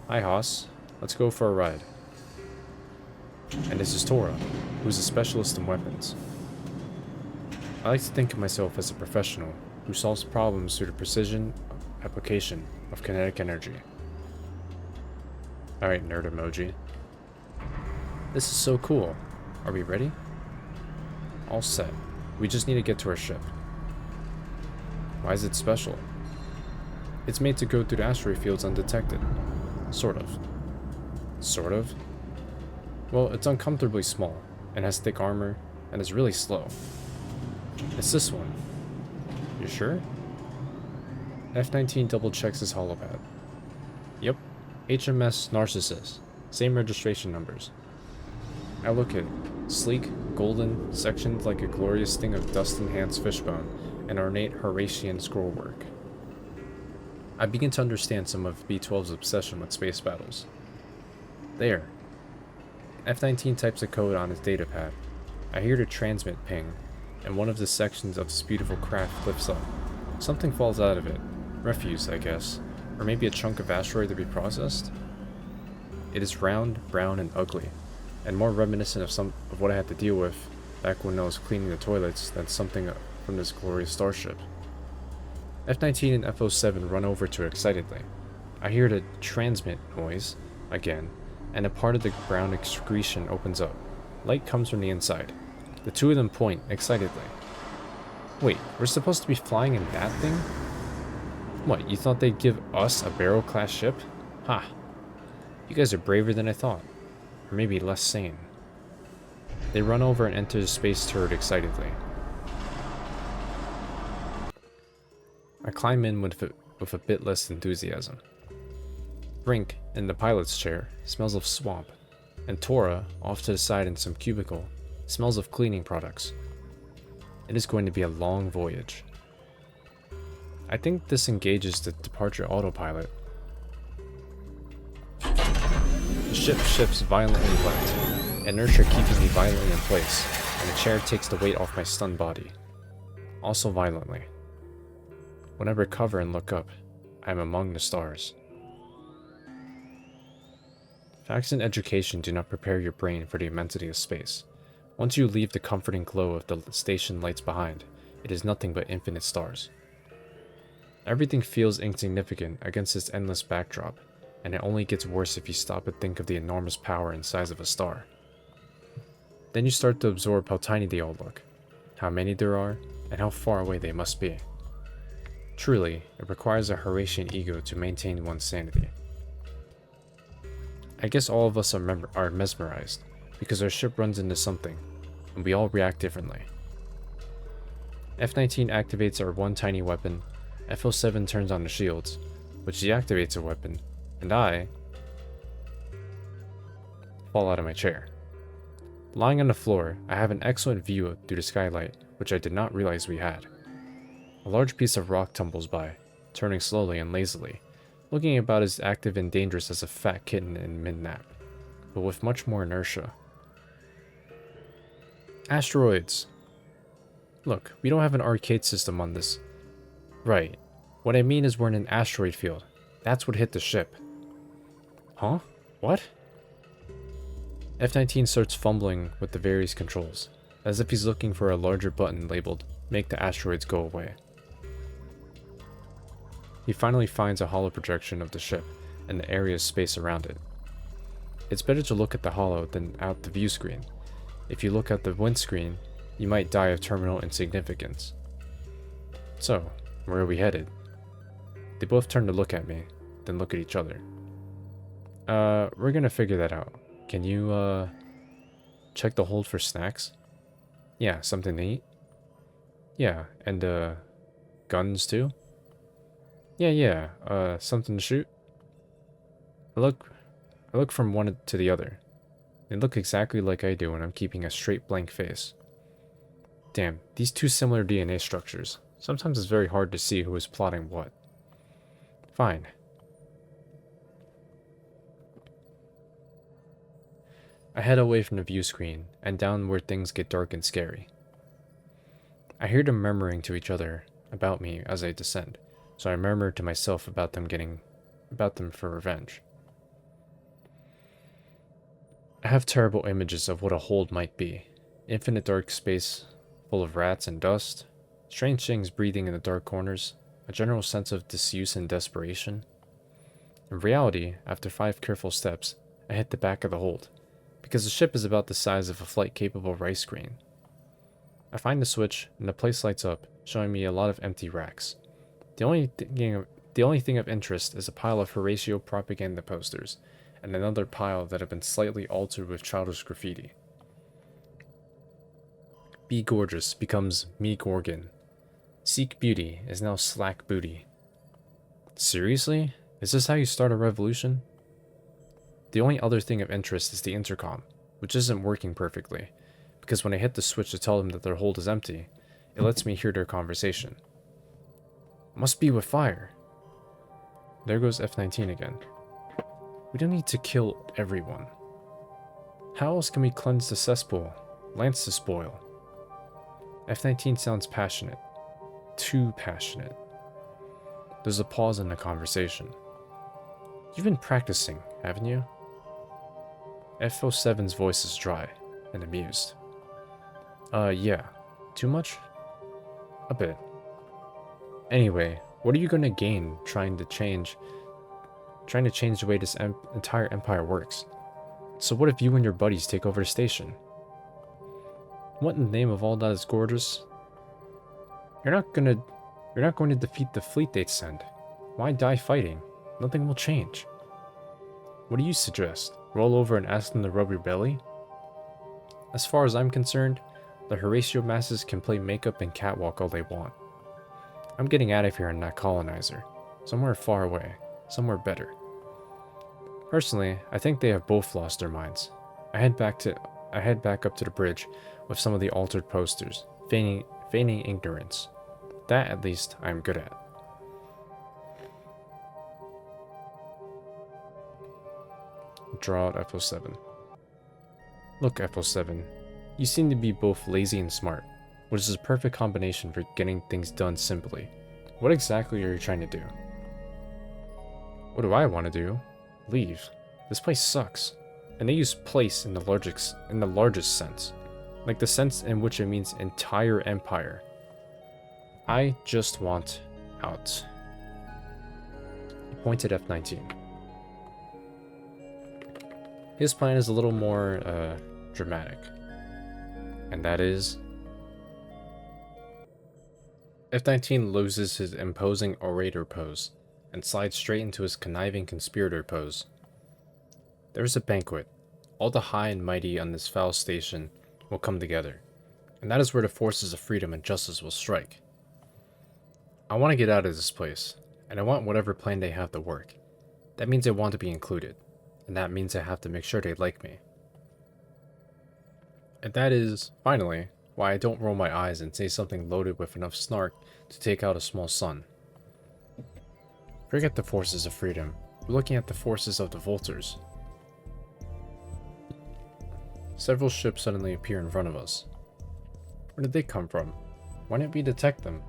Hi, Haas. Let's go for a ride. And this is Tora, who's a specialist in weapons. I like to think of myself as a professional who solves problems through the precision application of kinetic energy. Alright, nerd emoji. This is so cool. Are we ready? All set. We just need to get to our ship. Why is it special? It's made to go through the asteroid fields undetected. Sort of. Sort of? Well, it's uncomfortably small, and has thick armor, and is really slow. It's this one. You sure? F19 double checks his holopad. Yep. HMS Narcissus. Same registration numbers. I look at it. Sleek, golden, sectioned like a glorious thing of dust-enhanced fishbone, and ornate Horatian scrollwork. I begin to understand some of B12's obsession with space battles. There. F19 types a code on his datapad. I hear the transmit ping, and one of the sections of this beautiful craft lifts up. Something falls out of it. Refuse, I guess. Or maybe a chunk of asteroid to be processed? It is round, brown, and ugly, and more reminiscent of some of what I had to deal with back when I was cleaning the toilets than something from this glorious starship. F19 and F07 run over to it excitedly. I hear the transmit noise again, and a part of the brown excretion opens up. Light comes from the inside. The two of them point excitedly. Wait, we're supposed to be flying in that thing? What, you thought they'd give us a barrel-class ship? Ha! You guys are braver than I thought. Or maybe less sane. They run over and enter the space turret excitedly. I climb in with a bit less enthusiasm. Brink, in the pilot's chair, smells of swamp, and Tora, off to the side in some cubicle, smells of cleaning products. It is going to be a long voyage. I think this engages the departure autopilot. The ship shifts violently left, inertia keeping me violently in place, and the chair takes the weight off my stunned body. Also violently. When I recover and look up, I am among the stars. Facts and education do not prepare your brain for the immensity of space. Once you leave the comforting glow of the station lights behind, it is nothing but infinite stars. Everything feels insignificant against this endless backdrop, and it only gets worse if you stop and think of the enormous power and size of a star. Then you start to absorb how tiny they all look, how many there are, and how far away they must be. Truly, it requires a Horatian ego to maintain one's sanity. I guess all of us are mesmerized, because our ship runs into something, and we all react differently. F19 activates our one tiny weapon, F07 turns on the shields, which deactivates a weapon, and I fall out of my chair. Lying on the floor, I have an excellent view through the skylight, which I did not realize we had. A large piece of rock tumbles by, turning slowly and lazily, looking about as active and dangerous as a fat kitten in mid-nap, but with much more inertia. Asteroids! Look, we don't have an arcade system on this. Right. What I mean is we're in an asteroid field. That's what hit the ship. Huh? What? F19 starts fumbling with the various controls, as if he's looking for a larger button labeled, "Make the asteroids go away." He finally finds a holo projection of the ship and the area of space around it. It's better to look at the holo than out the view screen. If you look at the windscreen, you might die of terminal insignificance. So, where are we headed? They both turn to look at me, then look at each other. We're gonna figure that out. Can you, check the hold for snacks? Yeah, something to eat? Yeah, and, guns too? Yeah, something to shoot? I look from one to the other. They look exactly like I do when I'm keeping a straight blank face. Damn, these two similar DNA structures. Sometimes it's very hard to see who is plotting what. Fine. I head away from the view screen, and down where things get dark and scary. I hear them murmuring to each other about me as I descend, so I murmur to myself about them for revenge. I have terrible images of what a hold might be. Infinite dark space, full of rats and dust, strange things breathing in the dark corners, a general sense of disuse and desperation. In reality, after 5 careful steps, I hit the back of the hold, because the ship is about the size of a flight-capable rice grain. I find the switch, and the place lights up, showing me a lot of empty racks. The only thing of interest is a pile of Horatio propaganda posters, and another pile that have been slightly altered with childish graffiti. Be gorgeous becomes me Gorgon. Seek beauty is now slack booty. Seriously? Is this how you start a revolution? The only other thing of interest is the intercom, which isn't working perfectly, because when I hit the switch to tell them that their hold is empty, it lets me hear their conversation. Must be with fire. There goes F19 again. We don't need to kill everyone. How else can we cleanse the cesspool? Lance the spoil. F19 sounds passionate. Too passionate. There's a pause in the conversation. You've been practicing, haven't you? F07's voice is dry and amused. Yeah. Too much? A bit. Anyway, what are you gonna gain trying to change the way this entire empire works? So what if you and your buddies take over the station? What in the name of all that is gorgeous? You're not going to defeat the fleet they send. Why die fighting? Nothing will change. What do you suggest? Roll over and ask them to rub your belly? As far as I'm concerned, the Horatio masses can play makeup and catwalk all they want. I'm getting out of here in that colonizer. Somewhere far away. Somewhere better. Personally, I think they have both lost their minds. I head back up to the bridge with some of the altered posters, feigning ignorance. That, at least, I'm good at. Draw out F07. Look, F07, you seem to be both lazy and smart, which is a perfect combination for getting things done simply. What exactly are you trying to do? What do I want to do? Leave. This place sucks. And they use place in the largest sense. Like the sense in which it means entire empire. I just want out. He pointed F19. His plan is a little more dramatic. And that is... F19 loses his imposing orator pose and slides straight into his conniving conspirator pose. There is a banquet. All the high and mighty on this foul station will come together, and that is where the forces of freedom and justice will strike. I want to get out of this place, and I want whatever plan they have to work. That means I want to be included, and that means I have to make sure they like me. And that is, finally, why I don't roll my eyes and say something loaded with enough snark to take out a small son. Forget the forces of freedom. We're looking at the forces of the Vultures. Several ships suddenly appear in front of us. Where did they come from? Why didn't we detect them?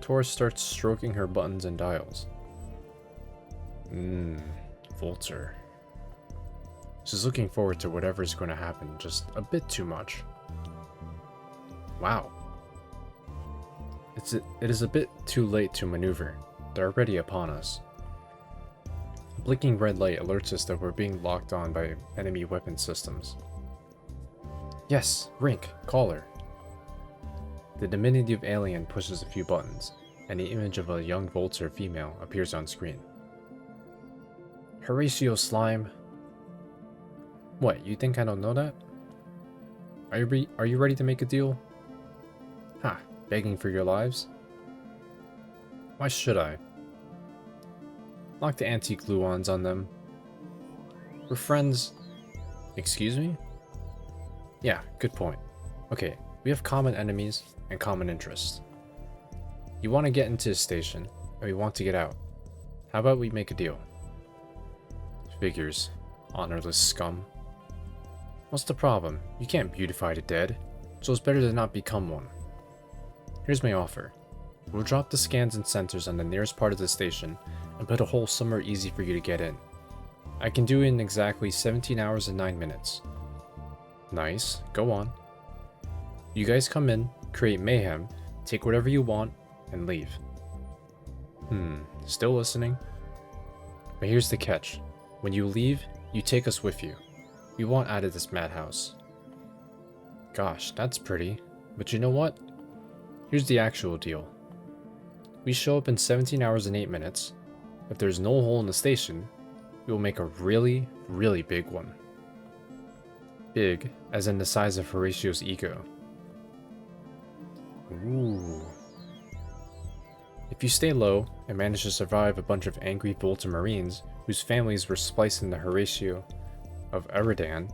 Taurus starts stroking her buttons and dials. Vulture. She's looking forward to whatever's going to happen just a bit too much. Wow. It is a bit too late to maneuver. They're already upon us. A blinking red light alerts us that we're being locked on by enemy weapon systems. Yes, Rink, call her. The diminutive alien pushes a few buttons, and the image of a young Vulture female appears on screen. Horatio Slime. What, you think I don't know that? Are you ready to make a deal? Ha, begging for your lives? Why should I? Lock the antique gluons on them. We're friends. Excuse me? Yeah, good point. Okay, we have common enemies and common interests. You want to get into the station, and we want to get out. How about we make a deal? Figures. Honorless scum. What's the problem? You can't beautify the dead, so it's better to not become one. Here's my offer. We'll drop the scans and sensors on the nearest part of the station and put a hole somewhere easy for you to get in. I can do it in exactly 17 hours and 9 minutes. Nice, go on. You guys come in, create mayhem, take whatever you want, and leave. Still listening? But here's the catch. When you leave, you take us with you. We want out of this madhouse. Gosh, that's pretty. But you know what? Here's the actual deal. We show up in 17 hours and 8 minutes. If there's no hole in the station, we will make a really, really big one. Big, as in the size of Horatio's ego. Ooh. If you stay low and manage to survive a bunch of angry Volta Marines whose families were spliced into Horatio of Eridan,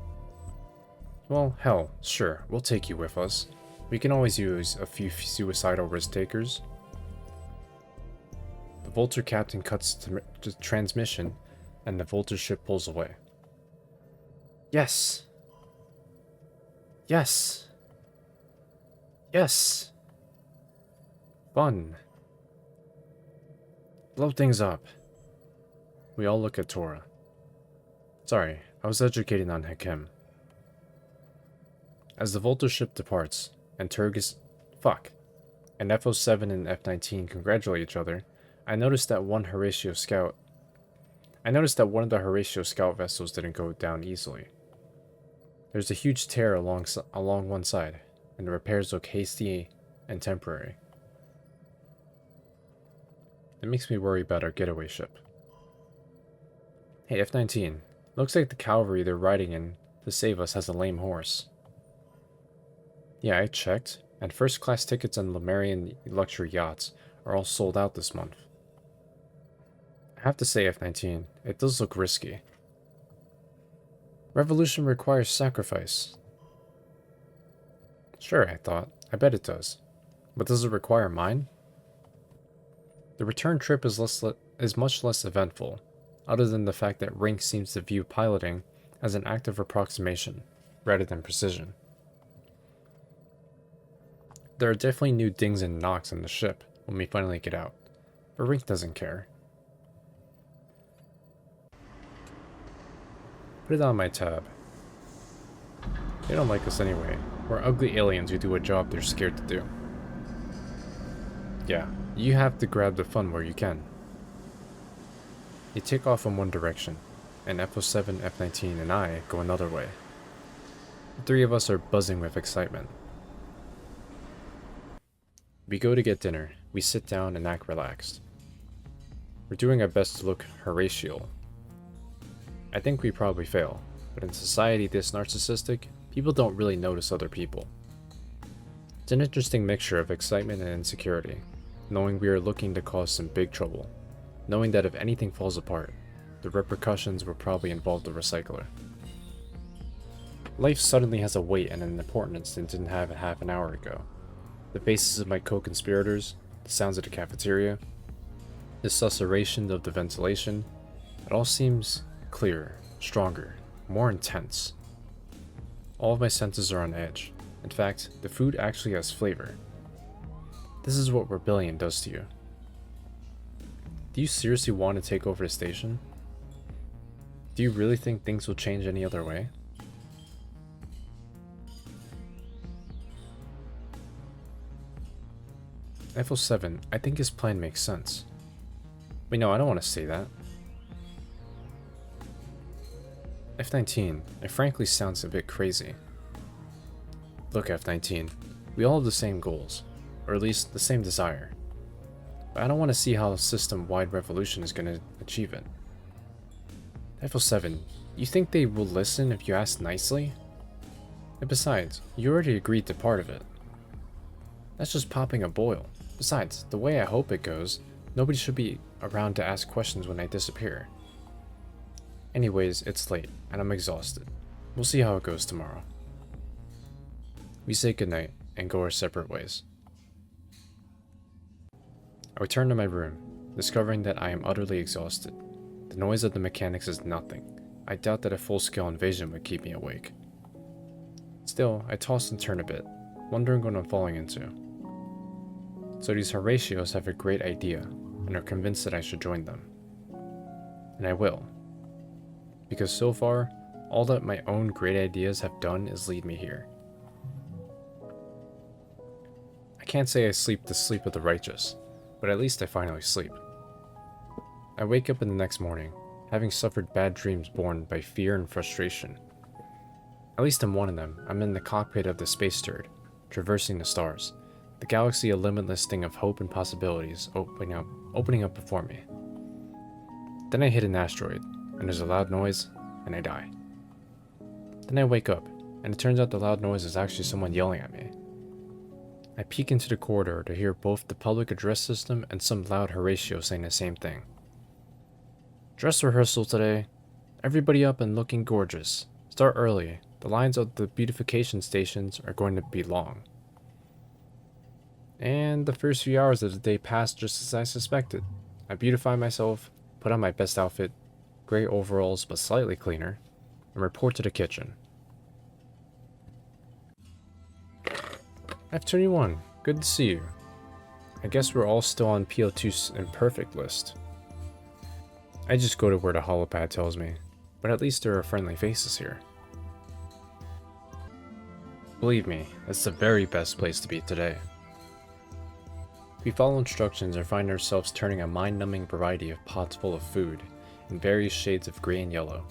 well, hell, sure, we'll take you with us. We can always use a few suicidal risk takers. The Vulture captain cuts to transmission, and the Vulture ship pulls away. Yes! Yes! Yes! Fun! Blow things up. We all look at Tora. Sorry, I was educated on Hakim. As the Volta ship departs, and Tergus... and F07 and F19 congratulate each other, I noticed that one of the Horatio Scout vessels didn't go down easily. There's a huge tear along one side, and the repairs look hasty and temporary. It makes me worry about our getaway ship. Hey, F19. Looks like the cavalry they're riding in to save us has a lame horse. Yeah, I checked, and first-class tickets on Lemurian luxury yachts are all sold out this month. I have to say, F19, it does look risky. Revolution requires sacrifice. Sure, I thought. I bet it does. But does it require mine? The return trip is much less eventful, other than the fact that Rink seems to view piloting as an act of approximation, rather than precision. There are definitely new dings and knocks on the ship when we finally get out, but Rink doesn't care. Put it on my tab. They don't like us anyway. We're ugly aliens who do a job they're scared to do. Yeah, you have to grab the fun where you can. You take off in one direction, and F07, F19, and I go another way. The three of us are buzzing with excitement. We go to get dinner. We sit down and act relaxed. We're doing our best to look Horatio. I think we probably fail, but in society this narcissistic, people don't really notice other people. It's an interesting mixture of excitement and insecurity, knowing we are looking to cause some big trouble, knowing that if anything falls apart, the repercussions will probably involve the recycler. Life suddenly has a weight and an importance it didn't have half an hour ago. The faces of my co-conspirators, the sounds of the cafeteria, the susurration of the ventilation, it all seems clearer, stronger, more intense. All of my senses are on edge. In fact, the food actually has flavor. This is what rebellion does to you. Do you seriously want to take over the station? Do you really think things will change any other way? F07, I think his plan makes sense. Wait, no, I don't want to say that. F19, it frankly sounds a bit crazy. Look, F19, we all have the same goals, or at least the same desire. But I don't want to see how a system-wide revolution is going to achieve it. F07, you think they will listen if you ask nicely? And besides, you already agreed to part of it. That's just popping a boil. Besides, the way I hope it goes, nobody should be around to ask questions when I disappear. Anyways, it's late, and I'm exhausted. We'll see how it goes tomorrow. We say goodnight, and go our separate ways. I return to my room, discovering that I am utterly exhausted. The noise of the mechanics is nothing. I doubt that a full-scale invasion would keep me awake. Still, I toss and turn a bit, wondering what I'm falling into. So these Horatios have a great idea, and are convinced that I should join them. And I will. Because so far, all that my own great ideas have done is lead me here. I can't say I sleep the sleep of the righteous, but at least I finally sleep. I wake up in the next morning, having suffered bad dreams born by fear and frustration. At least in one of them, I'm in the cockpit of the space turd, traversing the stars, the galaxy a limitless thing of hope and possibilities opening up before me. Then I hit an asteroid, and there's a loud noise, and I die. Then I wake up, and it turns out the loud noise is actually someone yelling at me. I peek into the corridor to hear both the public address system and some loud Horatio saying the same thing. Dress rehearsal today. Everybody up and looking gorgeous. Start early. The lines of the beautification stations are going to be long. And the first few hours of the day passed just as I suspected. I beautify myself, put on my best outfit, gray overalls but slightly cleaner, and report to the kitchen. F21, good to see you. I guess we're all still on P02's imperfect list. I just go to where the holopad tells me. But at least there are friendly faces here. Believe me, it's the very best place to be today. We follow instructions and find ourselves turning a mind-numbing variety of pots full of food in various shades of grey and yellow.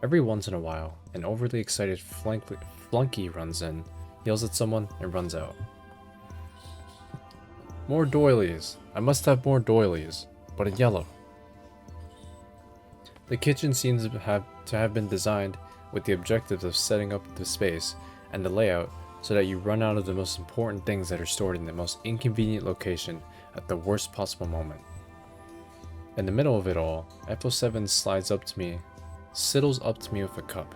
Every once in a while, an overly excited flunky runs in, yells at someone, and runs out. More doilies! I must have more doilies, but in yellow. The kitchen seems to have been designed with the objective of setting up the space and the layout so that you run out of the most important things that are stored in the most inconvenient location at the worst possible moment. In the middle of it all, F07 sidles up to me with a cup.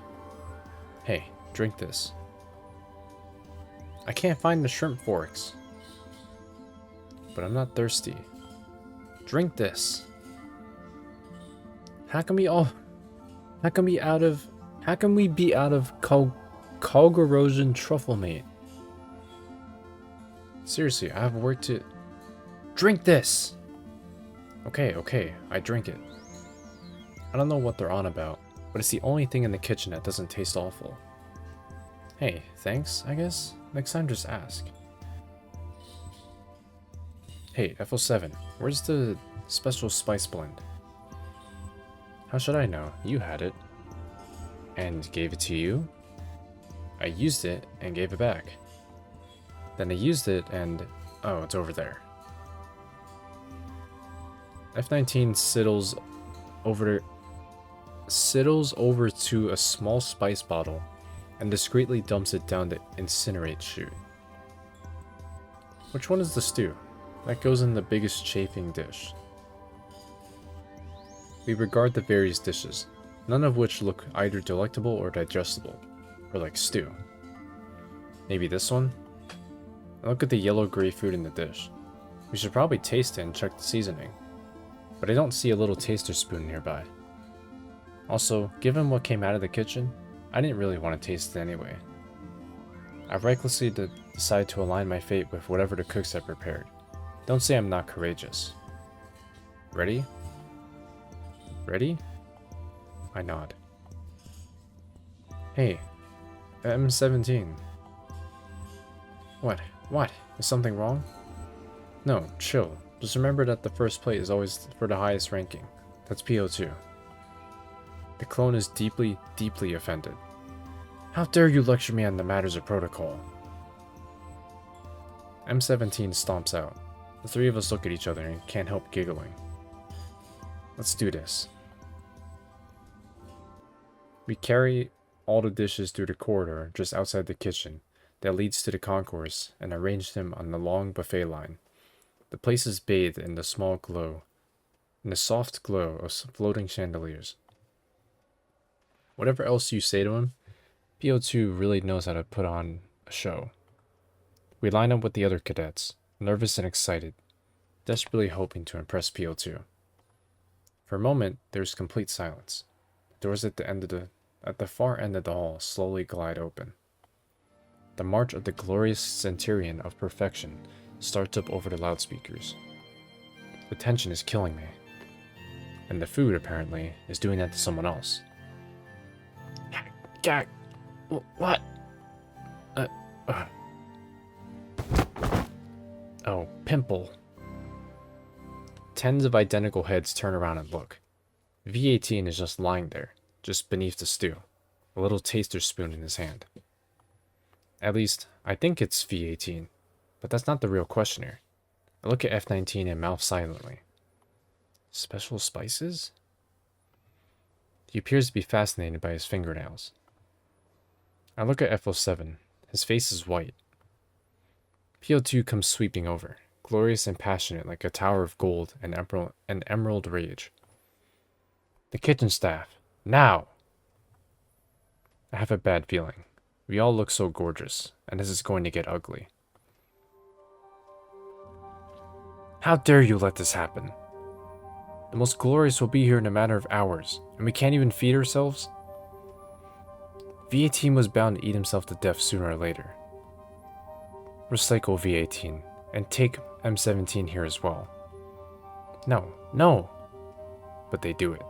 Hey, drink this. I can't find the shrimp forks. But I'm not thirsty. Drink this. How can we be out of Kalgarosian truffle meat? Seriously, I have work to... Drink this! Okay, I drink it. I don't know what they're on about, but it's the only thing in the kitchen that doesn't taste awful. Hey, thanks, I guess? Next time just ask. Hey, F07, where's the special spice blend? How should I know? You had it. And gave it to you? I used it and gave it back. Then I used it and... oh, it's over there. F19 sidles over to a small spice bottle and discreetly dumps it down the incinerate chute. Which one is the stew? That goes in the biggest chafing dish. We regard the various dishes, none of which look either delectable or digestible, or like stew. Maybe this one? Look at the yellow-gray food in the dish. We should probably taste it and check the seasoning. But I don't see a little taster spoon nearby. Also, given what came out of the kitchen, I didn't really want to taste it anyway. I recklessly decided to align my fate with whatever the cooks had prepared. Don't say I'm not courageous. Ready? Ready? I nod. Hey, M17. What? Is something wrong? No, chill. Just remember that the first plate is always for the highest ranking. That's P02. The clone is deeply, deeply offended. How dare you lecture me on the matters of protocol? M17 stomps out. The three of us look at each other and can't help giggling. Let's do this. We carry all the dishes through the corridor just outside the kitchen that leads to the concourse and arrange them on the long buffet line. The place is bathed in the soft glow of floating chandeliers. Whatever else you say to him, P02 really knows how to put on a show. We line up with the other cadets, nervous and excited, desperately hoping to impress P02. For a moment, there's complete silence. The doors at the far end of the hall slowly glide open. The march of the glorious centurion of perfection starts up over the loudspeakers. The tension is killing me. And the food, apparently, is doing that to someone else. Gag. What? Oh, pimple. Tens of identical heads turn around and look. V18 is just lying there, just beneath the stew, a little taster spoon in his hand. At least, I think it's V18, but that's not the real question here. I look at F19 and mouth silently. Special spices? He appears to be fascinated by his fingernails. I look at F07. His face is white. P02 comes sweeping over, glorious and passionate like a tower of gold and emerald rage. The kitchen staff, now! I have a bad feeling. We all look so gorgeous, and this is going to get ugly. How dare you let this happen? The most glorious will be here in a matter of hours, and we can't even feed ourselves? V18 was bound to eat himself to death sooner or later. Recycle V18, and take M17 here as well. No! But they do it.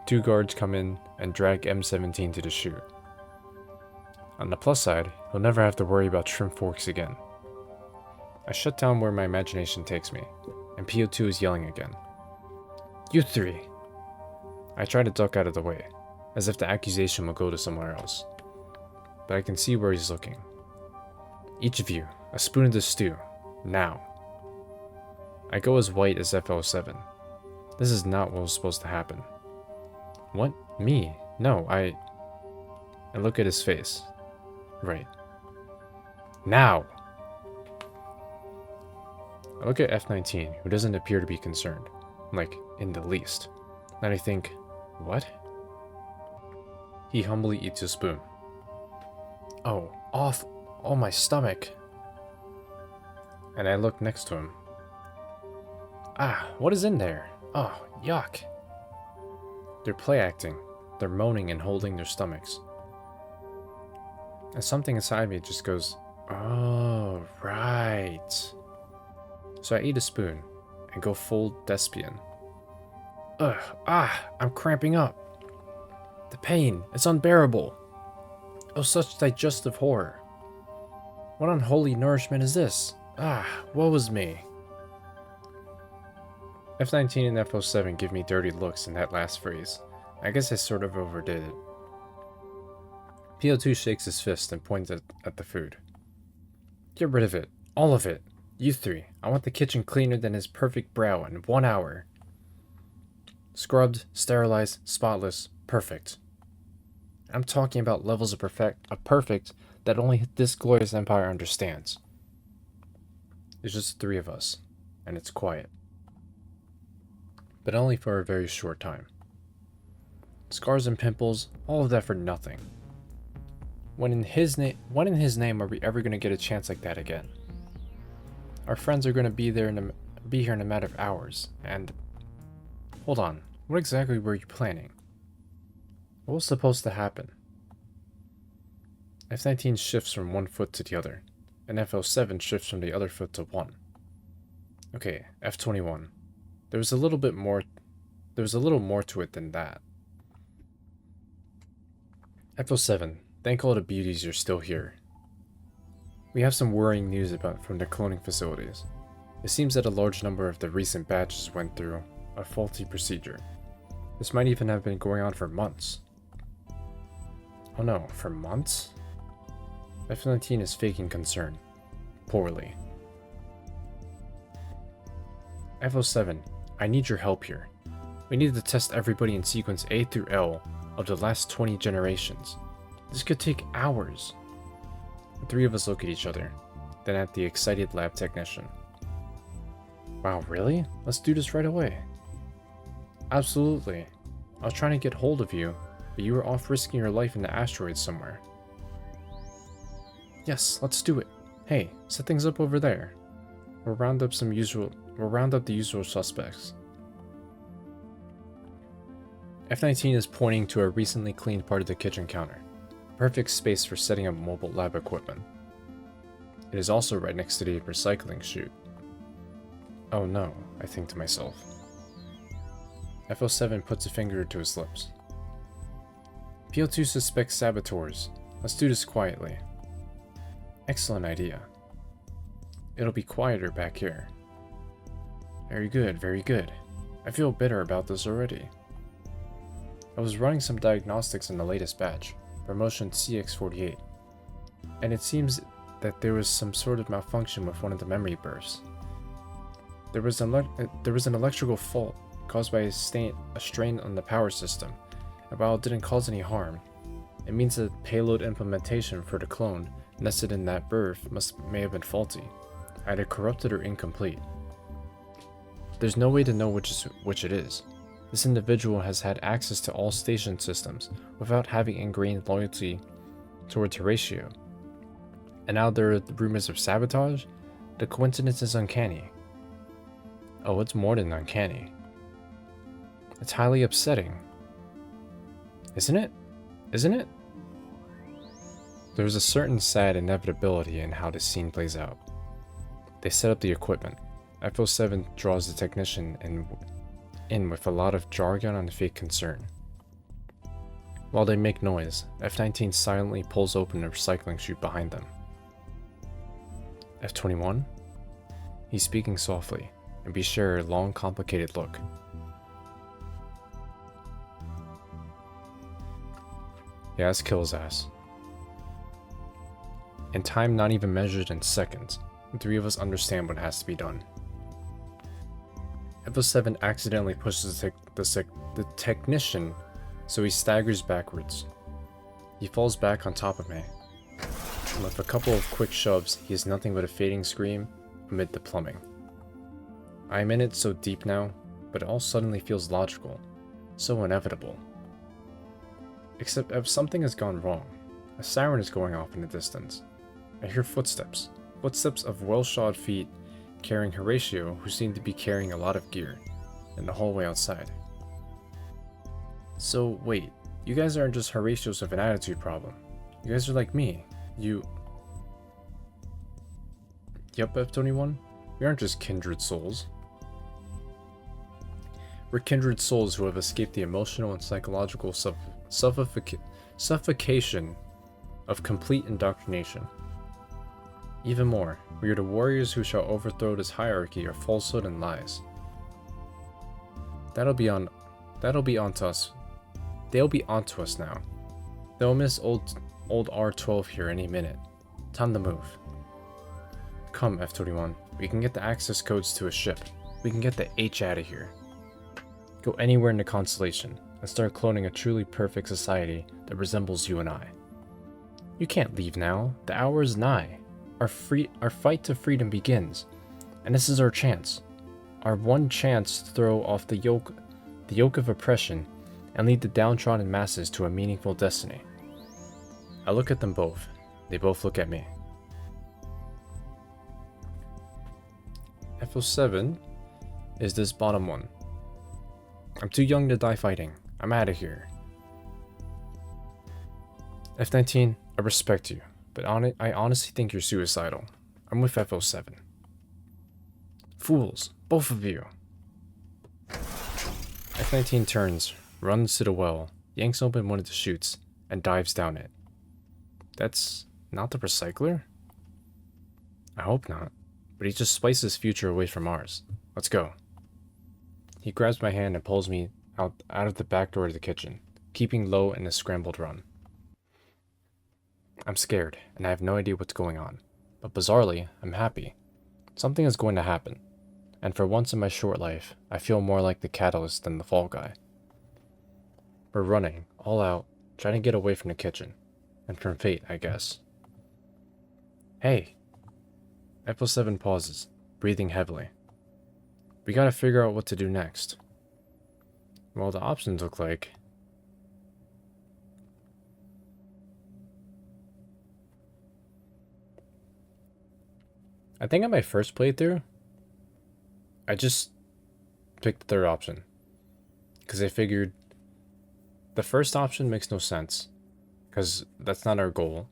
2 guards come in, and drag M17 to the chute. On the plus side, he'll never have to worry about shrimp forks again. I shut down where my imagination takes me, and P02 is yelling again. You three! I try to duck out of the way, as if the accusation will go to somewhere else. But I can see where he's looking. Each of you, a spoon of the stew, now. I go as white as F07. This is not what was supposed to happen. What? Me? No, I look at his face. Right. Now! I look at F19, who doesn't appear to be concerned. Like, in the least. And I think, what? He humbly eats a spoon. Oh, off! Oh, my stomach! And I look next to him. Ah, what is in there? Oh, yuck! They're play acting. They're moaning and holding their stomachs. And something inside me just goes, oh, right. So I eat a spoon and go full thespian. Ugh, I'm cramping up. The pain, it's unbearable. Oh, such digestive horror. What unholy nourishment is this? Woe is me. F19 and F07 give me dirty looks in that last phrase. I guess I sort of overdid it. P02 shakes his fist and points at the food. Get rid of it. All of it. You three. I want the kitchen cleaner than his perfect brow in 1 hour. Scrubbed, sterilized, spotless, perfect. I'm talking about levels of perfect that only this glorious empire understands. It's just the three of us, and it's quiet. But only for a very short time. Scars and pimples, all of that for nothing. When in his name are we ever going to get a chance like that again? Our friends are going to be here in a matter of hours, and... Hold on, what exactly were you planning? What was supposed to happen? F19 shifts from one foot to the other, and F07 shifts from the other foot to one. Okay, F21. There was a little more to it than that. F07, thank all the beauties you're still here. We have some worrying news from the cloning facilities. It seems that a large number of the recent batches went through a faulty procedure. This might even have been going on for months. Oh no, for months? F19 is faking concern. Poorly. F07, I need your help here. We need to test everybody in sequence A through L of the last 20 generations. This could take hours. The three of us look at each other, then at the excited lab technician. Wow, really? Let's do this right away. Absolutely. I was trying to get hold of you, but you were off risking your life in the asteroids somewhere. Yes, let's do it. Hey, set things up over there. We'll round up the usual suspects. F19 is pointing to a recently cleaned part of the kitchen counter. Perfect space for setting up mobile lab equipment. It is also right next to the recycling chute. Oh no, I think to myself. F07 puts a finger to his lips. P02 suspects saboteurs. Let's do this quietly. Excellent idea. It'll be quieter back here. Very good, very good. I feel better about this already. I was running some diagnostics in the latest batch, promotion CX48, and it seems that there was some sort of malfunction with one of the memory bursts. There was an electrical fault caused by a strain on the power system, and while it didn't cause any harm, it means that the payload implementation for the clone nested in that birth may have been faulty, either corrupted or incomplete. There's no way to know which it is. This individual has had access to all station systems without having ingrained loyalty towards Horatio. And now there are rumors of sabotage? The coincidence is uncanny. Oh, it's more than uncanny. It's highly upsetting. Isn't it? Isn't it? There's a certain sad inevitability in how this scene plays out. They set up the equipment. F07 draws the technician in with a lot of jargon and fake concern. While they make noise, F19 silently pulls open a recycling chute behind them. F21? He's speaking softly, and we share a long, complicated look. Yeah, let's kill his ass. In time not even measured in seconds, the three of us understand what has to be done. F07 accidentally pushes the technician, so he staggers backwards. He falls back on top of me. And with a couple of quick shoves, he is nothing but a fading scream amid the plumbing. I am in it so deep now, but it all suddenly feels logical, so inevitable. Except if something has gone wrong, a siren is going off in the distance. I hear footsteps of well-shod feet carrying Horatio, who seemed to be carrying a lot of gear, in the hallway outside. So wait, you guys aren't just Horatios with an attitude problem. You guys are like me. Yup, F21, we aren't just kindred souls. We're kindred souls who have escaped the emotional and psychological suffocation of complete indoctrination. Even more, we are the warriors who shall overthrow this hierarchy of falsehood and lies. They'll be onto us now. They'll miss old R12 here any minute. Time to move. Come, F21. We can get the access codes to a ship. We can get the H out of here. Go anywhere in the constellation and start cloning a truly perfect society that resembles you and I. You can't leave now. The hour is nigh. Our fight to freedom begins, and this is our chance. Our one chance to throw off the yoke of oppression and lead the downtrodden masses to a meaningful destiny. I look at them both. They both look at me. F07 is this bottom one. I'm too young to die fighting. I'm out of here. F19, I respect you, but I honestly think you're suicidal. I'm with F07. Fools, both of you. F19 turns, runs to the well, yanks open one of the chutes, and dives down it. That's not the recycler? I hope not, but he just spliced his future away from ours. Let's go. He grabs my hand and pulls me out of the back door of the kitchen, keeping low in a scrambled run. I'm scared, and I have no idea what's going on, but bizarrely, I'm happy. Something is going to happen, and for once in my short life, I feel more like the catalyst than the fall guy. We're running, all out, trying to get away from the kitchen, and from fate, I guess. Hey! F07 pauses, breathing heavily. We gotta figure out what to do next. Well, the options look like... I think on my first playthrough, I just picked the third option. Because I figured the first option makes no sense. Because that's not our goal.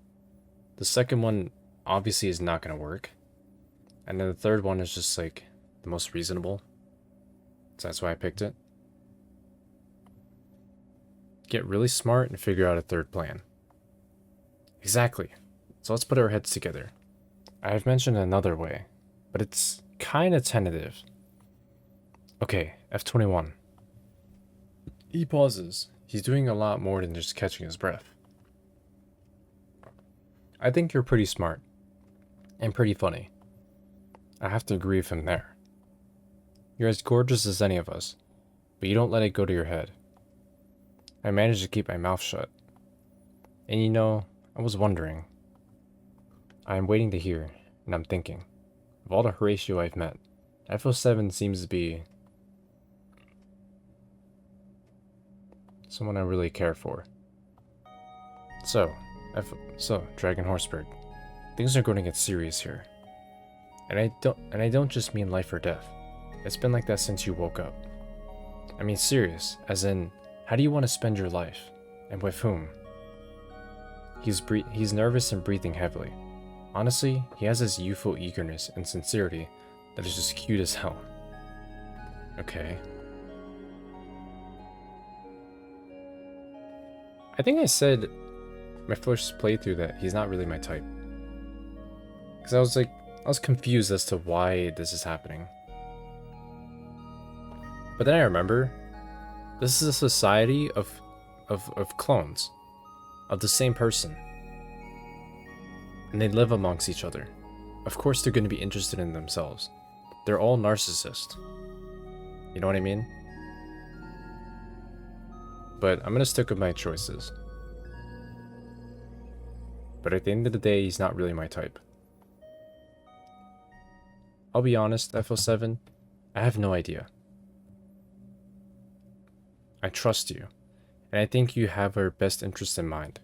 The second one obviously is not going to work. And then the third one is just like the most reasonable. So that's why I picked it. Get really smart and figure out a third plan. Exactly. So let's put our heads together. I have mentioned another way, but it's kind of tentative. Okay, F21. He pauses. He's doing a lot more than just catching his breath. I think you're pretty smart. And pretty funny. I have to agree with him there. You're as gorgeous as any of us, but you don't let it go to your head. I managed to keep my mouth shut. And you know, I was wondering. I am waiting to hear, and I'm thinking, of all the Horatio I've met, F07 seems to be someone I really care for. So, DragonHorseBird, things are going to get serious here. And I don't just mean life or death. It's been like that since you woke up. I mean serious, as in, how do you want to spend your life? And with whom? He's nervous and breathing heavily. Honestly, he has this youthful eagerness and sincerity that is just cute as hell. Okay. I think I said my first playthrough that he's not really my type. Because I was confused as to why this is happening. But then I remember, this is a society of clones, of the same person. And they live amongst each other. Of course they're going to be interested in themselves. They're all narcissists. You know what I mean? But I'm going to stick with my choices. But at the end of the day, he's not really my type. I'll be honest, F07, I have no idea. I trust you, and I think you have our best interests in mind.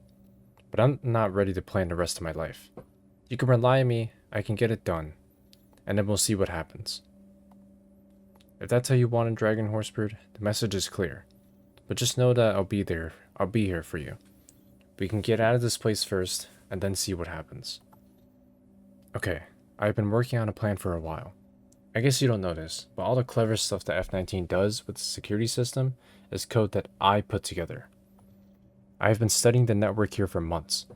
But I'm not ready to plan the rest of my life. You can rely on me, I can get it done, and then we'll see what happens. If that's how you want in DragonHorseBird, the message is clear. But just know that I'll be here for you. We can get out of this place first, and then see what happens. Okay, I've been working on a plan for a while. I guess you don't know this, but all the clever stuff that F19 does with the security system is code that I put together. I've been studying the network here for months.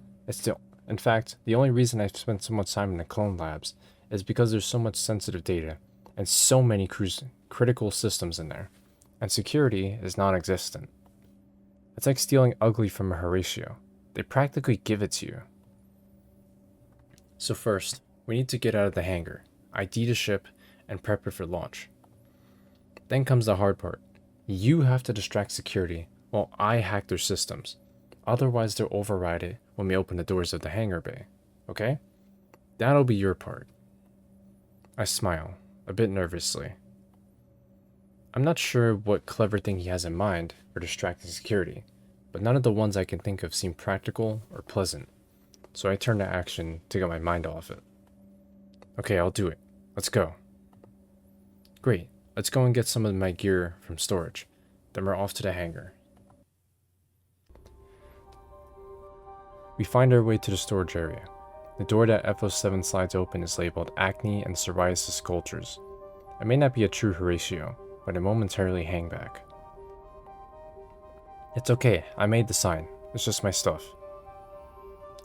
In fact, the only reason I've spent so much time in the clone labs is because there's so much sensitive data and so many critical systems in there, and security is non-existent. It's like stealing ugly from a Horatio. They practically give it to you. So first, we need to get out of the hangar, ID the ship, and prep it for launch. Then comes the hard part. You have to distract security while I hack their systems. Otherwise they'll override it when we open the doors of the hangar bay. Okay? That'll be your part. I smile, a bit nervously. I'm not sure what clever thing he has in mind for distracting security, but none of the ones I can think of seem practical or pleasant. So I turn to action to get my mind off it. Okay, I'll do it. Let's go. Great, let's go and get some of my gear from storage. Then we're off to the hangar. We find our way to the storage area. The door that F07 slides open is labeled Acne and Psoriasis Cultures. I may not be a true Horatio, but I momentarily hang back. It's okay, I made the sign. It's just my stuff.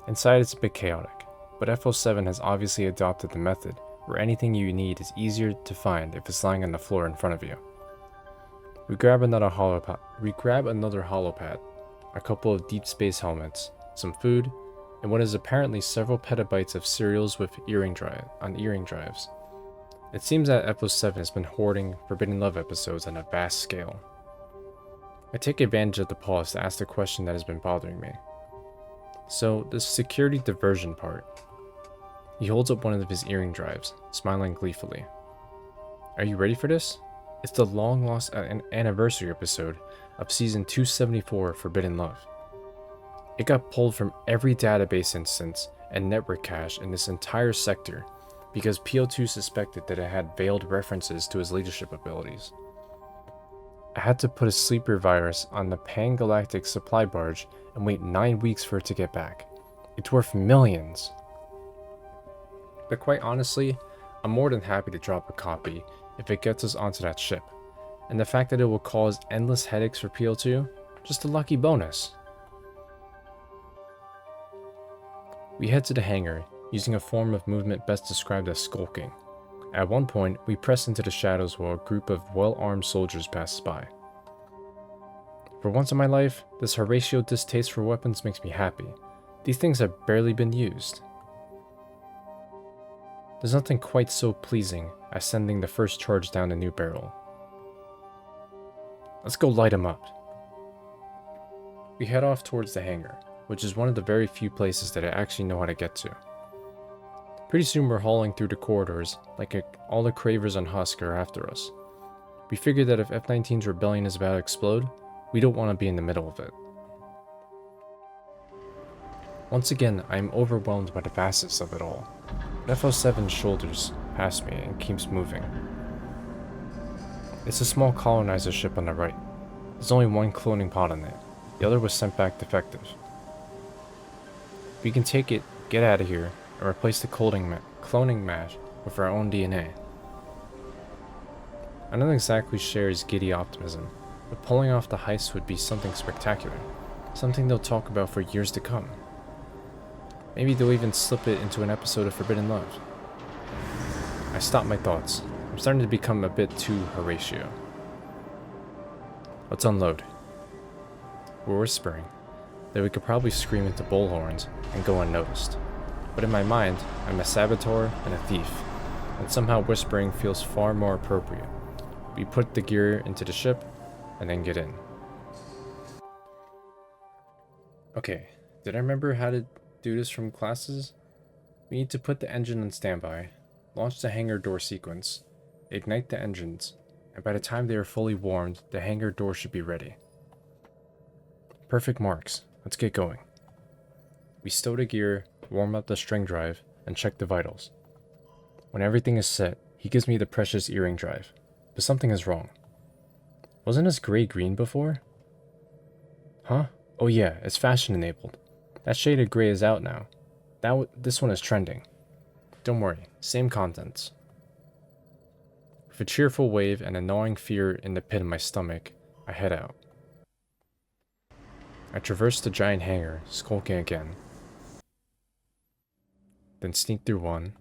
Inside it's a bit chaotic, but F07 has obviously adopted the method where anything you need is easier to find if it's lying on the floor in front of you. We grab another holopad, a couple of deep space helmets, some food, and what is apparently several petabytes of cereals with earring drives. It seems that F07 has been hoarding Forbidden Love episodes on a vast scale. I take advantage of the pause to ask the question that has been bothering me. So, the security diversion part. He holds up one of his earring drives, smiling gleefully. Are you ready for this? It's the long-lost anniversary episode of Season 274 of Forbidden Love. It got pulled from every database instance and network cache in this entire sector because P02 suspected that it had veiled references to his leadership abilities. I had to put a sleeper virus on the pan-galactic supply barge and wait 9 weeks for it to get back. It's worth millions. But quite honestly, I'm more than happy to drop a copy if it gets us onto that ship. And the fact that it will cause endless headaches for P02, just a lucky bonus. We head to the hangar, using a form of movement best described as skulking. At one point, we press into the shadows while a group of well-armed soldiers pass by. For once in my life, this Horatio distaste for weapons makes me happy. These things have barely been used. There's nothing quite so pleasing as sending the first charge down a new barrel. Let's go light him up. We head off towards the hangar, which is one of the very few places that I actually know how to get to. Pretty soon we're hauling through the corridors, like all the cravers on Husk are after us. We figure that if F19's rebellion is about to explode, we don't want to be in the middle of it. Once again, I am overwhelmed by the vastness of it all. F07's shoulders past me and keeps moving. It's a small colonizer ship on the right. There's only one cloning pod on it. The other was sent back defective. We can take it, get out of here, and replace the cloning mash with our own DNA. I don't exactly share his giddy optimism, but pulling off the heist would be something spectacular. Something they'll talk about for years to come. Maybe they'll even slip it into an episode of Forbidden Love. I stopped my thoughts. I'm starting to become a bit too Horatio. Let's unload. We're whispering that we could probably scream into bullhorns and go unnoticed. But in my mind, I'm a saboteur and a thief, and somehow whispering feels far more appropriate. We put the gear into the ship, and then get in. Okay, did I remember how to do this from classes? We need to put the engine on standby, launch the hangar door sequence, ignite the engines, and by the time they are fully warmed, the hangar door should be ready. Perfect marks. Let's get going. We stow the gear, warm up the string drive, and check the vitals. When everything is set, he gives me the precious earring drive, but something is wrong. Wasn't this gray-green before? Huh? Oh yeah, it's fashion enabled. That shade of gray is out now. This one is trending. Don't worry, same contents. With a cheerful wave and a gnawing fear in the pit of my stomach, I head out. I traverse the giant hangar, skulking again. Then sneak through one.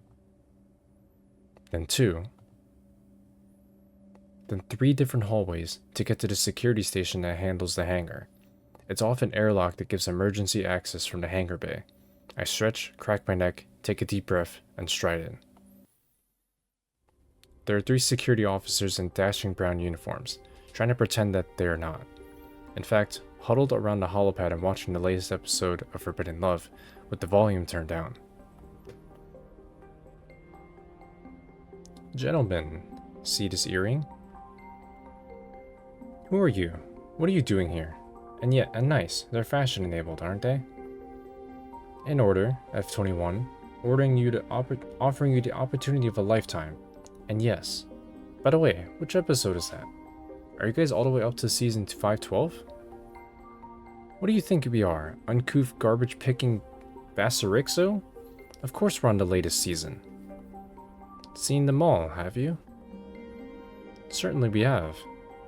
Then two. Then 3 different hallways to get to the security station that handles the hangar. It's off an airlock that gives emergency access from the hangar bay. I stretch, crack my neck, take a deep breath, and stride in. There are 3 security officers in dashing brown uniforms, trying to pretend that they are not. In fact, huddled around the holopad and watching the latest episode of Forbidden Love with the volume turned down. Gentlemen, see this earring? Who are you? What are you doing here? And nice, they're fashion enabled, aren't they? In order, F21, offering you the opportunity of a lifetime. And yes. By the way, which episode is that? Are you guys all the way up to season 512? What do you think we are? Uncouth garbage picking Bassarixo? Of course we're on the latest season. Seen them all, have you? Certainly we have.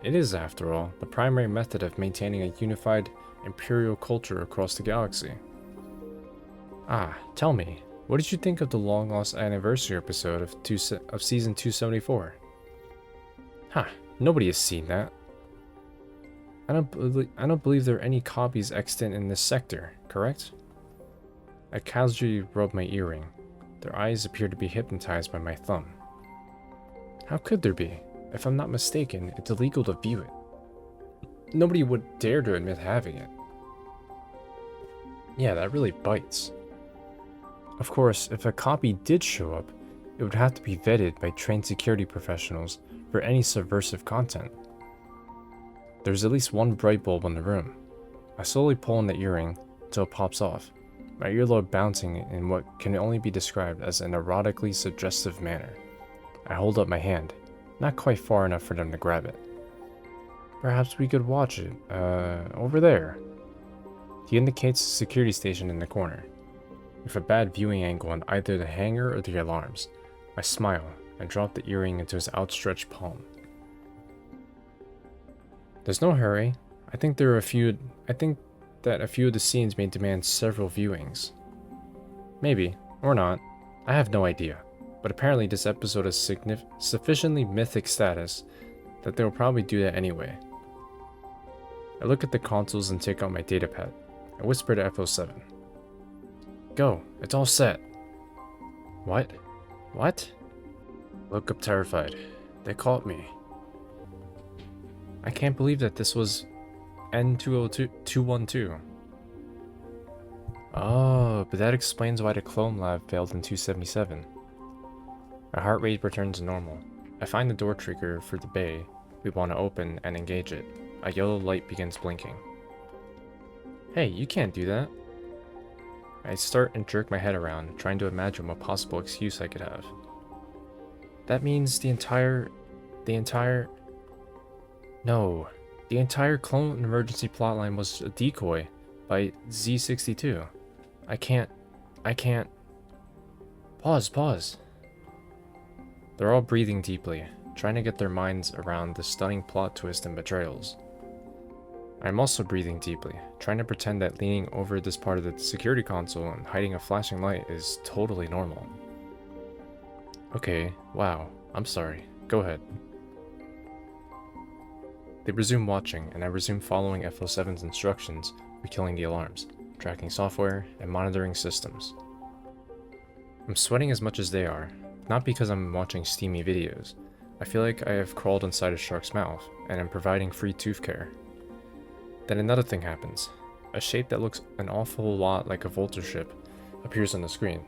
It is, after all, the primary method of maintaining a unified imperial culture across the galaxy. Ah, tell me, what did you think of the long-lost anniversary episode of season 274? Ha, nobody has seen that. I don't believe there are any copies extant in this sector, correct? I casually rub my earring. Their eyes appear to be hypnotized by my thumb. How could there be? If I'm not mistaken, it's illegal to view it. Nobody would dare to admit having it. Yeah, that really bites. Of course, if a copy did show up, it would have to be vetted by trained security professionals for any subversive content. There's at least one bright bulb in the room. I slowly pull on the earring until it pops off, my earlobe bouncing in what can only be described as an erotically suggestive manner. I hold up my hand, not quite far enough for them to grab it. Perhaps we could watch it, over there. He indicates the security station in the corner, with a bad viewing angle on either the hangar or the alarms. I smile and drop the earring into his outstretched palm. There's no hurry. I think that a few of the scenes may demand several viewings. Maybe, or not. I have no idea. But apparently this episode has sufficiently mythic status that they will probably do that anyway. I look at the consoles and take out my datapad. I whisper to F07. Go, it's all set. What? What? Look up terrified. They caught me. I can't believe that this was N202-212. Oh, but that explains why the clone lab failed in 277. My heart rate returns to normal. I find the door trigger for the bay we want to open and engage it. A yellow light begins blinking. Hey, you can't do that. I start and jerk my head around, trying to imagine what possible excuse I could have. That means the entire clone emergency plotline was a decoy by Z62. I can't. Pause. They're all breathing deeply, trying to get their minds around the stunning plot twist and betrayals. I'm also breathing deeply, trying to pretend that leaning over this part of the security console and hiding a flashing light is totally normal. Okay, wow, I'm sorry. Go ahead. They resume watching, and I resume following F07's instructions for killing the alarms, tracking software, and monitoring systems. I'm sweating as much as they are, not because I'm watching steamy videos. I feel like I have crawled inside a shark's mouth, and am providing free tooth care. Then another thing happens. A shape that looks an awful lot like a vulture ship appears on the screen.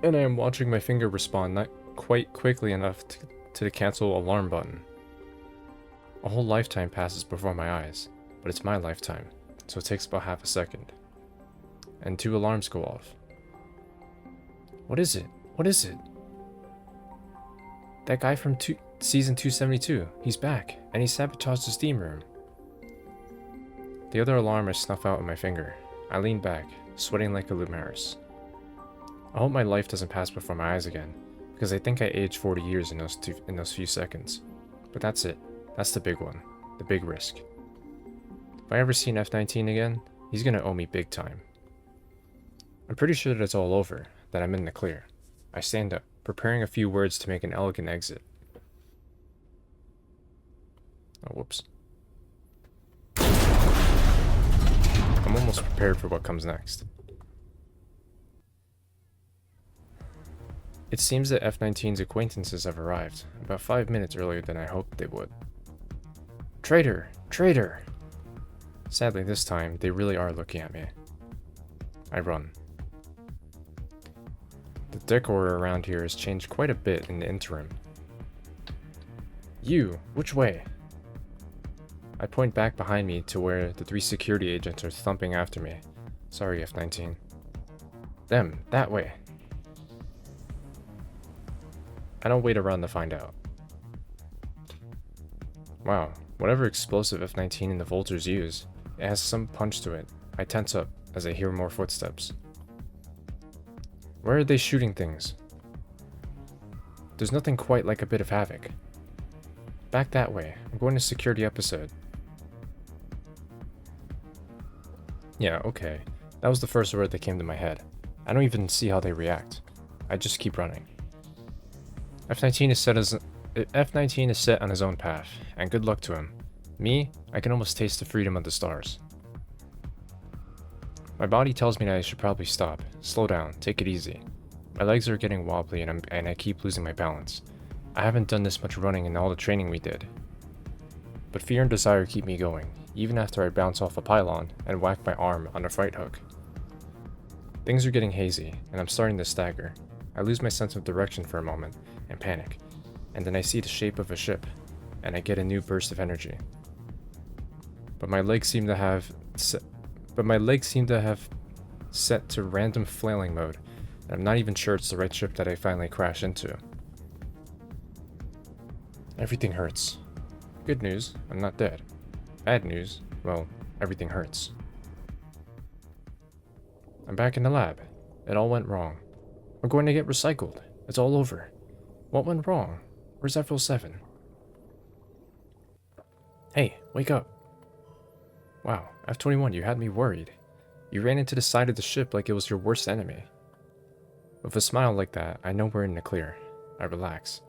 And I am watching my finger respond not quite quickly enough to the cancel alarm button. A whole lifetime passes before my eyes, but it's my lifetime, so it takes about half a second. And 2 alarms go off. What is it? What is it? That guy from season 272, he's back, and he sabotaged the steam room. The other alarm I snuff out with my finger. I lean back, sweating like a Lumaris. I hope my life doesn't pass before my eyes again, because I think I aged 40 years in those few seconds. But that's it. That's the big one. The big risk. If I ever see an F19 again, he's gonna owe me big time. I'm pretty sure that it's all over, that I'm in the clear. I stand up, preparing a few words to make an elegant exit. Oh, whoops. I'm almost prepared for what comes next. It seems that F19's acquaintances have arrived, about 5 minutes earlier than I hoped they would. Traitor! Traitor! Sadly, this time, they really are looking at me. I run. The decor around here has changed quite a bit in the interim. You! Which way? I point back behind me to where the 3 security agents are thumping after me. Sorry, F19. Them, that way. I don't wait around to find out. Wow, whatever explosive F19 and the Vultures use, it has some punch to it. I tense up as I hear more footsteps. Where are they shooting things? There's nothing quite like a bit of havoc. Back that way. I'm going to secure the episode. Yeah, okay. That was the first word that came to my head. I don't even see how they react. I just keep running. F19 is set on his own path, and good luck to him. Me, I can almost taste the freedom of the stars. My body tells me that I should probably stop, slow down, take it easy. My legs are getting wobbly and I keep losing my balance. I haven't done this much running in all the training we did. But fear and desire keep me going, even after I bounce off a pylon and whack my arm on a freight hook. Things are getting hazy, and I'm starting to stagger. I lose my sense of direction for a moment, and panic, and then I see the shape of a ship, and I get a new burst of energy. But my legs seem to have set to random flailing mode, and I'm not even sure it's the right ship that I finally crash into. Everything hurts. Good news, I'm not dead. Bad news, well, everything hurts. I'm back in the lab. It all went wrong. We're going to get recycled. It's all over. What went wrong? Where's F07? Hey, wake up. Wow, F21, you had me worried. You ran into the side of the ship like it was your worst enemy. With a smile like that, I know we're in the clear. I relax.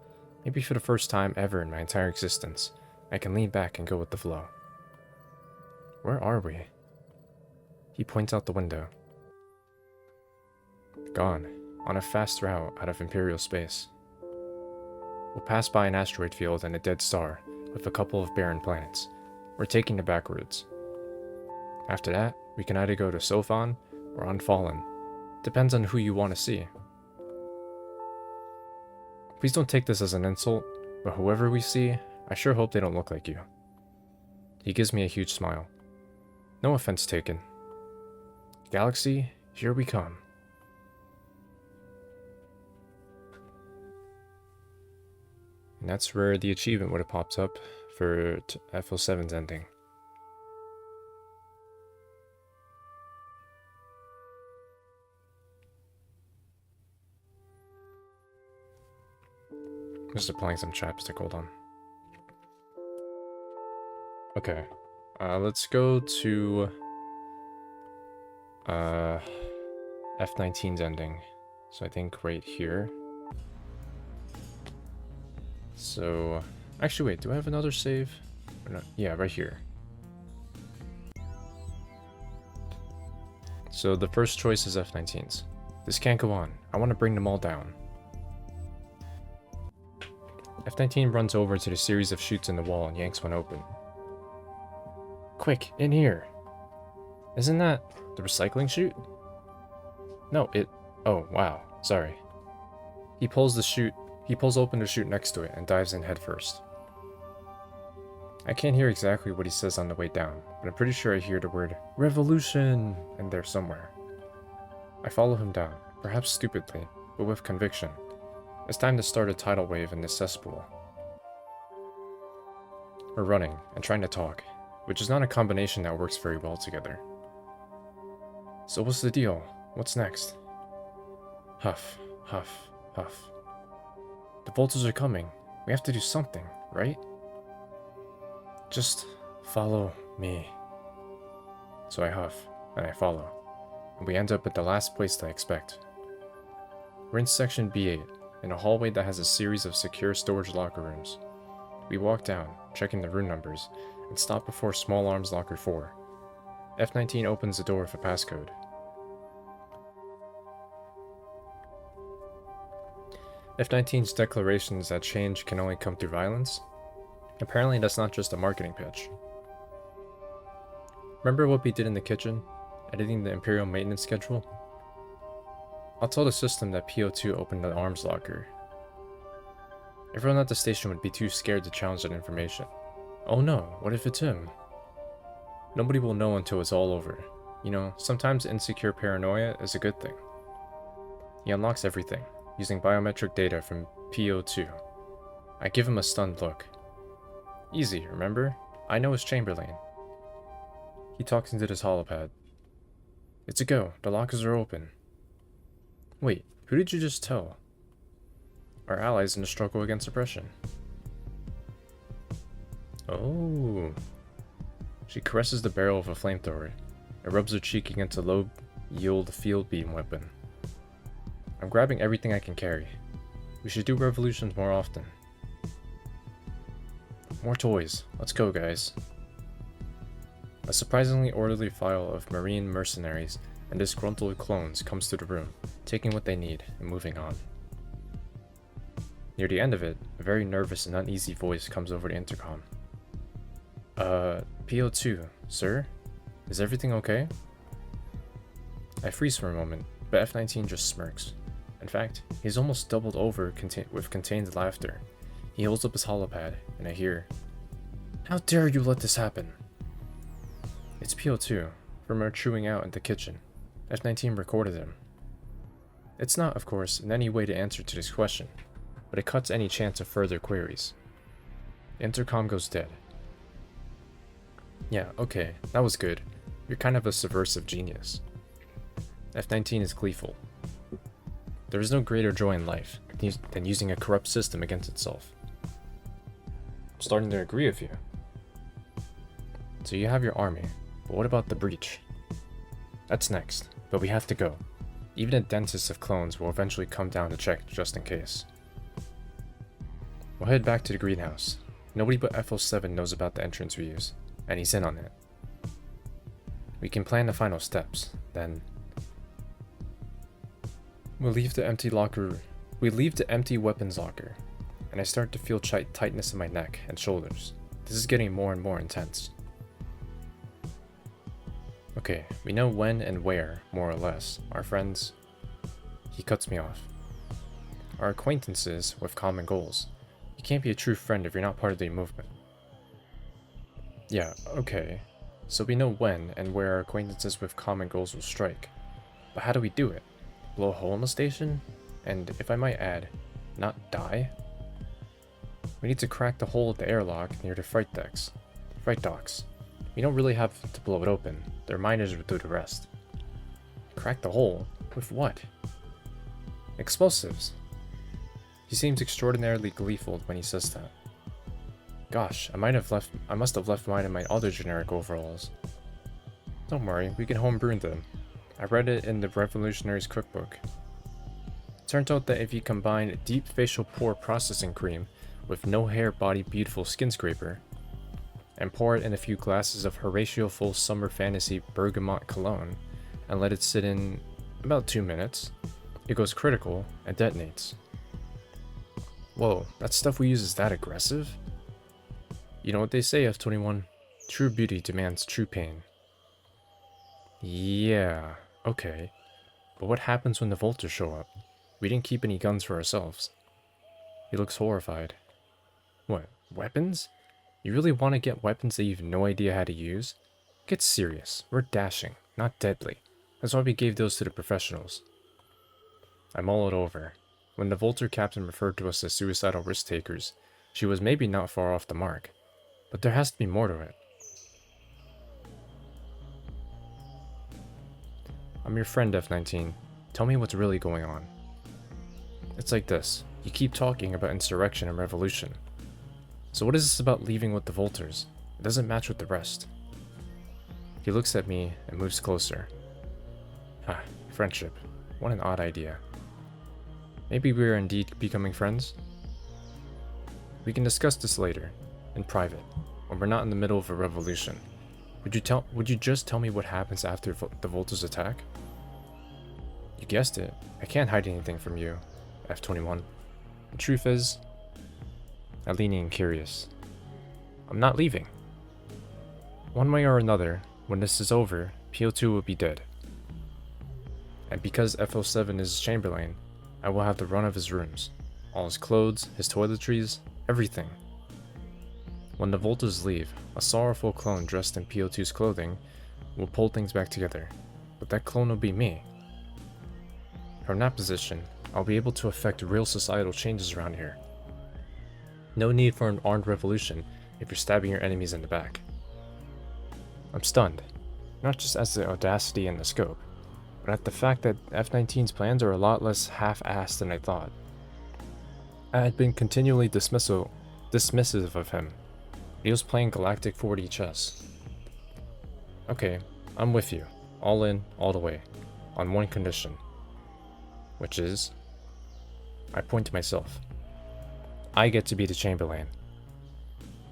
Maybe for the first time ever in my entire existence, I can lean back and go with the flow. Where are we? He points out the window. Gone, on a fast route out of Imperial space. We'll pass by an asteroid field and a dead star, with a couple of barren planets. We're taking the back routes. After that, we can either go to Sophon or Unfallen. Depends on who you want to see. Please don't take this as an insult, but whoever we see, I sure hope they don't look like you. He gives me a huge smile. No offense taken. Galaxy, here we come. And that's where the achievement would have popped up for F07's ending. Just applying some chapstick, hold on. Okay, Let's go to F19's ending. So I think right here. So actually, wait, do I have another save? Or no? Yeah, right here. So the first choice is F19's. This can't go on. I want to bring them all down. F19 runs over to the series of chutes in the wall and yanks one open. Quick, in here! Isn't that the recycling chute? No, oh, wow, sorry. He pulls open the chute next to it and dives in headfirst. I can't hear exactly what he says on the way down, but I'm pretty sure I hear the word revolution in there somewhere. I follow him down, perhaps stupidly, but with conviction. It's time to start a tidal wave in this cesspool. We're running and trying to talk, which is not a combination that works very well together. So what's the deal? What's next? Huff, huff, huff. The vultures are coming. We have to do something, right? Just follow me. So I huff, and I follow, and we end up at the last place I expect. We're in section B8, in a hallway that has a series of secure storage locker rooms. We walk down, checking the room numbers, and stop before Small Arms Locker 4. F19 opens the door with a passcode. F19's declarations that change can only come through violence? Apparently that's not just a marketing pitch. Remember what we did in the kitchen? Editing the Imperial maintenance schedule? I'll tell the system that P02 opened the arms locker. Everyone at the station would be too scared to challenge that information. Oh no, what if it's him? Nobody will know until it's all over. You know, sometimes insecure paranoia is a good thing. He unlocks everything, using biometric data from P02. I give him a stunned look. Easy, remember? I know his Chamberlain. He talks into this holopad. It's a go, the lockers are open. Wait, who did you just tell? Our allies in the struggle against oppression. Oh. She caresses the barrel of a flamethrower and rubs her cheek against a low-yield field beam weapon. I'm grabbing everything I can carry. We should do revolutions more often. More toys. Let's go, guys. A surprisingly orderly file of marine mercenaries and disgruntled clones comes to the room, taking what they need and moving on. Near the end of it, a very nervous and uneasy voice comes over the intercom. P02, sir? Is everything okay? I freeze for a moment, but F19 just smirks. In fact, he's almost doubled over with contained laughter. He holds up his holopad, and I hear, "How dare you let this happen?" It's P02, from our chewing out in the kitchen. F19 recorded him. It's not, of course, in any way the answer to this question, but it cuts any chance of further queries. The intercom goes dead. Yeah, okay, that was good. You're kind of a subversive genius. F19 is gleeful. There is no greater joy in life than using a corrupt system against itself. I'm starting to agree with you. So you have your army, but what about the breach? That's next, but we have to go. Even the densest of clones will eventually come down to check just in case. We'll head back to the greenhouse. Nobody but F07 knows about the entrance we use, and he's in on it. We can plan the final steps, then we leave the empty weapons locker, and I start to feel tightness in my neck and shoulders. This is getting more and more intense. Okay, we know when and where, more or less. Our friends... He cuts me off. Our acquaintances with common goals. You can't be a true friend if you're not part of the movement. Yeah, okay. So we know when and where our acquaintances with common goals will strike. But how do we do it? Blow a hole in the station? And, if I might add, not die? We need to crack the hole of the airlock near the freight docks. We don't really have to blow it open. Their miners will do the rest. Crack the hole? With what? Explosives. He seems extraordinarily gleeful when he says that. Gosh, I must have left mine in my other generic overalls. Don't worry, we can homebrew them. I read it in the Revolutionary's cookbook. It turned out that if you combine deep facial pore processing cream with no hair body beautiful skin scraper, and pour it in a few glasses of Horatio Full Summer Fantasy Bergamot Cologne, and let it sit in about 2 minutes, it goes critical and detonates. Whoa, that stuff we use is that aggressive? You know what they say, F21? True beauty demands true pain. Yeah, okay. But what happens when the Vultures show up? We didn't keep any guns for ourselves. He looks horrified. What, weapons? You really want to get weapons that you have no idea how to use? Get serious. We're dashing, not deadly. That's why we gave those to the professionals. I mull it over. When the Vulture captain referred to us as suicidal risk takers, she was maybe not far off the mark. But there has to be more to it. I'm your friend, F19. Tell me what's really going on. It's like this. You keep talking about insurrection and revolution. So what is this about leaving with the Vultures? It doesn't match with the rest. He looks at me and moves closer. Ah, friendship. What an odd idea. Maybe we are indeed becoming friends? We can discuss this later, in private, when we're not in the middle of a revolution. Would you just tell me what happens after the Vultures attack? You guessed it. I can't hide anything from you, F21. The truth is, I lean in curious. I'm not leaving. One way or another, when this is over, P02 will be dead. And because F07 is his Chamberlain, I will have the run of his rooms. All his clothes, his toiletries, everything. When the Vultures leave, a sorrowful clone dressed in P02's clothing will pull things back together, but that clone will be me. From that position, I'll be able to affect real societal changes around here. No need for an armed revolution if you're stabbing your enemies in the back. I'm stunned, not just at the audacity and the scope, but at the fact that F19's plans are a lot less half-assed than I thought. I had been continually dismissive of him. He was playing galactic 4D chess. Okay, I'm with you, all in, all the way, on one condition. Which is, I point to myself. I get to be the Chamberlain.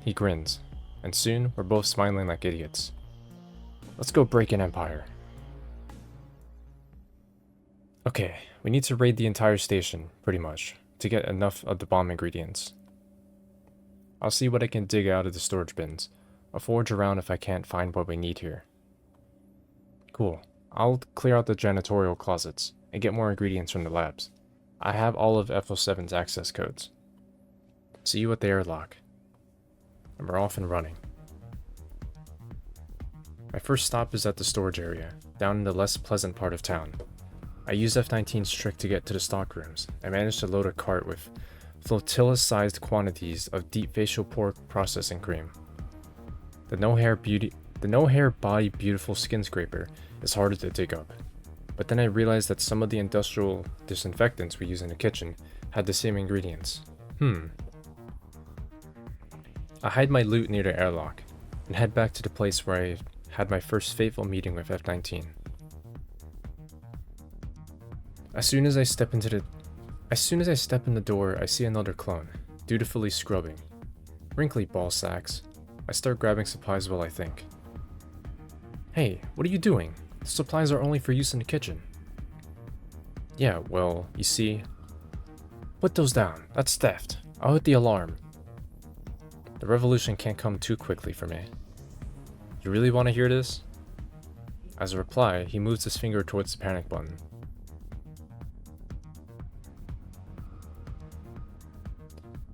He grins, and soon we're both smiling like idiots. Let's go break an empire. Okay, we need to raid the entire station, pretty much, to get enough of the bomb ingredients. I'll see what I can dig out of the storage bins. I'll forage around if I can't find what we need here. Cool. I'll clear out the janitorial closets and get more ingredients from the labs. I have all of F07's access codes. See you at the airlock. And we're off and running. My first stop is at the storage area, down in the less pleasant part of town. I use F19's trick to get to the stockrooms. I managed to load a cart with flotilla-sized quantities of deep facial pore processing cream. The no hair body beautiful skin scraper is harder to dig up. But then I realized that some of the industrial disinfectants we use in the kitchen had the same ingredients. I hide my loot near the airlock and head back to the place where I had my first fateful meeting with F19. As soon as I step in the door, I see another clone, dutifully scrubbing. Wrinkly ball sacks. I start grabbing supplies while I think. Hey, what are you doing? The supplies are only for use in the kitchen. Yeah, well, you see... Put those down. That's theft. I'll hit the alarm. The revolution can't come too quickly for me. You really want to hear this? As a reply, he moves his finger towards the panic button.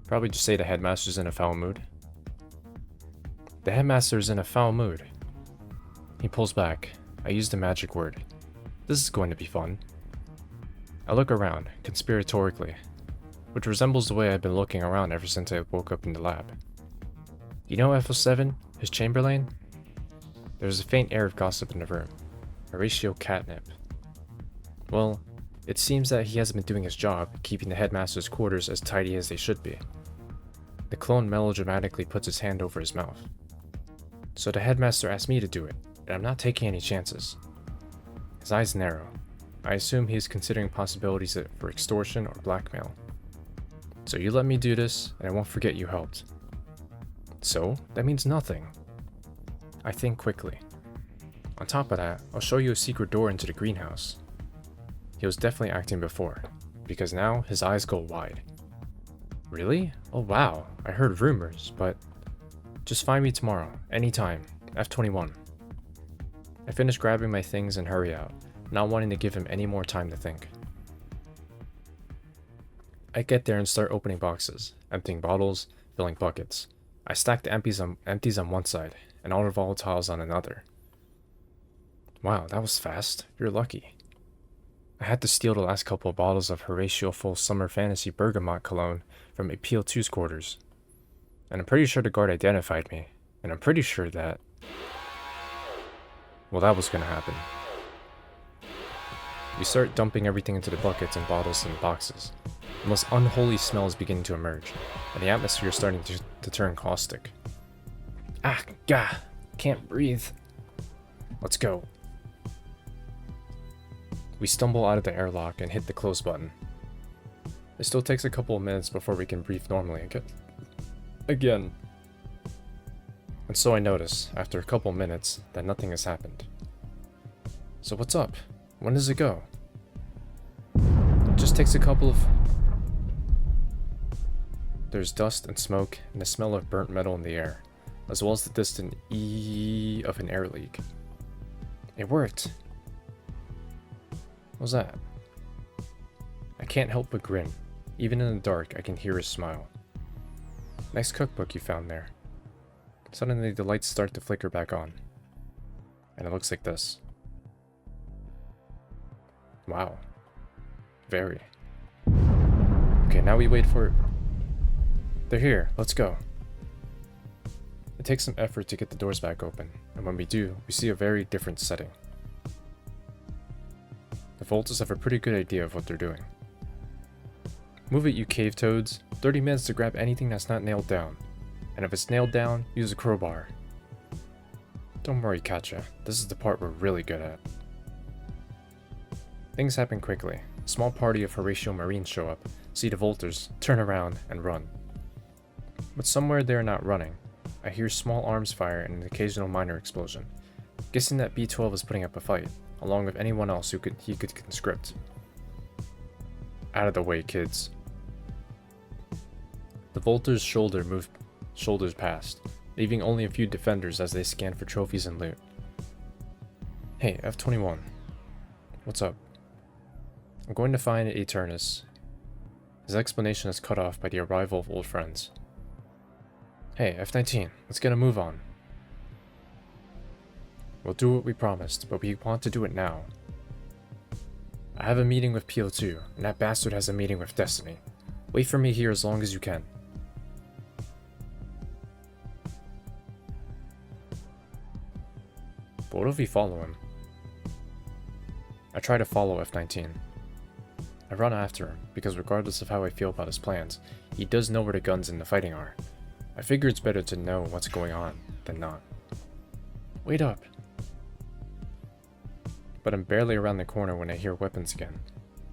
Probably just say the headmaster's in a foul mood. The headmaster's in a foul mood. He pulls back. I use the magic word. This is going to be fun. I look around, conspiratorically, which resembles the way I've been looking around ever since I woke up in the lab. You know F07, his Chamberlain? There's a faint air of gossip in the room. Horatio catnip. Well, it seems that he hasn't been doing his job, keeping the headmaster's quarters as tidy as they should be. The clone melodramatically puts his hand over his mouth. So the headmaster asked me to do it, and I'm not taking any chances. His eyes narrow. I assume he is considering possibilities for extortion or blackmail. So you let me do this, and I won't forget you helped. So, that means nothing. I think quickly. On top of that, I'll show you a secret door into the greenhouse. He was definitely acting before, because now his eyes go wide. Really? Oh wow, I heard rumors, but just find me tomorrow, anytime, F21. I finish grabbing my things and hurry out, not wanting to give him any more time to think. I get there and start opening boxes, emptying bottles, filling buckets. I stack the empties on one side, and all the volatiles on another. Wow, that was fast. You're lucky. I had to steal the last couple of bottles of Horatio Full Summer Fantasy Bergamot Cologne from a P02's quarters. And I'm pretty sure the guard identified me, and I'm pretty sure that... well, that was gonna happen. We start dumping everything into the buckets and bottles and boxes. The most unholy smells begin to emerge, and the atmosphere is starting to turn caustic. Ah, gah! Can't breathe. Let's go. We stumble out of the airlock and hit the close button. It still takes a couple of minutes before we can breathe normally again. And so I notice, after a couple minutes, that nothing has happened. So what's up? When does it go? It just takes a couple of... There's dust and smoke and the smell of burnt metal in the air, as well as the distant ee of an air leak. It worked. What was that? I can't help but grin. Even in the dark, I can hear his smile. Nice cookbook you found there. Suddenly, the lights start to flicker back on. And it looks like this. Wow. Very. Okay, now we wait for it. They're here. Let's go. It takes some effort to get the doors back open, and when we do, we see a very different setting. The Voltas have a pretty good idea of what they're doing. Move it, you cave toads. 30 minutes to grab anything that's not nailed down. And if it's nailed down, use a crowbar. Don't worry, Katja. This is the part we're really good at. Things happen quickly. A small party of Horatio Marines show up, see the Volters, turn around, and run. But somewhere they're not running. I hear small arms fire and an occasional minor explosion, guessing that B12 is putting up a fight, along with anyone else he could conscript. Out of the way, kids. The Volters' shoulders past, leaving only a few defenders as they scan for trophies and loot. Hey, F21. What's up? I'm going to find Aeternus. His explanation is cut off by the arrival of old friends. Hey, F19, let's get a move on. We'll do what we promised, but we want to do it now. I have a meeting with P02, and that bastard has a meeting with Destiny. Wait for me here as long as you can. But what if we follow him? I try to follow F19. I run after him, because regardless of how I feel about his plans, he does know where the guns in the fighting are. I figure it's better to know what's going on than not. Wait up! But I'm barely around the corner when I hear weapons again,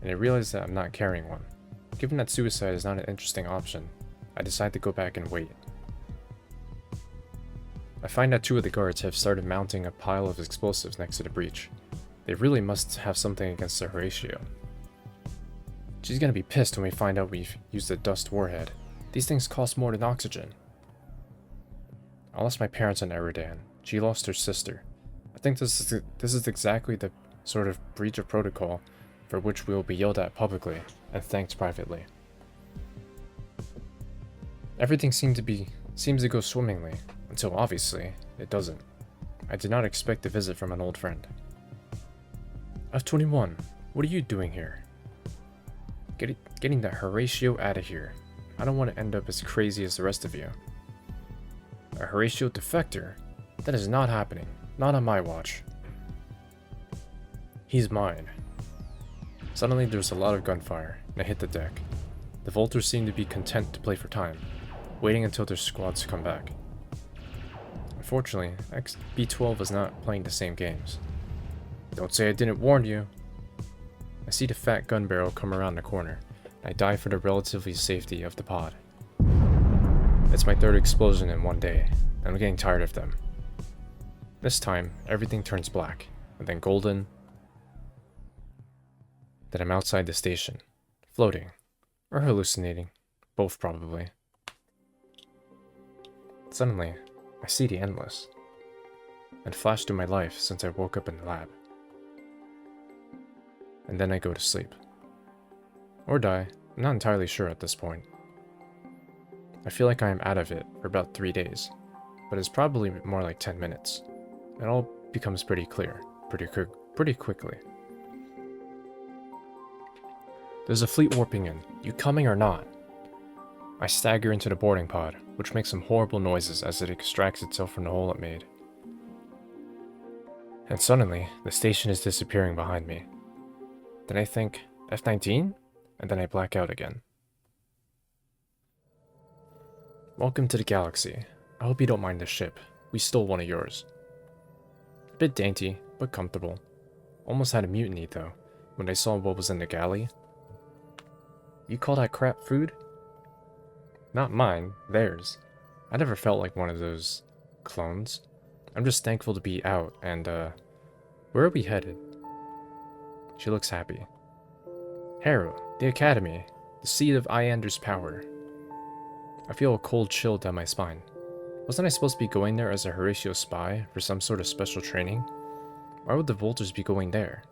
and I realize that I'm not carrying one. Given that suicide is not an interesting option, I decide to go back and wait. I find that 2 of the guards have started mounting a pile of explosives next to the breach. They really must have something against the Horatio. She's gonna be pissed when we find out we've used a dust warhead. These things cost more than oxygen. I lost my parents on Eridan. She lost her sister. I think this is exactly the sort of breach of protocol for which we will be yelled at publicly and thanked privately. Everything seems to go swimmingly, until obviously it doesn't. I did not expect a visit from an old friend. F21, what are you doing here? Getting that Horatio out of here. I don't want to end up as crazy as the rest of you. A Horatio defector? That is not happening. Not on my watch. He's mine. Suddenly there's a lot of gunfire, and I hit the deck. The Volters seem to be content to play for time. waiting until their squads come back. Unfortunately, B12 is not playing the same games. Don't say I didn't warn you. I see the fat gun barrel come around the corner, and I dive for the relatively safety of the pod. It's my third explosion in one day, and I'm getting tired of them. This time, everything turns black, and then golden. Then I'm outside the station, floating, or hallucinating, both probably. Suddenly, I see the endless, and flash through my life since I woke up in the lab. And then I go to sleep. Or die, I'm not entirely sure at this point. I feel like I am out of it for about 3 days, but it's probably more like 10 minutes. It all becomes pretty clear, pretty quickly. There's a fleet warping in. You coming or not? I stagger into the boarding pod, which makes some horrible noises as it extracts itself from the hole it made. And suddenly, the station is disappearing behind me. Then I think, F19? And then I black out again. Welcome to the galaxy. I hope you don't mind the ship. We stole one of yours. A bit dainty, but comfortable. Almost had a mutiny though, when I saw what was in the galley. You call that crap food? Not mine, theirs. I never felt like one of those clones. I'm just thankful to be out, and where are we headed? She looks happy. Harrow, the Academy, the seat of Iander's power. I feel a cold chill down my spine. Wasn't I supposed to be going there as a Horatio spy for some sort of special training? Why would the Vultures be going there?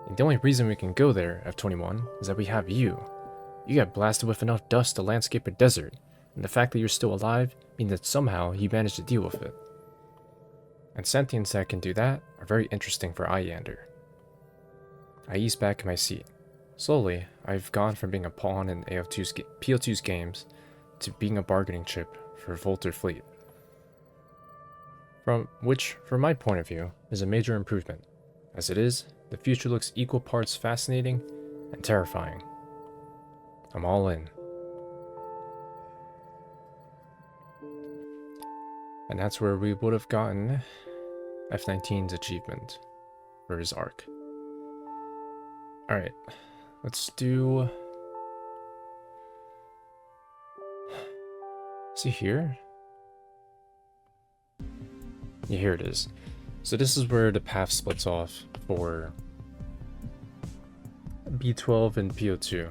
And the only reason we can go there, F21, is that we have you. You got blasted with enough dust to landscape a desert, and the fact that you're still alive means that somehow you managed to deal with it. And sentients that can do that are very interesting for Iander. I ease back in my seat. Slowly, I've gone from being a pawn in PO2's games to being a bargaining chip for Vulture Fleet. Which, from my point of view, is a major improvement. As it is, the future looks equal parts fascinating and terrifying. I'm all in. And that's where we would have gotten F19's achievement for his arc. Alright, let's do... See here? Yeah, here it is. So this is where the path splits off for B12 and PO2.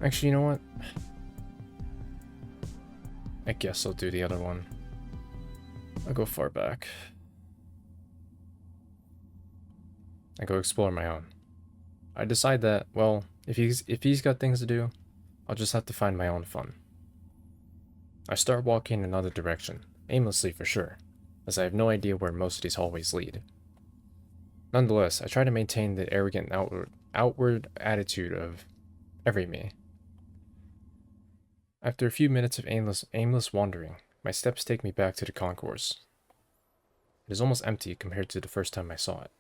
Actually, you know what? I guess I'll do the other one. I'll go far back. I go explore my own. I decide that, well, if he's got things to do, I'll just have to find my own fun. I start walking in another direction, aimlessly for sure, as I have no idea where most of these hallways lead. Nonetheless, I try to maintain the arrogant outward attitude of every me. After a few minutes of aimless wandering, my steps take me back to the concourse. It is almost empty compared to the first time I saw it.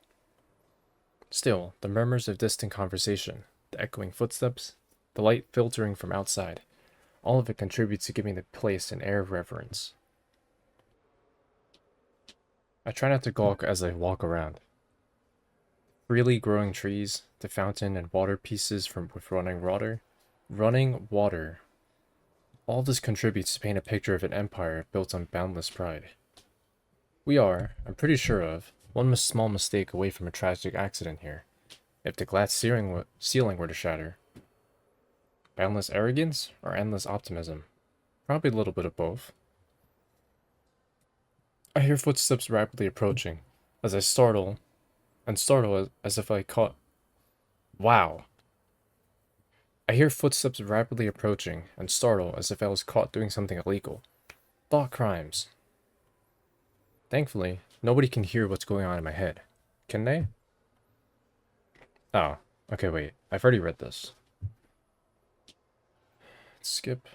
Still, the murmurs of distant conversation, the echoing footsteps, the light filtering from outside, all of it contributes to giving the place an air of reverence. I try not to gawk as I walk around. Freely growing trees, the fountain and water pieces with running water. All this contributes to paint a picture of an empire built on boundless pride. We are, I'm pretty sure of, one small mistake away from a tragic accident here, if the glass ceiling were to shatter. Boundless arrogance or endless optimism? Probably a little bit of both. I hear footsteps rapidly approaching, as I startle as if I caught... Wow. I hear footsteps rapidly approaching, and startle as if I was caught doing something illegal. Thought crimes. Thankfully, nobody can hear what's going on in my head. Can they? Oh, okay, wait. I've already read this. Skip.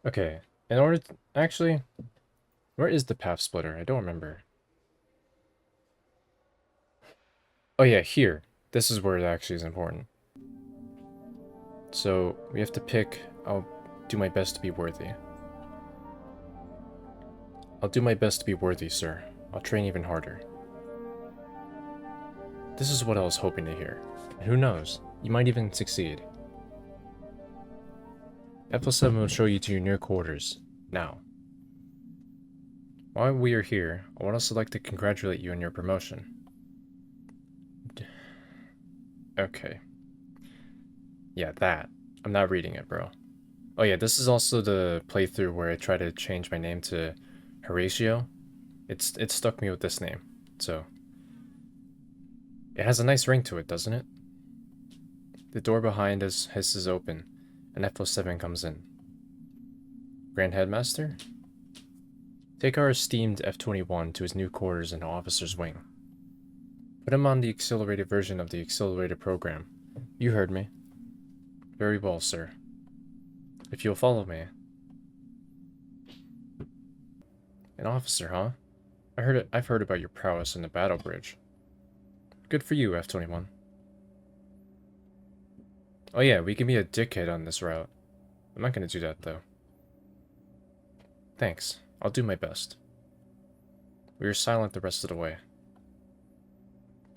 Okay, in order to... Actually, where is the path splitter? I don't remember. Oh yeah, here. This is where it actually is important. So, we have to pick. I'll do my best to be worthy. I'll do my best to be worthy, sir. I'll train even harder. This is what I was hoping to hear. And who knows, you might even succeed. F07 will show you to your new quarters. Now. While we are here, I would also like to congratulate you on your promotion. Okay. Yeah, that. I'm not reading it, bro. Oh yeah, this is also the playthrough where I try to change my name to Horatio. It stuck me with this name, so. It has a nice ring to it, doesn't it? The door behind us hisses open, and F07 comes in. Grand Headmaster? Take our esteemed F21 to his new quarters in the officer's wing. Put him on the accelerated version of the accelerated program. You heard me. Very well, sir. If you'll follow me. An officer, huh? I've heard about your prowess in the battle bridge. Good for you, F21. Oh yeah, we can be a dickhead on this route. I'm not gonna do that, though. Thanks. I'll do my best. We were silent the rest of the way.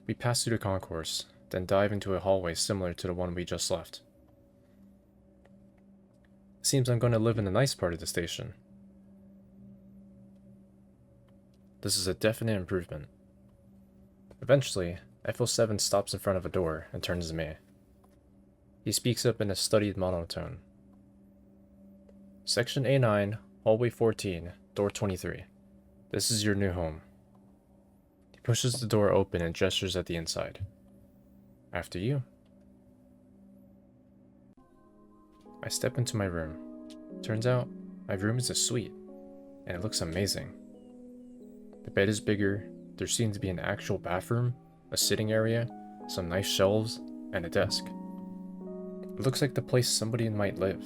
We pass through the concourse, then dive into a hallway similar to the one we just left. Seems I'm going to live in the nice part of the station. This is a definite improvement. Eventually, F07 stops in front of a door and turns to me. He speaks up in a studied monotone. Section A9, Hallway 14, Door 23. This is your new home. He pushes the door open and gestures at the inside. After you. I step into my room. Turns out, my room is a suite, and it looks amazing. The bed is bigger, there seems to be an actual bathroom, a sitting area, some nice shelves, and a desk. It looks like the place somebody might live.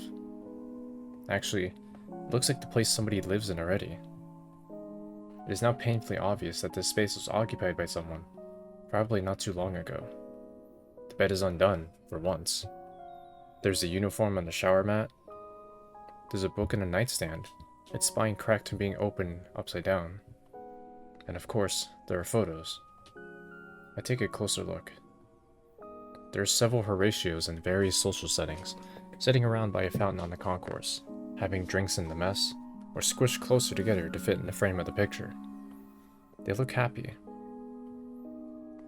Actually, it looks like the place somebody lives in already. It is now painfully obvious that this space was occupied by someone, probably not too long ago. The bed is undone, for once. There's a uniform on the shower mat. There's a book in a nightstand, its spine cracked from being opened upside down. And of course, there are photos. I take a closer look. There are several Horatios in various social settings, sitting around by a fountain on the concourse, having drinks in the mess, or squished closer together to fit in the frame of the picture. They look happy.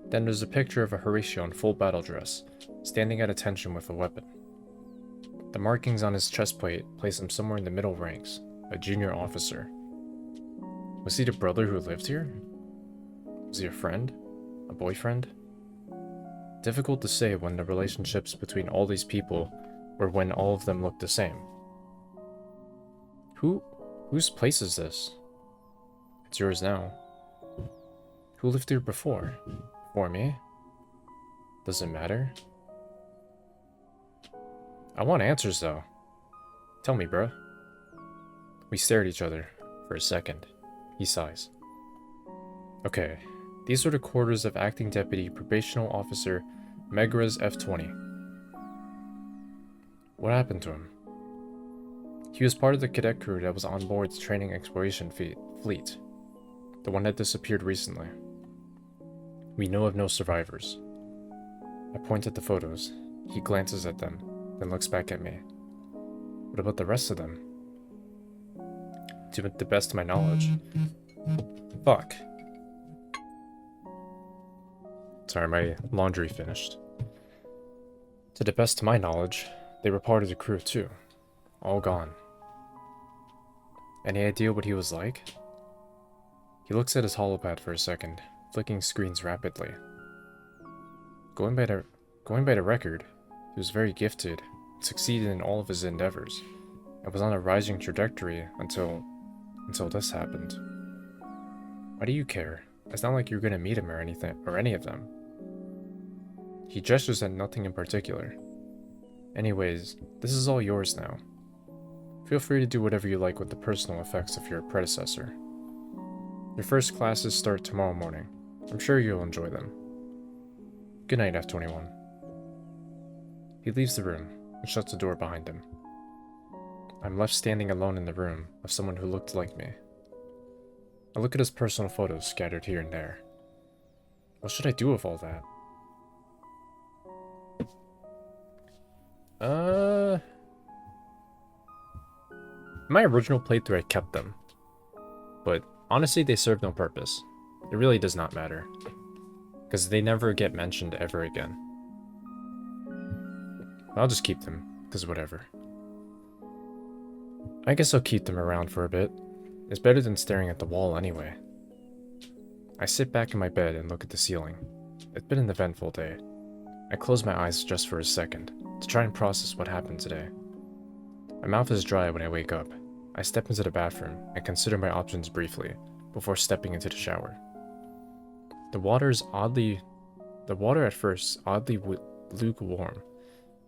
Then there's a picture of a Horatio in full battle dress, standing at attention with a weapon. The markings on his chest plate place him somewhere in the middle ranks, a junior officer. Was he the brother who lived here? Was he a friend? A boyfriend? Difficult to say when the relationships between all these people or when all of them look the same. Whose place is this? It's yours now. Who lived here before? Before me? Does it matter? I want answers though. Tell me, bruh. We stare at each other for a second. He sighs. Okay, these are the quarters of Acting Deputy Probational Officer Exrus F20. What happened to him? He was part of the cadet crew that was on board the training exploration fleet, the one that disappeared recently. We know of no survivors. I point at the photos. He glances at them, then looks back at me. What about the rest of them? To the best of my knowledge. Fuck. Sorry, my laundry finished. To the best of my knowledge, they were part of the crew too. All gone. Any idea what he was like? He looks at his holopad for a second, flicking screens rapidly. Going by the record, he was very gifted, succeeded in all of his endeavors, and was on a rising trajectory until this happened. Why do you care? It's not like you're gonna meet him or anything, or any of them. He gestures at nothing in particular. Anyways, this is all yours now. Feel free to do whatever you like with the personal effects of your predecessor. Your first classes start tomorrow morning. I'm sure you'll enjoy them. Good night, F21. He leaves the room. and shuts the door behind him. I'm left standing alone in the room of someone who looked like me. I look at his personal photos scattered here and there. What should I do with all that? In my original playthrough I kept them. But honestly they serve no purpose. It really does not matter. Because they never get mentioned ever again. I'll just keep them, because whatever. I guess I'll keep them around for a bit. It's better than staring at the wall anyway. I sit back in my bed and look at the ceiling. It's been an eventful day. I close my eyes just for a second, to try and process what happened today. My mouth is dry when I wake up. I step into the bathroom and consider my options briefly, before stepping into the shower. The water at first oddly lukewarm,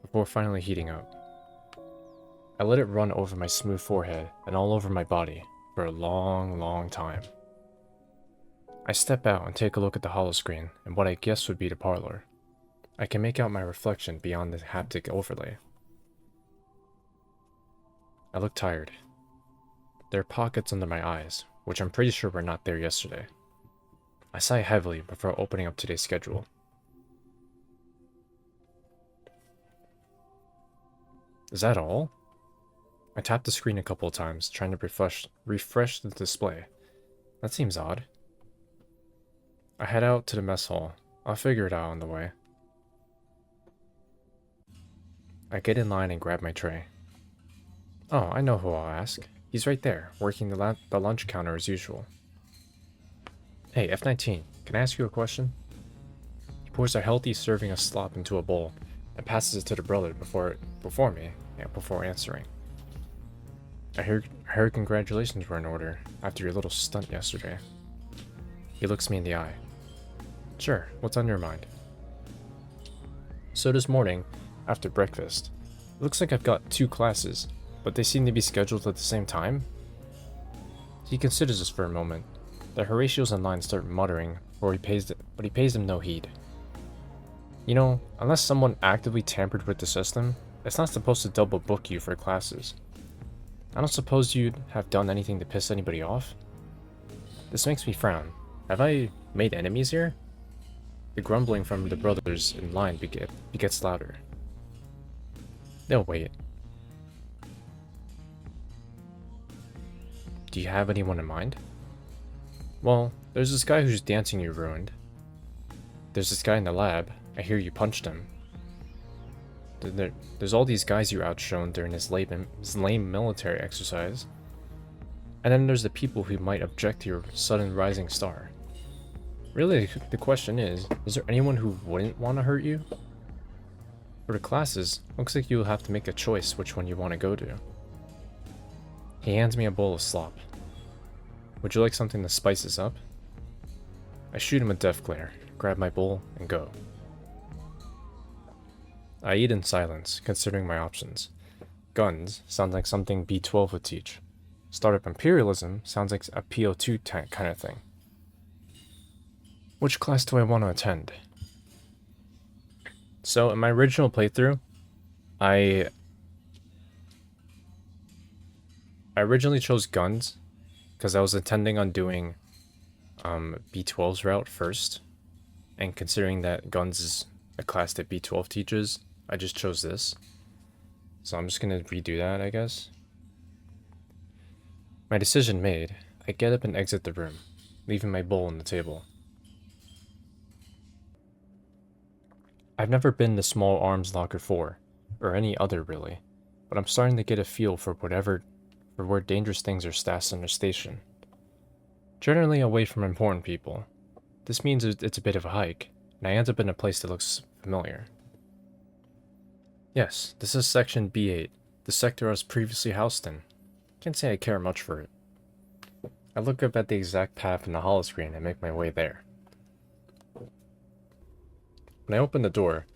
before finally heating up. I let it run over my smooth forehead and all over my body for a long, long time. I step out and take a look at the holoscreen and what I guess would be the parlor. I can make out my reflection beyond the haptic overlay. I look tired. There are pockets under my eyes, which I'm pretty sure were not there yesterday. I sigh heavily before opening up today's schedule. Is that all? I tap the screen a couple of times, trying to refresh the display. That seems odd. I head out to the mess hall. I'll figure it out on the way. I get in line and grab my tray. Oh, I know who I'll ask. He's right there, working the lunch counter as usual. Hey, F19, can I ask you a question? He pours a healthy serving of slop into a bowl and passes it to the brother before answering. I heard congratulations were in order after your little stunt yesterday. He looks me in the eye. Sure, what's on your mind? So this morning, after breakfast, it looks like I've got 2 classes, but they seem to be scheduled at the same time? He considers this for a moment. The Horatios online start muttering, but he pays them no heed. You know, unless someone actively tampered with the system, it's not supposed to double book you for classes. I don't suppose you'd have done anything to piss anybody off? This makes me frown. Have I made enemies here? The grumbling from the brothers in line begets louder. They'll wait. Do you have anyone in mind? Well, there's this guy whose dancing you ruined. There's this guy in the lab. I hear you punched him. There's all these guys you outshone during his lame military exercise. And then there's the people who might object to your sudden rising star. Really, the question is there anyone who wouldn't want to hurt you? For the classes, looks like you'll have to make a choice which one you want to go to. He hands me a bowl of slop. Would you like something to spice this up? I shoot him a death glare, grab my bowl, and go. I eat in silence, considering my options. Guns sounds like something B12 would teach. Startup imperialism sounds like a P02 kind of thing. Which class do I want to attend? So in my original playthrough, I originally chose guns because I was intending on doing B12's route first, and considering that guns is a class that B12 teaches, I just chose this. So I'm just gonna redo that, I guess. My decision made, I get up and exit the room, leaving my bowl on the table. I've never been to Small Arms Locker 4, or any other really, but I'm starting to get a feel for where dangerous things are stashed in the station. Generally away from important people. This means it's a bit of a hike, and I end up in a place that looks familiar. Yes, this is Section B8, the sector I was previously housed in. Can't say I care much for it. I look up at the exact path in the holoscreen and make my way there. When I open the door,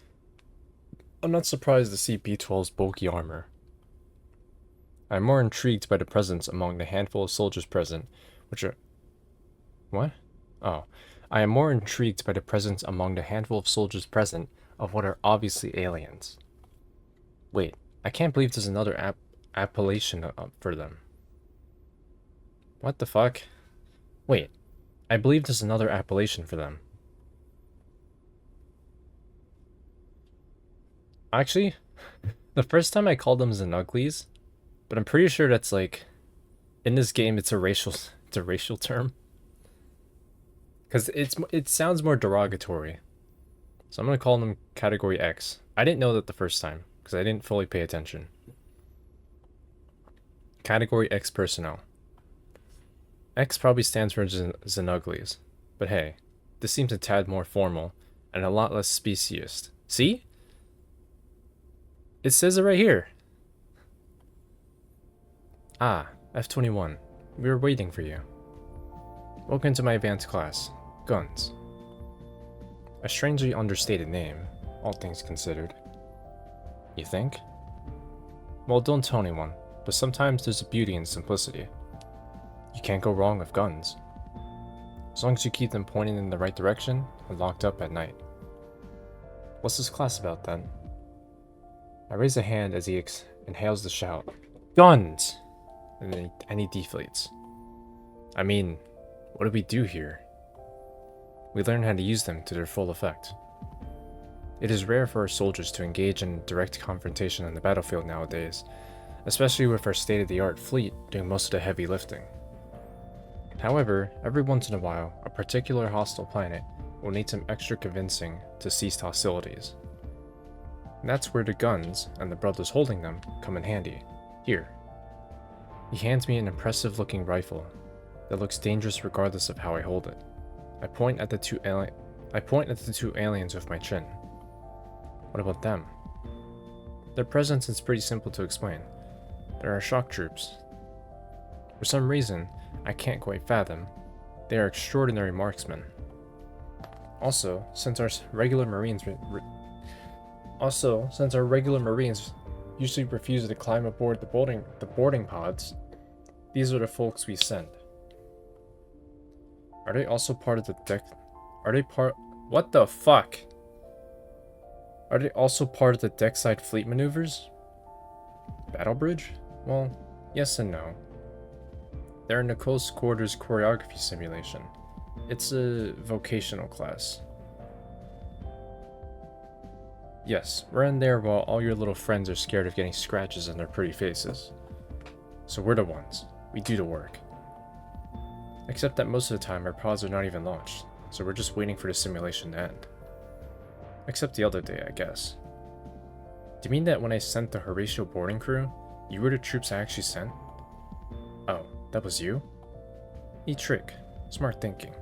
I'm not surprised to see B12's bulky armor. I'm more intrigued by the presence among the handful of soldiers present, which are... What? Oh. I am more intrigued by the presence among the handful of soldiers present of what are obviously aliens. Wait, I can't believe there's another appellation up for them. What the fuck? Wait, I believe there's another appellation for them. Actually, the first time I called them Zanuglies, but I'm pretty sure that's like, in this game it's a racial term. Because it sounds more derogatory. So I'm gonna call them Category X. I didn't know that the first time, because I didn't fully pay attention. Category X personnel. X probably stands for Zanuglies, but hey, this seems a tad more formal and a lot less speciest. See? It says it right here. Ah, F21. We were waiting for you. Welcome to my advanced class, Guns. A strangely understated name, all things considered. You think? Well, don't tell anyone, but sometimes there's a beauty in simplicity. You can't go wrong with guns. As long as you keep them pointing in the right direction and locked up at night. What's this class about then? I raise a hand as he inhales the shout, "Guns!" and he deflates. I mean, what do we do here? We learn how to use them to their full effect. It is rare for our soldiers to engage in direct confrontation on the battlefield nowadays, especially with our state-of-the-art fleet doing most of the heavy lifting. However, every once in a while, a particular hostile planet will need some extra convincing to cease hostilities. And that's where the guns, and the brothers holding them, come in handy. Here. He hands me an impressive-looking rifle that looks dangerous regardless of how I hold it. I point at the two aliens with my chin. What about them? Their presence is pretty simple to explain. There are shock troops. For some reason, I can't quite fathom, they are extraordinary marksmen. Also, since our regular Marines usually refuse to climb aboard the boarding pods, these are the folks we send. Are they also part of the deck? What the fuck? Are they also part of the deckside fleet maneuvers? Battle bridge? Well, yes and no. They're in the close quarters choreography simulation. It's a vocational class. Yes, we're in there while all your little friends are scared of getting scratches on their pretty faces. So we're the ones. We do the work. Except that most of the time our pods are not even launched, so we're just waiting for the simulation to end. Except the other day, I guess. Do you mean that when I sent the Horatio boarding crew, you were the troops I actually sent? Oh, that was you? Neat trick. Smart thinking.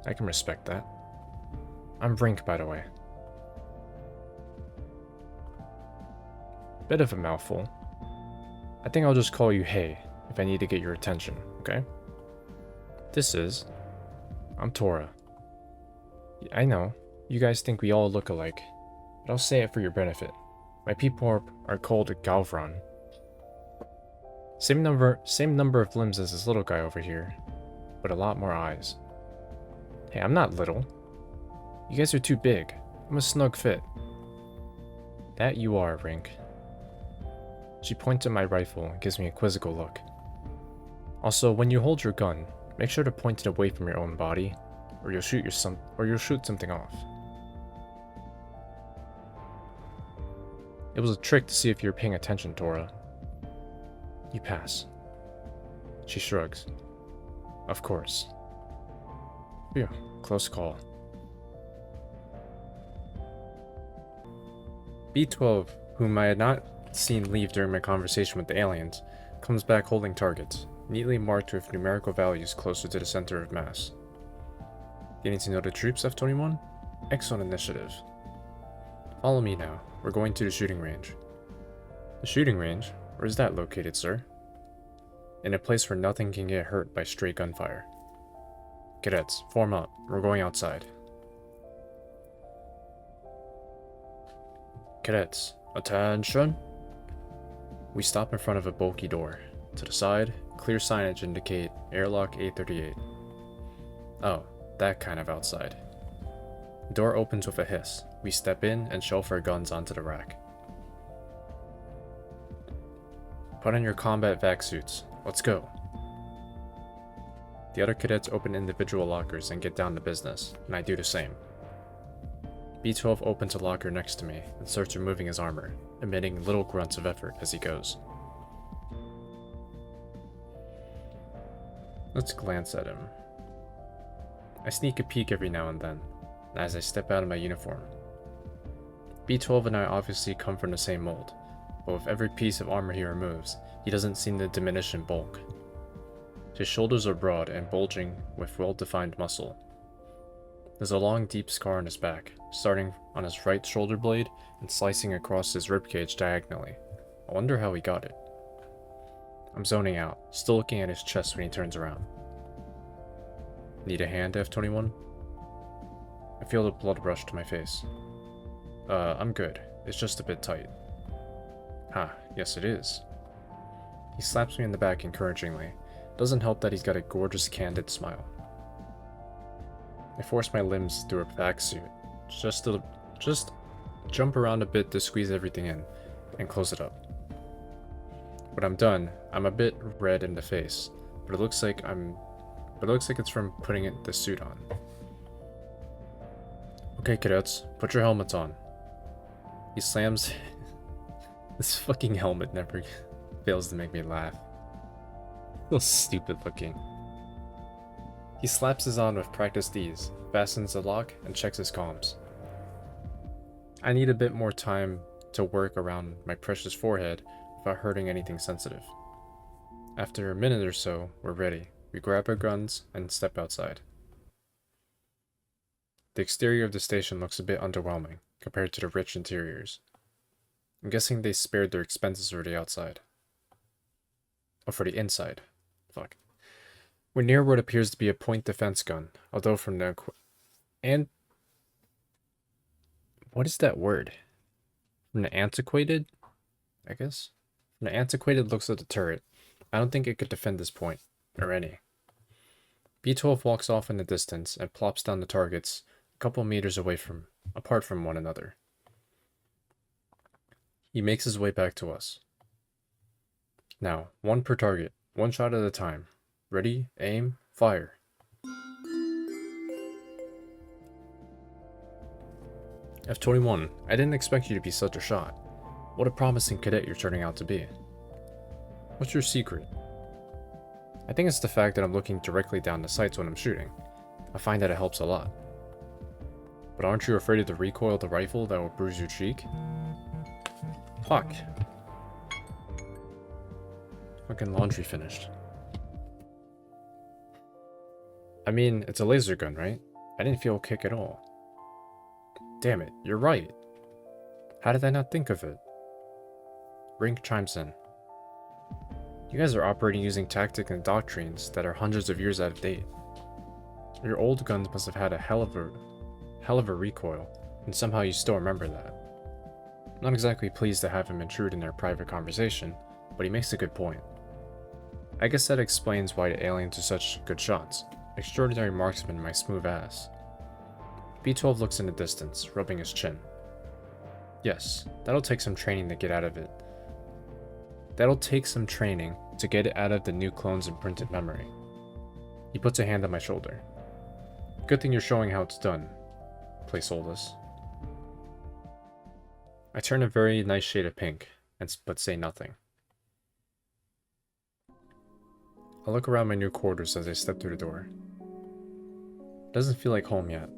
I can respect that. I'm Brink, by the way. Bit of a mouthful. I think I'll just call you Hey if I need to get your attention, okay? I'm Tora. I know, you guys think we all look alike, but I'll say it for your benefit. My people are called Galvron. Same number of limbs as this little guy over here, but a lot more eyes. Hey, I'm not little. You guys are too big. I'm a snug fit. That you are, Rink. She points at my rifle and gives me a quizzical look. Also, when you hold your gun, make sure to point it away from your own body, or you'll shoot something off. It was a trick to see if you're paying attention, Tora. You pass. She shrugs. Of course. Phew, close call. B12, whom I had not seen leave during my conversation with the aliens, comes back holding targets, neatly marked with numerical values closer to the center of mass. Getting to know the troops, F21? Excellent initiative. Follow me now. We're going to the shooting range. The shooting range? Where is that located, sir? In a place where nothing can get hurt by stray gunfire. Cadets, form up. We're going outside. Cadets, attention! We stop in front of a bulky door. To the side, clear signage indicate airlock 838. Oh, that kind of outside. The door opens with a hiss. We step in and shelf our guns onto the rack. Put on your combat vac suits. Let's go. The other cadets open individual lockers and get down to business, and I do the same. B12 opens a locker next to me and starts removing his armor, emitting little grunts of effort as he goes. Let's glance at him. I sneak a peek every now and then, as I step out of my uniform. B12 and I obviously come from the same mold, but with every piece of armor he removes, he doesn't seem to diminish in bulk. His shoulders are broad and bulging with well-defined muscle. There's a long, deep scar on his back, starting on his right shoulder blade and slicing across his ribcage diagonally. I wonder how he got it. I'm zoning out, still looking at his chest when he turns around. Need a hand, F21? I feel the blood rush to my face. I'm good. It's just a bit tight. Yes it is. He slaps me in the back encouragingly. Doesn't help that he's got a gorgeous, candid smile. I force my limbs through a vac suit, just jump around a bit to squeeze everything in, and close it up. When I'm done, I'm a bit red in the face, but it looks like it's from putting the suit on. Okay, cadets, put your helmets on. He slams. This fucking helmet never fails to make me laugh. Feels stupid looking. He slaps his on with practiced ease, fastens the lock, and checks his comms. I need a bit more time to work around my precious forehead without hurting anything sensitive. After a minute or so, we're ready. We grab our guns and step outside. The exterior of the station looks a bit underwhelming compared to the rich interiors. I'm guessing they spared their expenses for the outside. Or for the inside. Fuck. We're near what appears to be a point defense gun, although from the what is that word? From the antiquated? I guess? From the antiquated looks of the turret, I don't think it could defend this point, or any. B12 walks off in the distance and plops down the targets a couple meters apart from one another. He makes his way back to us. Now, one per target, one shot at a time. Ready, aim, fire. F21, I didn't expect you to be such a shot. What a promising cadet you're turning out to be. What's your secret? I think it's the fact that I'm looking directly down the sights when I'm shooting. I find that it helps a lot. But aren't you afraid of the recoil of the rifle that will bruise your cheek? Fuck. Fucking laundry finished. I mean, it's a laser gun, right? I didn't feel a kick at all. Damn it, you're right. How did I not think of it? Rink chimes in. You guys are operating using tactics and doctrines that are hundreds of years out of date. Your old guns must have had a hell of a recoil, and somehow you still remember that. Not exactly pleased to have him intrude in their private conversation, but he makes a good point. I guess that explains why the aliens are such good shots. Extraordinary marksman, my smooth ass. B12 looks in the distance, rubbing his chin. Yes, that'll take some training to get out of it. That'll take some training to get it out of the new clone's imprinted memory. He puts a hand on my shoulder. Good thing you're showing how it's done, placeholders. I turn a very nice shade of pink, but say nothing. I look around my new quarters as I step through the door. It doesn't feel like home yet,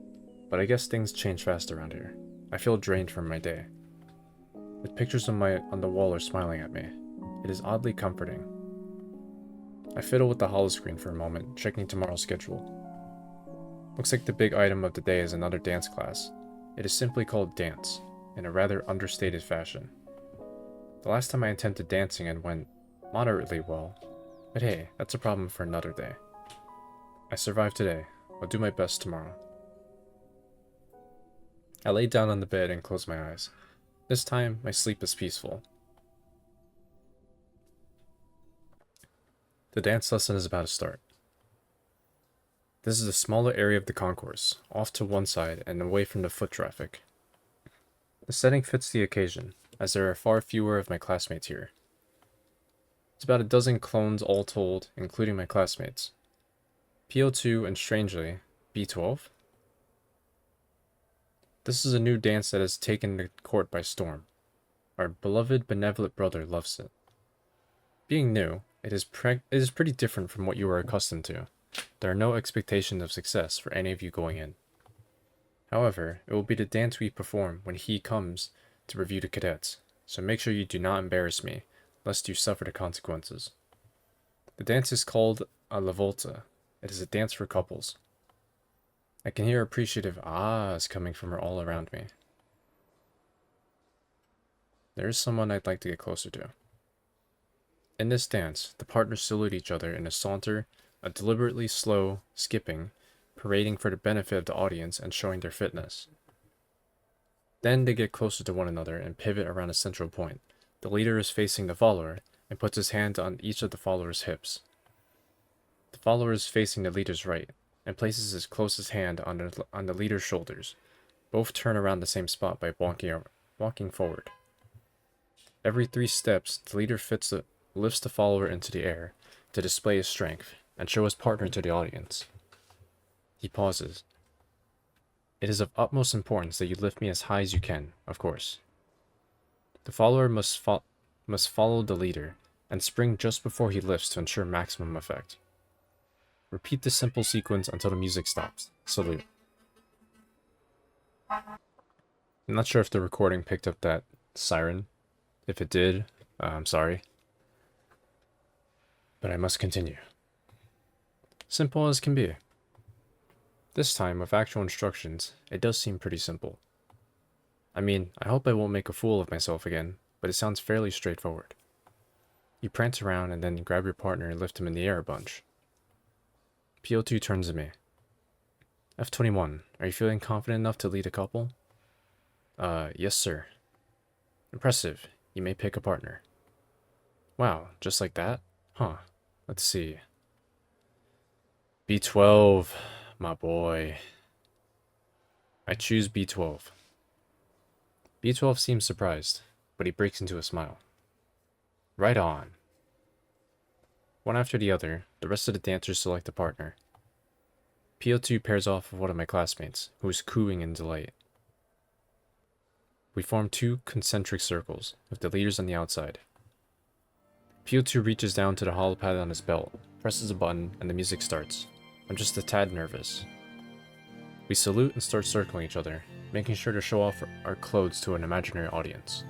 but I guess things change fast around here. I feel drained from my day. The pictures on the wall are smiling at me. It is oddly comforting. I fiddle with the holoscreen for a moment, checking tomorrow's schedule. Looks like the big item of the day is another dance class. It is simply called dance, in a rather understated fashion. The last time I attempted dancing and went moderately well, but hey, that's a problem for another day. I survived today. I'll do my best tomorrow. I lay down on the bed and close my eyes. This time, my sleep is peaceful. The dance lesson is about to start. This is a smaller area of the concourse, off to one side and away from the foot traffic. The setting fits the occasion, as there are far fewer of my classmates here. It's about a dozen clones all told, including my classmates. P02 and strangely, B12? This is a new dance that has taken the court by storm. Our beloved benevolent brother loves it. Being new, it is pretty different from what you are accustomed to. There are no expectations of success for any of you going in. However, it will be the dance we perform when he comes to review the cadets, so make sure you do not embarrass me, lest you suffer the consequences. The dance is called a La Volta. It is a dance for couples. I can hear appreciative ahs coming from all around me. There is someone I'd like to get closer to. In this dance, the partners salute each other in a saunter, a deliberately slow skipping, parading for the benefit of the audience and showing their fitness. Then they get closer to one another and pivot around a central point. The leader is facing the follower and puts his hand on each of the follower's hips. The follower is facing the leader's right and places his closest hand on the leader's shoulders. Both turn around the same spot by walking forward. Every 3 steps, the leader lifts the follower into the air to display his strength and show his partner to the audience. He pauses. It is of utmost importance that you lift me as high as you can, of course. The follower must follow the leader and spring just before he lifts to ensure maximum effect. Repeat this simple sequence until the music stops. Salute. I'm not sure if the recording picked up that siren. If it did, I'm sorry. But I must continue. Simple as can be. This time, with actual instructions, it does seem pretty simple. I mean, I hope I won't make a fool of myself again, but it sounds fairly straightforward. You prance around and then grab your partner and lift him in the air a bunch. P02 turns to me. F21, are you feeling confident enough to lead a couple? Yes sir. Impressive. You may pick a partner. Wow, just like that? Huh. Let's see. B12, my boy. I choose B12. B12 seems surprised, but he breaks into a smile. Right on. One after the other, the rest of the dancers select a partner. P02 pairs off with one of my classmates, who is cooing in delight. We form 2 concentric circles, with the leaders on the outside. P02 reaches down to the hollow pad on his belt, presses a button, and the music starts. I'm just a tad nervous. We salute and start circling each other, making sure to show off our clothes to an imaginary audience.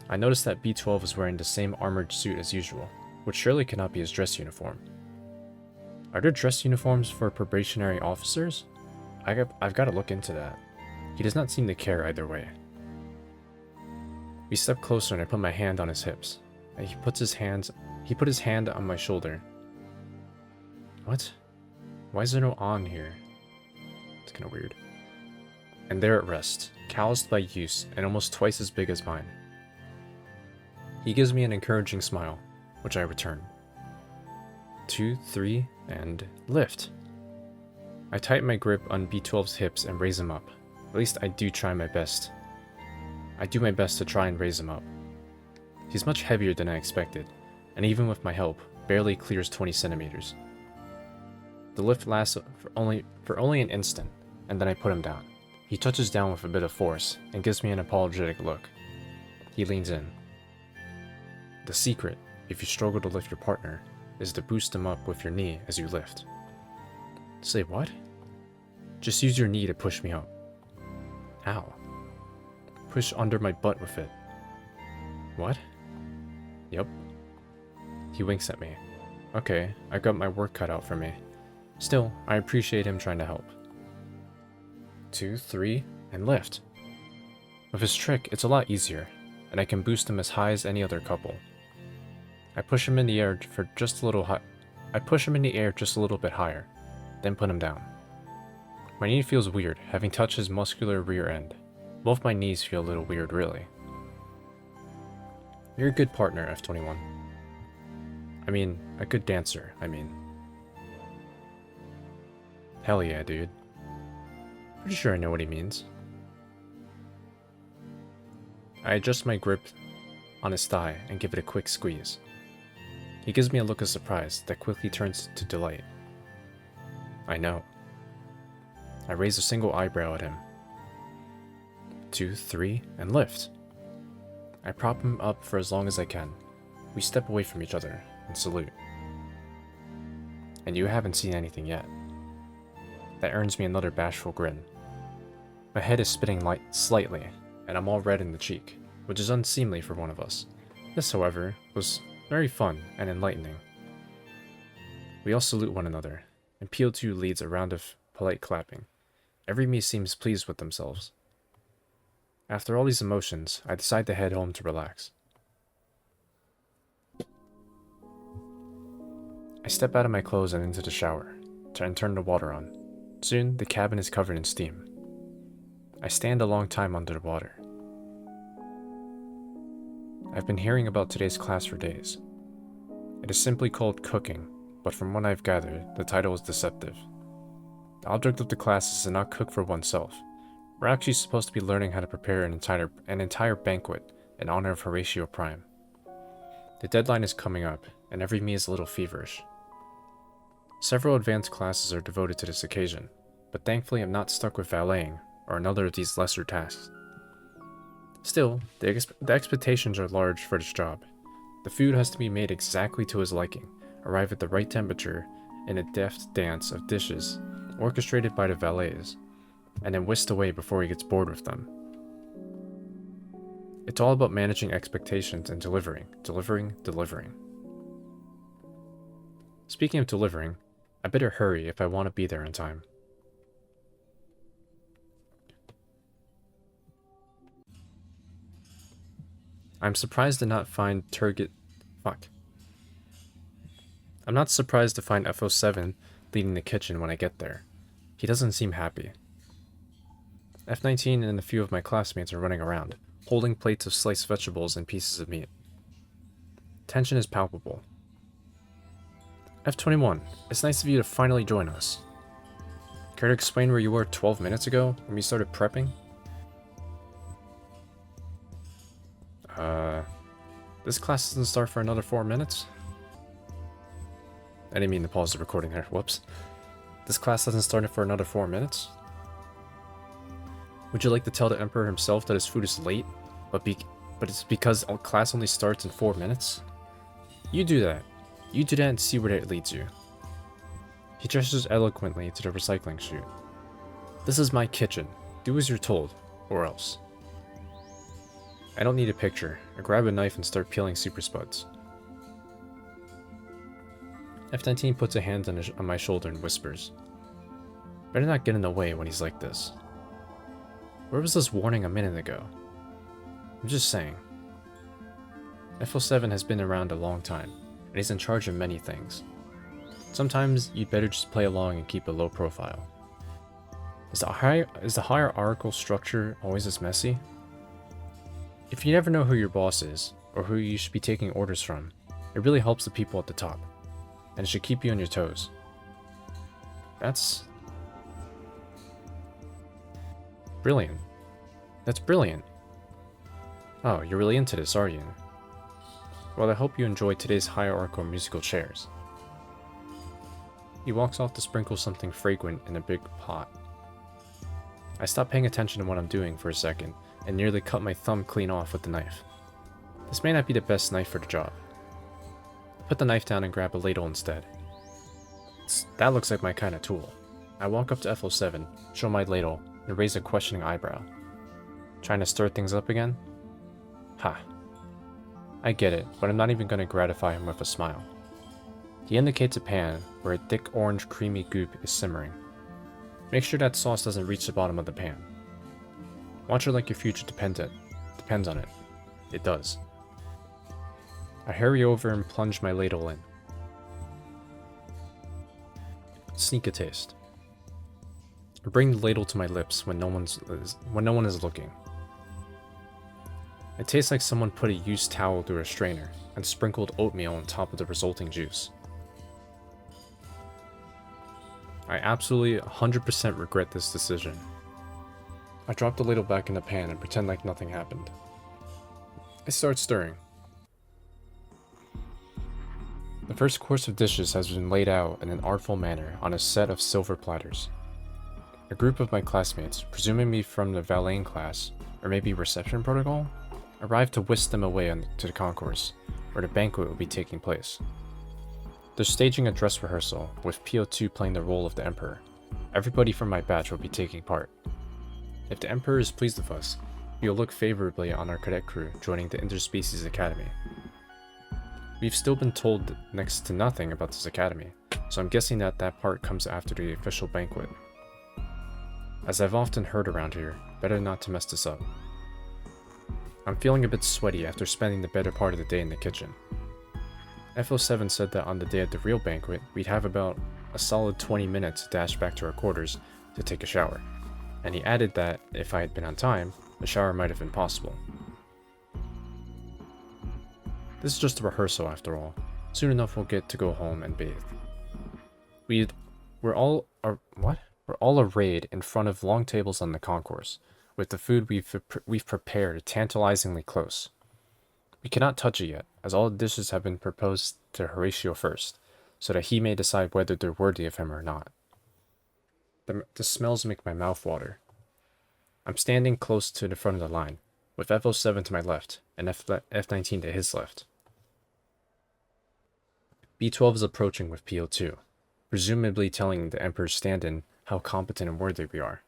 I notice that B12 is wearing the same armored suit as usual, which surely cannot be his dress uniform. Are there dress uniforms for probationary officers? I've got to look into that. He does not seem to care either way. We step closer and I put my hand on his hips. And he put his hand on my shoulder. What? Why is there no on here? It's kind of weird. And there it rests, calloused by use and almost twice as big as mine. He gives me an encouraging smile, which I return. 2, 3, and lift. I tighten my grip on B12's hips and raise him up. At least I do my best to try and raise him up. He's much heavier than I expected, and even with my help, barely clears 20 centimeters. The lift lasts for only an instant, and then I put him down. He touches down with a bit of force, and gives me an apologetic look. He leans in. The secret, if you struggle to lift your partner, is to boost him up with your knee as you lift. Say what? Just use your knee to push me up. How? Push under my butt with it. What? Yep. He winks at me. Okay, I got my work cut out for me. Still, I appreciate him trying to help. 2, 3, and lift. With his trick, it's a lot easier, and I can boost him as high as any other couple. I push him in the air just a little bit higher, then put him down. My knee feels weird, having touched his muscular rear end. Both my knees feel a little weird, really. You're a good partner, F21. I mean, a good dancer, I mean. Hell yeah, dude. Pretty sure I know what he means. I adjust my grip on his thigh and give it a quick squeeze. He gives me a look of surprise that quickly turns to delight. I know. I raise a single eyebrow at him. 2, 3, and lift. I prop him up for as long as I can. We step away from each other and salute. And you haven't seen anything yet. That earns me another bashful grin. My head is spinning slightly, and I'm all red in the cheek, which is unseemly for one of us. This, however, was very fun and enlightening. We all salute one another, and P02 leads a round of polite clapping. Every me seems pleased with themselves. After all these emotions, I decide to head home to relax. I step out of my clothes and into the shower, and turn the water on. Soon, the cabin is covered in steam. I stand a long time under the water. I've been hearing about today's class for days. It is simply called cooking, but from what I've gathered, the title is deceptive. The object of the class is to not cook for oneself. We're actually supposed to be learning how to prepare an entire banquet in honor of Horatio Prime. The deadline is coming up, and every me is a little feverish. Several advanced classes are devoted to this occasion, but thankfully I'm not stuck with valeting or another of these lesser tasks. Still, the expectations are large for this job. The food has to be made exactly to his liking, arrive at the right temperature, in a deft dance of dishes, orchestrated by the valets, and then whisked away before he gets bored with them. It's all about managing expectations and delivering. Speaking of delivering, I better hurry if I want to be there in time. I'm surprised to not find I'm not surprised to find F07 leading the kitchen when I get there. He doesn't seem happy. F19 and a few of my classmates are running around, holding plates of sliced vegetables and pieces of meat. Tension is palpable. F21, it's nice of you to finally join us. Care to explain where you were 12 minutes ago when we started prepping? This class doesn't start for another 4 minutes? I didn't mean to pause the recording there, whoops. This class doesn't start for another 4 minutes? Would you like to tell the Emperor himself that his food is late, but it's because class only starts in 4 minutes? You do that. You do that and see where that leads you. He gestures eloquently to the recycling chute. This is my kitchen. Do as you're told, or else. I don't need a picture. I grab a knife and start peeling super spuds. F19 puts a hand on my shoulder and whispers. Better not get in the way when he's like this. Where was this warning a minute ago? I'm just saying. F07 has been around a long time, and he's in charge of many things. Sometimes you'd better just play along and keep a low profile. Is the hierarchical structure always this messy? If you never know who your boss is, or who you should be taking orders from, it really helps the people at the top, and it should keep you on your toes. That's brilliant. That's brilliant. Oh, you're really into this, are you? Well, I hope you enjoyed today's hierarchical musical chairs. He walks off to sprinkle something fragrant in a big pot. I stop paying attention to what I'm doing for a second, and nearly cut my thumb clean off with the knife. This may not be the best knife for the job. I put the knife down and grab a ladle instead. That looks like my kind of tool. I walk up to F07, show my ladle, and raise a questioning eyebrow. Trying to stir things up again? Ha. I get it, but I'm not even going to gratify him with a smile. He indicates a pan where a thick orange creamy goop is simmering. Make sure that sauce doesn't reach the bottom of the pan. Watch it like your future depends on it. It does. I hurry over and plunge my ladle in. Sneak a taste. I bring the ladle to my lips when no one is looking. It tastes like someone put a used towel through a strainer and sprinkled oatmeal on top of the resulting juice. I absolutely 100% regret this decision. I drop the ladle back in the pan and pretend like nothing happened. I start stirring. The first course of dishes has been laid out in an artful manner on a set of silver platters. A group of my classmates, presuming me from the valeting class, or maybe reception protocol, arrived to whisk them away to the concourse, where the banquet will be taking place. They're staging a dress rehearsal, with P02 playing the role of the Emperor. Everybody from my batch will be taking part. If the Emperor is pleased with us, he will look favorably on our cadet crew joining the Interspecies Academy. We've still been told next to nothing about this academy, so I'm guessing that part comes after the official banquet. As I've often heard around here, better not to mess this up. I'm feeling a bit sweaty after spending the better part of the day in the kitchen. F07 said that on the day of the real banquet, we'd have about a solid 20 minutes to dash back to our quarters to take a shower, and he added that if I had been on time, the shower might have been possible. This is just a rehearsal after all. Soon enough we'll get to go home and bathe. We're all arrayed in front of long tables on the concourse, with the food we've prepared tantalizingly close. We cannot touch it yet, as all the dishes have been proposed to Horatio first, so that he may decide whether they're worthy of him or not. The smells make my mouth water. I'm standing close to the front of the line, with F07 to my left, and F19 to his left. B12 is approaching with P02, presumably telling the Emperor's stand-in how competent and worthy we are.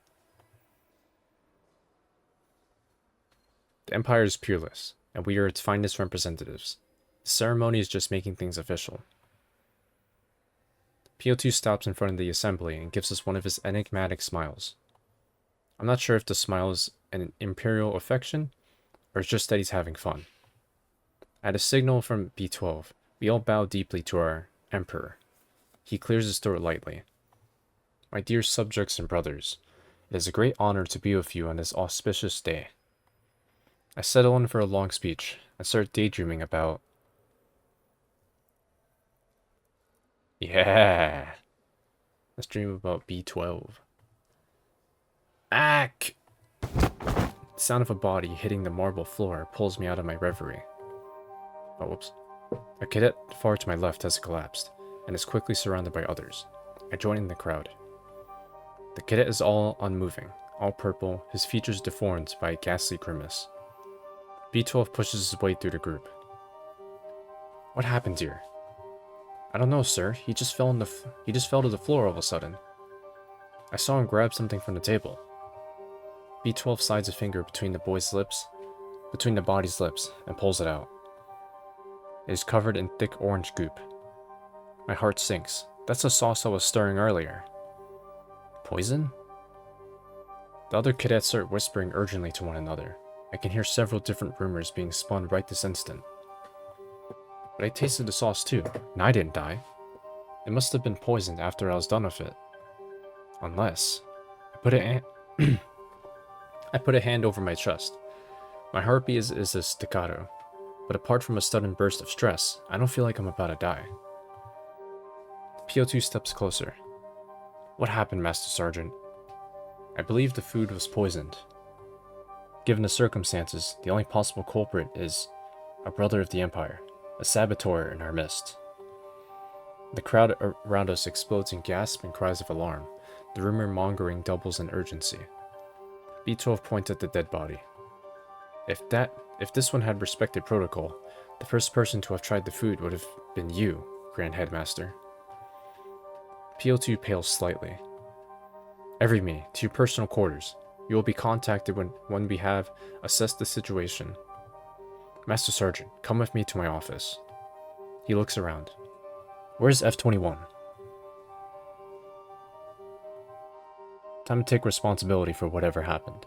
The Empire is peerless, and we are its finest representatives. The ceremony is just making things official. P02 stops in front of the assembly and gives us one of his enigmatic smiles. I'm not sure if the smile is an imperial affection, or it's just that he's having fun. At a signal from B12, we all bow deeply to our Emperor. He clears his throat lightly. My dear subjects and brothers, it is a great honor to be with you on this auspicious day. I settle in for a long speech and start daydreaming about... Yeah! Let's dream about B12. Ack! The sound of a body hitting the marble floor pulls me out of my reverie. Oh, whoops. A cadet far to my left has collapsed, and is quickly surrounded by others. I join in the crowd. The cadet is all unmoving, all purple, his features deformed by a ghastly grimace. B12 pushes his way through the group. What happened here? I don't know, sir. He just fell to the floor all of a sudden. I saw him grab something from the table. B12 slides a finger between the body's lips, and pulls it out. It is covered in thick orange goop. My heart sinks. That's the sauce I was stirring earlier. Poison? The other cadets start whispering urgently to one another. I can hear several different rumors being spun right this instant. But I tasted the sauce too, and I didn't die. It must have been poisoned after I was done with it. Unless... I put a hand over my chest. My heartbeat is a staccato, but apart from a sudden burst of stress, I don't feel like I'm about to die. P02 steps closer. What happened, Master Sergeant? I believe the food was poisoned. Given the circumstances, the only possible culprit is a brother of the Empire, a saboteur in our midst. The crowd around us explodes in gasps and cries of alarm. The rumor mongering doubles in urgency. B12 points at the dead body. If this one had respected protocol, the first person to have tried the food would have been you, Grand Headmaster. P02 pales slightly. Every me, to your personal quarters. You will be contacted when we have assessed the situation. Master Sergeant, come with me to my office. He looks around. Where's F21? Time to take responsibility for whatever happened.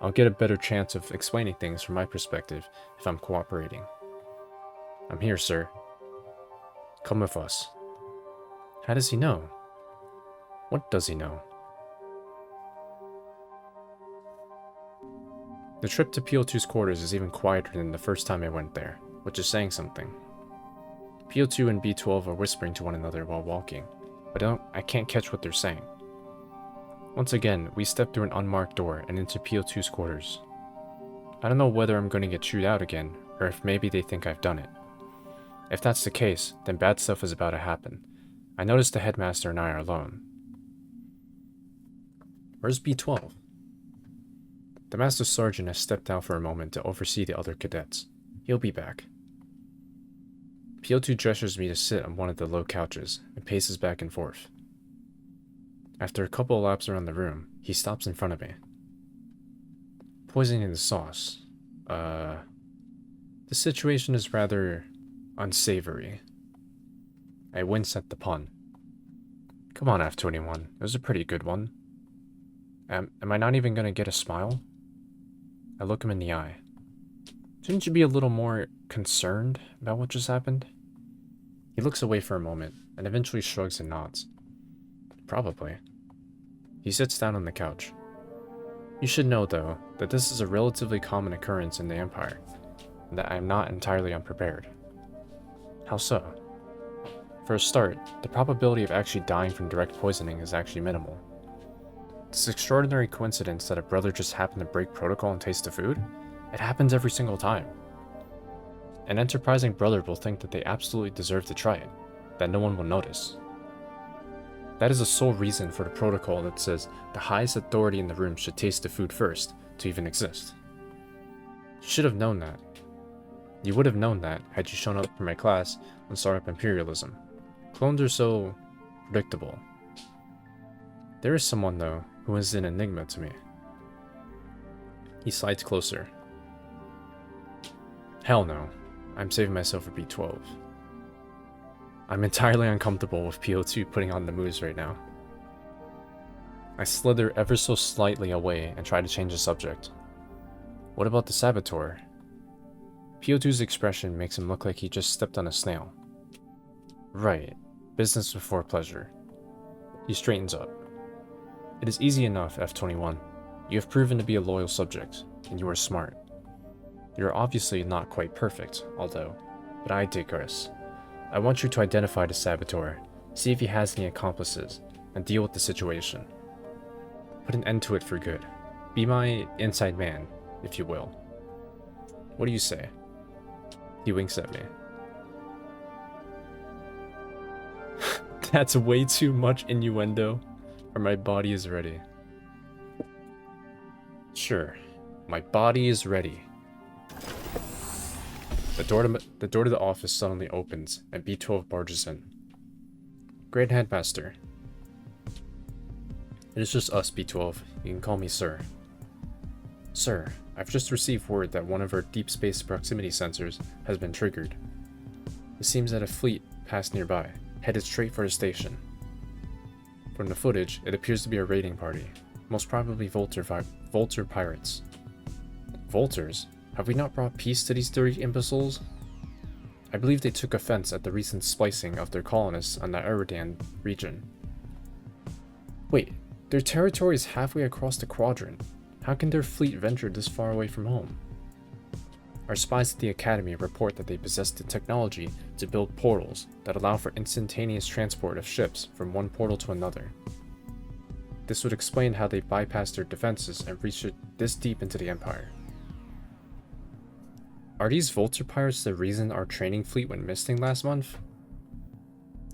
I'll get a better chance of explaining things from my perspective if I'm cooperating. I'm here, sir. Come with us. How does he know? What does he know? The trip to P02's quarters is even quieter than the first time I went there, which is saying something. P02 and B12 are whispering to one another while walking, but I can't catch what they're saying. Once again, we step through an unmarked door and into P02's quarters. I don't know whether I'm going to get chewed out again, or if maybe they think I've done it. If that's the case, then bad stuff is about to happen. I noticed the headmaster and I are alone. Where's B12? The master sergeant has stepped out for a moment to oversee the other cadets. He'll be back. P02 gestures me to sit on one of the low couches and paces back and forth. After a couple of laps around the room, he stops in front of me. Poisoning the sauce. The situation is rather unsavory. I wince at the pun. Come on, F21. It was a pretty good one. Am I not even gonna get a smile? I look him in the eye. Shouldn't you be a little more concerned about what just happened? He looks away for a moment, and eventually shrugs and nods. Probably. He sits down on the couch. You should know, though, that this is a relatively common occurrence in the Empire, and that I am not entirely unprepared. How so? For a start, the probability of actually dying from direct poisoning is actually minimal. This extraordinary coincidence that a brother just happened to break protocol and taste the food? It happens every single time. An enterprising brother will think that they absolutely deserve to try it, that no one will notice. That is the sole reason for the protocol that says the highest authority in the room should taste the food first to even exist. You should have known that. You would have known that had you shown up for my class on Startup Imperialism. Clones are so predictable. There is someone, though, who is an enigma to me. He slides closer. Hell no. I'm saving myself for B12. I'm entirely uncomfortable with P02 putting on the moves right now. I slither ever so slightly away and try to change the subject. What about the saboteur? P02's expression makes him look like he just stepped on a snail. Right. Business before pleasure. He straightens up. It is easy enough, F21. You have proven to be a loyal subject, and you are smart. You are obviously not quite perfect, although, but I digress. I want you to identify the saboteur, see if he has any accomplices, and deal with the situation. Put an end to it for good. Be my inside man, if you will. What do you say? He winks at me. That's way too much innuendo, or my body is ready. Sure, my body is ready. The door to the office suddenly opens, and B12 barges in. Great Headmaster. It is just us, B12. You can call me Sir. Sir, I've just received word that one of our deep space proximity sensors has been triggered. It seems that a fleet passed nearby, headed straight for the station. From the footage, it appears to be a raiding party, most probably Vulture pirates. Vultures? Have we not brought peace to these dirty imbeciles? I believe they took offense at the recent splicing of their colonists on the Darien region. Wait, their territory is halfway across the quadrant. How can their fleet venture this far away from home? Our spies at the Academy report that they possess the technology to build portals that allow for instantaneous transport of ships from one portal to another. This would explain how they bypassed their defenses and reached this deep into the Empire. Are these Vulture pirates the reason our training fleet went missing last month?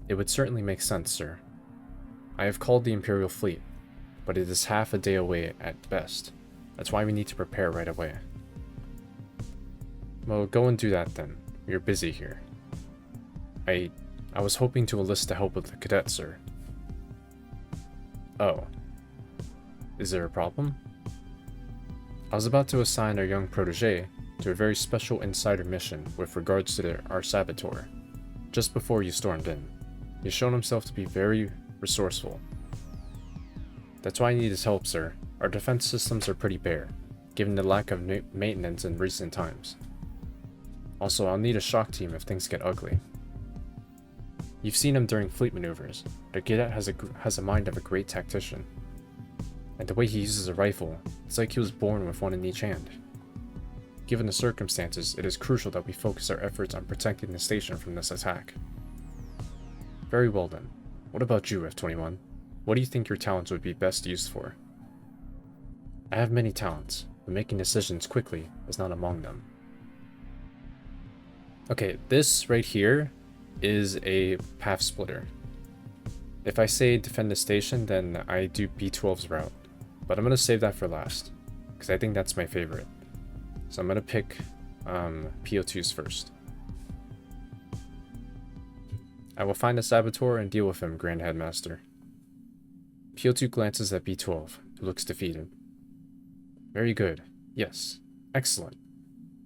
It would certainly make sense, sir. I have called the Imperial fleet, but it is half a day away at best. That's why we need to prepare right away. Well, go and do that then. We are busy here. I was hoping to enlist the help of the cadets, sir. Oh. Is there a problem? I was about to assign our young protege to a very special insider mission with regards to our saboteur, just before you stormed in. He has shown himself to be very resourceful. That's why I need his help, sir. Our defense systems are pretty bare, given the lack of maintenance in recent times. Also, I'll need a shock team if things get ugly. You've seen him during fleet maneuvers. The cadet has a mind of a great tactician. And the way he uses a rifle, it's like he was born with one in each hand. Given the circumstances, it is crucial that we focus our efforts on protecting the station from this attack. Very well then. What about you, F21? What do you think your talents would be best used for? I have many talents, but making decisions quickly is not among them. Okay, this right here is a path splitter. If I say defend the station, then I do B12's route. But I'm going to save that for last, because I think that's my favorite. So I'm going to pick P02's first. I will find the saboteur and deal with him, Grand Headmaster. P02 glances at B12, who looks defeated. Very good. Yes. Excellent.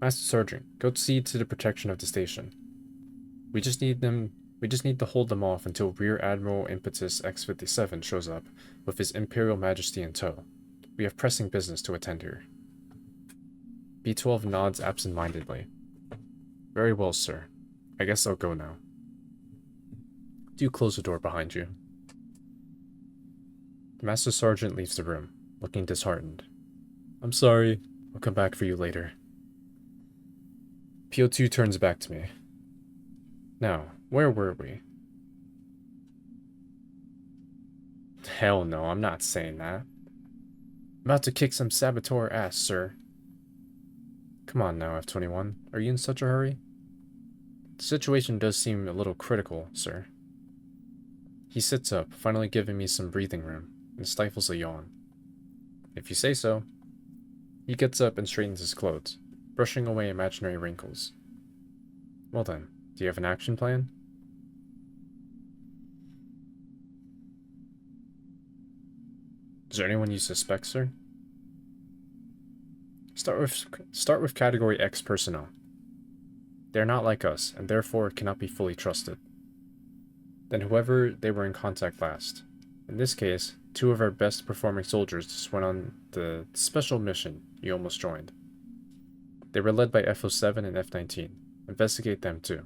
Master Sergeant, go see to the protection of the station. We just need to hold them off until Rear Admiral Impetus X57 shows up with his Imperial Majesty in tow. We have pressing business to attend here. B12 nods absent-mindedly. Very well, sir. I guess I'll go now. Do close the door behind you. The Master Sergeant leaves the room, looking disheartened. I'm sorry. I'll come back for you later. P02 turns back to me. Now, where were we? Hell no, I'm not saying that. About to kick some saboteur ass, sir. Come on now, F21. Are you in such a hurry? The situation does seem a little critical, sir. He sits up, finally giving me some breathing room, and stifles a yawn. If you say so. He gets up and straightens his clothes, brushing away imaginary wrinkles. Well then, do you have an action plan? Is there anyone you suspect, sir? Start with Category X personnel. They are not like us, and therefore cannot be fully trusted. Then whoever they were in contact last. In this case, 2 of our best performing soldiers just went on the special mission you almost joined. They were led by F07 and F19. Investigate them too.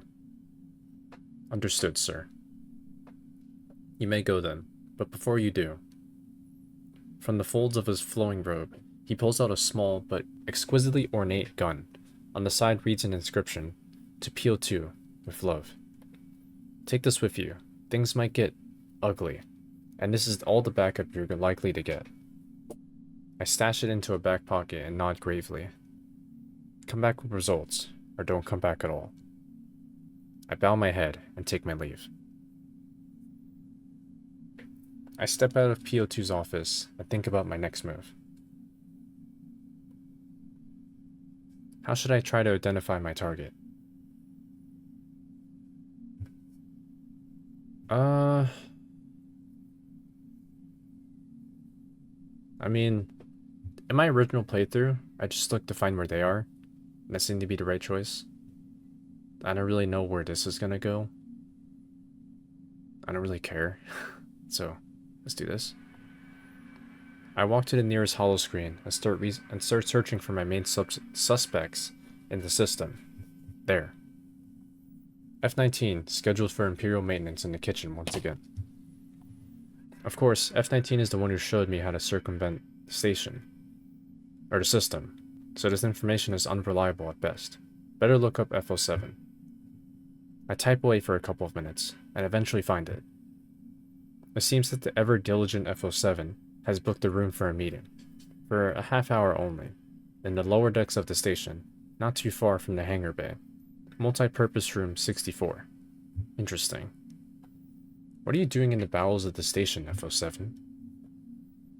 Understood, sir. You may go then, but before you do. From the folds of his flowing robe, he pulls out a small but exquisitely ornate gun. On the side reads an inscription, to P02, with love. Take this with you. Things might get ugly, and this is all the backup you're likely to get. I stash it into a back pocket and nod gravely. Come back with results, or don't come back at all. I bow my head and take my leave. I step out of P02's office and think about my next move. How should I try to identify my target? I mean, in my original playthrough, I just looked to find where they are, and that seemed to be the right choice. I don't really know where this is gonna go. I don't really care. So, let's do this. I walk to the nearest holoscreen and start searching for my main suspects in the system. There. F19, scheduled for Imperial maintenance in the kitchen once again. Of course, F19 is the one who showed me how to circumvent the station. Or the system, so this information is unreliable at best. Better look up F07. I type away for a couple of minutes, and eventually find it. It seems that the ever-diligent F07 has booked a room for a meeting, for a half hour only, in the lower decks of the station, not too far from the hangar bay. Multi-purpose room 64. Interesting. What are you doing in the bowels of the station, F07?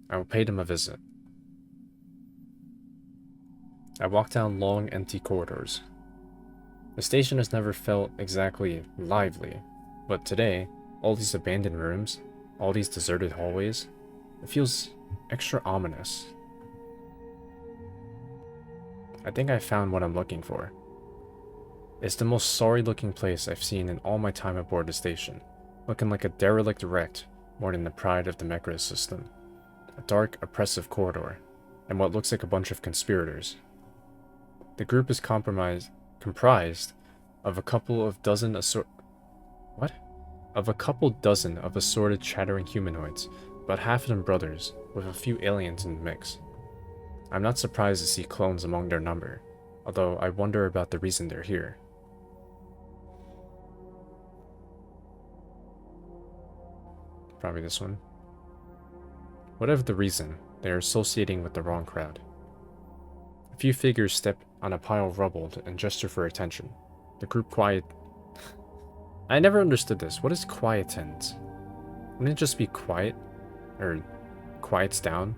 I will pay them a visit. I walk down long, empty corridors. The station has never felt exactly lively, but today, all these abandoned rooms, all these deserted hallways, it feels extra ominous. I think I found what I'm looking for. It's the most sorry-looking place I've seen in all my time aboard the station, looking like a derelict wreck more than the pride of the Mecra system. A dark, oppressive corridor, and what looks like a bunch of conspirators. The group is comprised of a couple dozen of assorted chattering humanoids, about half of them brothers, with a few aliens in the mix. I'm not surprised to see clones among their number, although I wonder about the reason they're here. Probably this one. Whatever the reason, they are associating with the wrong crowd. A few figures step on a pile of rubble and gesture for attention. The group quiet. I never understood this. What is quietens? Wouldn't it just be quiet? Or quiets down?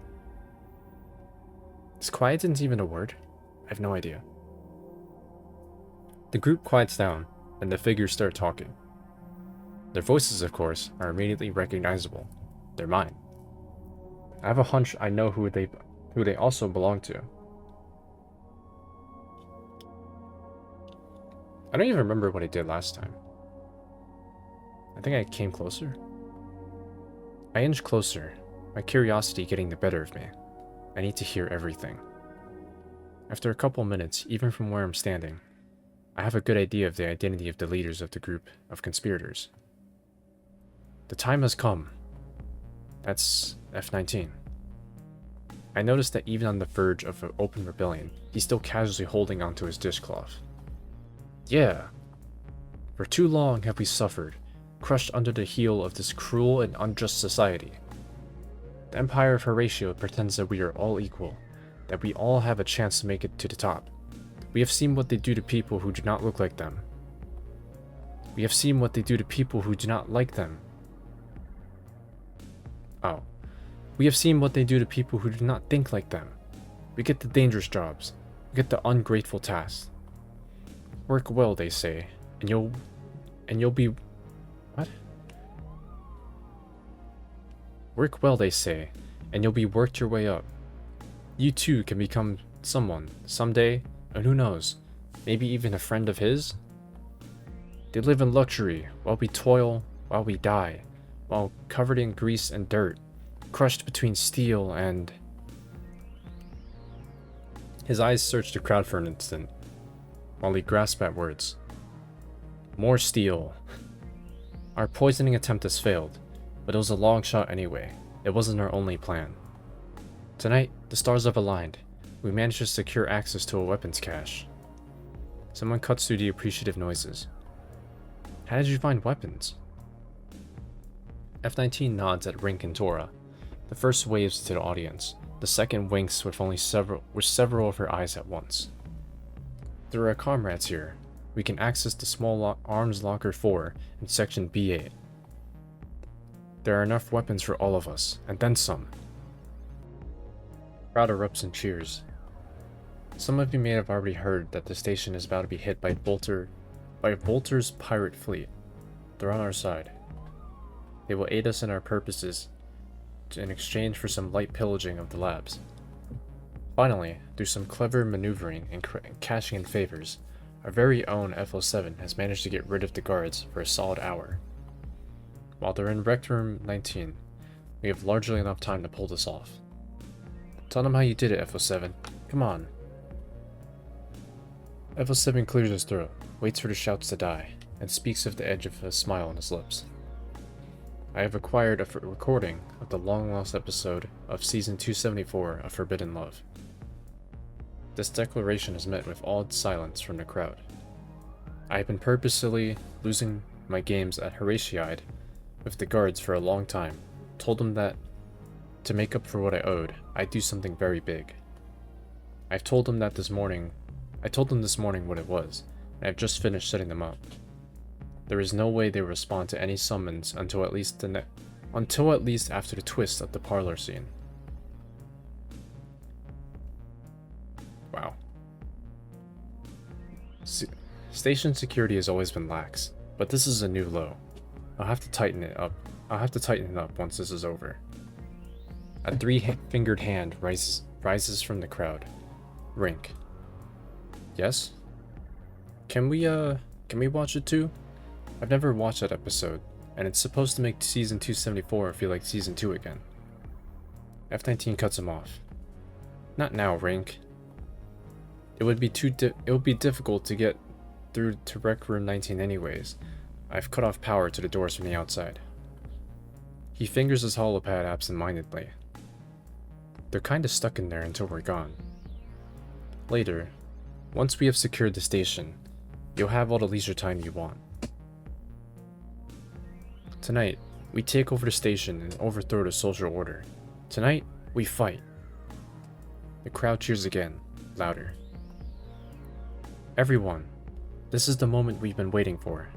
Is quietens even a word? I have no idea. The group quiets down, and the figures start talking. Their voices, of course, are immediately recognizable. They're mine. I have a hunch I know who they also belong to. I don't even remember what I did last time. I think I came closer. I inch closer, my curiosity getting the better of me. I need to hear everything. After a couple minutes, even from where I'm standing, I have a good idea of the identity of the leaders of the group of conspirators. The time has come. That's F19. I noticed that even on the verge of an open rebellion, he's still casually holding onto his dishcloth. Yeah. For too long have we suffered, crushed under the heel of this cruel and unjust society. The Empire of Horatio pretends that we are all equal, that we all have a chance to make it to the top. We have seen what they do to people who do not look like them. We have seen what they do to people who do not like them. Oh. We have seen what they do to people who do not think like them. We get the dangerous jobs. We get the ungrateful tasks. Work well, they say, and you'll be... What? Work well, they say, and you'll be worked your way up. You too can become someone, someday, and who knows, maybe even a friend of his? They live in luxury, while we toil, while we die, while covered in grease and dirt, crushed between steel and... His eyes searched the crowd for an instant, while he grasped at words. More steel. Our poisoning attempt has failed, but it was a long shot anyway. It wasn't our only plan. Tonight, the stars have aligned. We managed to secure access to a weapons cache. Someone cuts through the appreciative noises. How did you find weapons? F19 nods at Rink and Tora. The first waves to the audience. The second winks with several of her eyes at once. There are comrades here. We can access the small arms locker 4 in section B8. There are enough weapons for all of us, and then some. Crowd erupts in cheers. Some of you may have already heard that the station is about to be hit by Bolter's pirate fleet. They're on our side. They will aid us in our purposes in exchange for some light pillaging of the labs. Finally, through some clever maneuvering and cashing in favors, our very own F07 has managed to get rid of the guards for a solid hour. While they're in Rec Room 19, we have largely enough time to pull this off. Tell them how you did it, F07. Come on. F07 clears his throat, waits for the shouts to die, and speaks with the edge of a smile on his lips. I have acquired a recording of the long-lost episode of Season 274 of Forbidden Love. This declaration is met with awed silence from the crowd. I have been purposely losing my games at Horatioide with the guards for a long time, told them that to make up for what I owed, I'd do something very big. I told them this morning what it was, and I've just finished setting them up. There is no way they will respond to any summons until at least after the twist of the parlor scene. Wow. Station security has always been lax, but this is a new low. I'll have to tighten it up. Once this is over. A three-fingered hand rises from the crowd. Rink. Yes? Can we watch it too? I've never watched that episode, and it's supposed to make Season 274 feel like Season 2 again. F19 cuts him off. Not now, Rink. It would be difficult to get through to Rec Room 19 anyways. I've cut off power to the doors from the outside. He fingers his holopad absent-mindedly. They're kinda stuck in there until we're gone. Later, once we have secured the station, you'll have all the leisure time you want. Tonight, we take over the station and overthrow the social order. Tonight, we fight. The crowd cheers again, louder. Everyone, This is the moment we've been waiting for.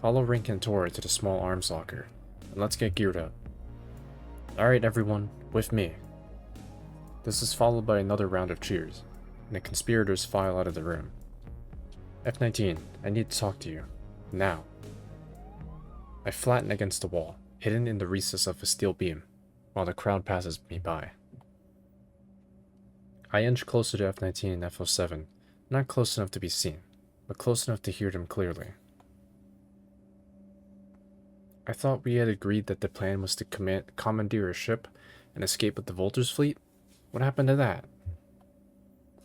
Follow Rink and Tora to the small arms locker, and let's get geared up. Alright everyone, with me. This is followed by another round of cheers, and the conspirators file out of the room. F19, I need to talk to you. Now. I flatten against the wall, hidden in the recess of a steel beam, while the crowd passes me by. I inch closer to F19 and F07, not close enough to be seen, but close enough to hear them clearly. I thought we had agreed that the plan was to commandeer a ship and escape with the Vulture's fleet? What happened to that?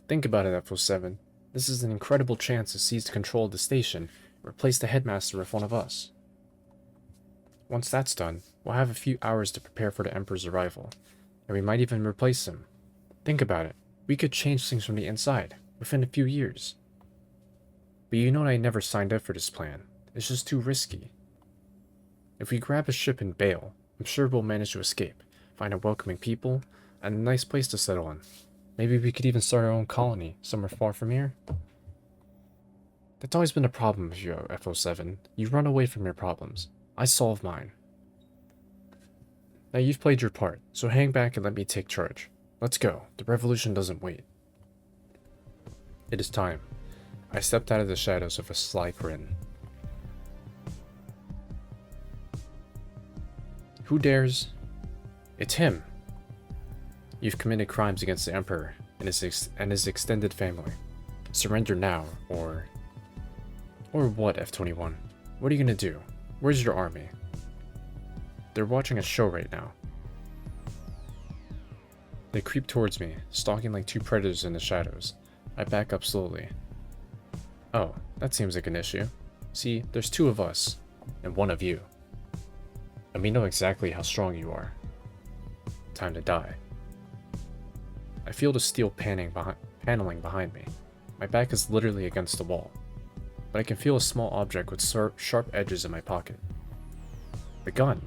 Think about it, F07. This is an incredible chance to seize control of the station and replace the headmaster with one of us. Once that's done, we'll have a few hours to prepare for the Emperor's arrival, and we might even replace him. Think about it. We could change things from the inside, within a few years. But you know I never signed up for this plan. It's just too risky. If we grab a ship and bail, I'm sure we'll manage to escape, find a welcoming people, and a nice place to settle in. Maybe we could even start our own colony, somewhere far from here. That's always been a problem with you, F07. You run away from your problems. I solve mine. Now you've played your part, so hang back and let me take charge. Let's go. The revolution doesn't wait. It is time. I stepped out of the shadows with a sly grin. Who dares? It's him. You've committed crimes against the Emperor and his extended family. Surrender now, or what, F21? What are you gonna do? Where's your army? They're watching a show right now. They creep towards me, stalking like two predators in the shadows. I back up slowly. Oh, that seems like an issue. See, there's two of us, and one of you. And we know exactly how strong you are. Time to die. I feel the steel paneling behind me. My back is literally against the wall, but I can feel a small object with sharp edges in my pocket. The gun.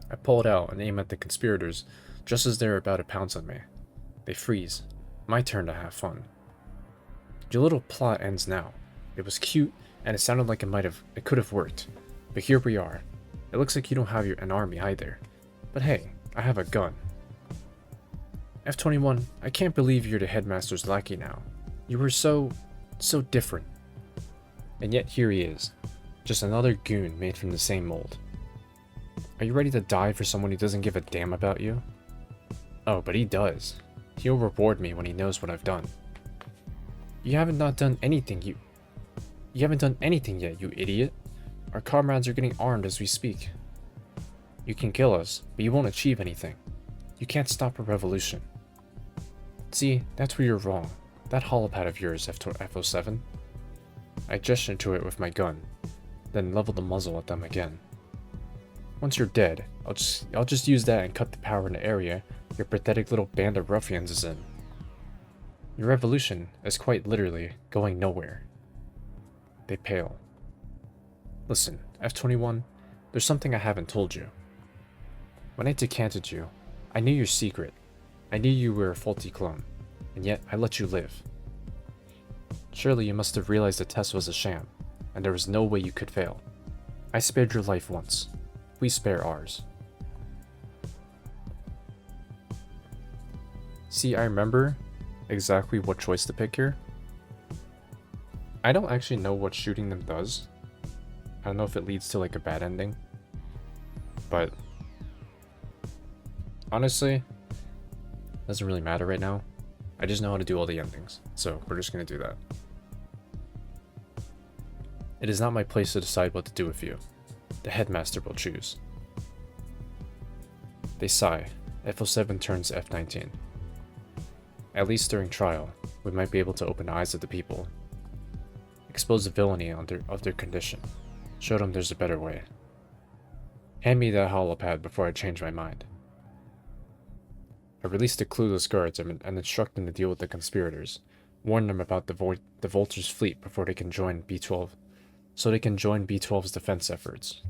I pull it out and aim at the conspirators just as they're about to pounce on me. They freeze. My turn to have fun. Your little plot ends now. It was cute, and it sounded like it could have worked. But here we are. It looks like you don't have an army either. But hey, I have a gun. F21, I can't believe you're the headmaster's lackey now. You were so different. And yet here he is. Just another goon made from the same mold. Are you ready to die for someone who doesn't give a damn about you? Oh, but he does. He'll reward me when he knows what I've done. You haven't done anything, you haven't done anything yet, you idiot. Our comrades are getting armed as we speak. You can kill us, but you won't achieve anything. You can't stop a revolution. See, that's where you're wrong. That holopad of yours, F07. I gestured to it with my gun, then leveled the muzzle at them again. Once you're dead, I'll just use that and cut the power in the area your pathetic little band of ruffians is in. Your revolution is quite literally going nowhere. They pale. Listen, F21, there's something I haven't told you. When I decanted you, I knew your secret. I knew you were a faulty clone, and yet I let you live. Surely you must have realized the test was a sham, and there was no way you could fail. I spared your life once. We spare ours. See, I remember exactly what choice to pick here. I don't actually know what shooting them does. I don't know if it leads to like a bad ending. But honestly, doesn't really matter right now. I just know how to do all the endings, so we're just gonna do that. It is not my place to decide what to do with you. The headmaster will choose. They sigh. F07 turns to F19. At least during trial, we might be able to open the eyes of the people. Expose the villainy of their condition. Show them there's a better way. Hand me that holopad before I change my mind. I release the clueless guards and instruct them to deal with the conspirators. Warn them about the Vulture's fleet before they can join B12, so they can join B12's defense efforts.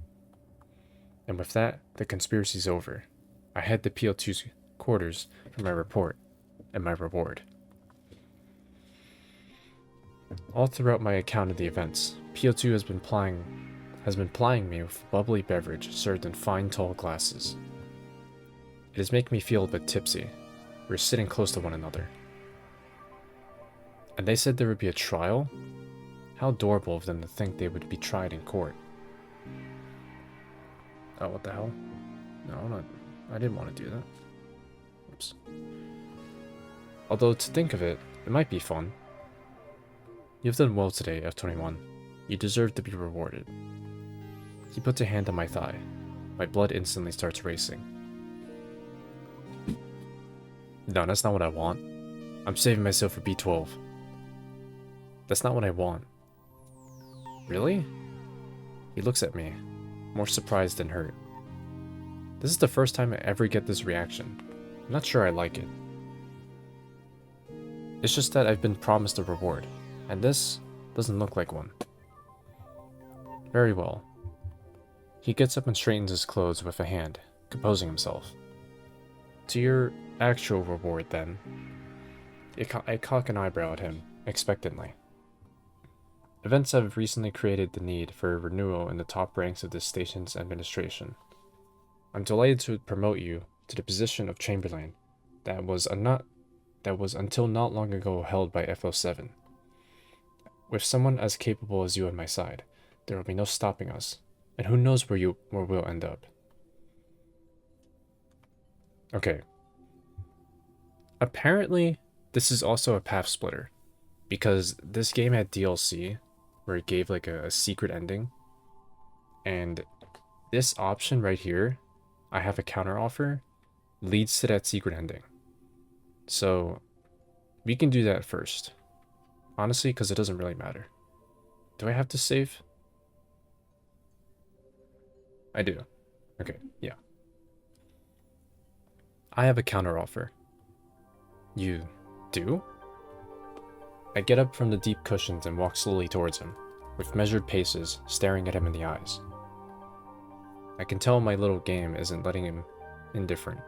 And with that, the conspiracy's over. I head to P02's quarters for my report and my reward. All throughout my account of the events, P02 has been plying me with bubbly beverage served in fine tall glasses. It is making me feel a bit tipsy. We're sitting close to one another. And they said there would be a trial? How adorable of them to think they would be tried in court. Oh, what the hell? No, I didn't want to do that. Oops. Although, to think of it, it might be fun. You've done well today, F21. You deserve to be rewarded. He puts a hand on my thigh. My blood instantly starts racing. No, that's not what I want. I'm saving myself for B12. That's not what I want. Really? He looks at me, more surprised than hurt. This is the first time I ever get this reaction. I'm not sure I like it. It's just that I've been promised a reward, and this doesn't look like one. Very well. He gets up and straightens his clothes with a hand, composing himself. To your actual reward, then. I cock an eyebrow at him, expectantly. Events have recently created the need for a renewal in the top ranks of this station's administration. I'm delighted to promote you to the position of Chamberlain that was until not long ago held by F07. With someone as capable as you on my side, there will be no stopping us, and who knows where we'll end up. Okay. Apparently, this is also a path splitter, because this game had DLC where it gave like a secret ending, and this option right here, I have a counter offer, leads to that secret ending. So we can do that first, honestly, because it doesn't really matter. Do I have to save? I do. Okay, yeah. I have a counter offer. You do? I get up from the deep cushions and walk slowly towards him, with measured paces, staring at him in the eyes. I can tell my little game isn't letting him indifferent.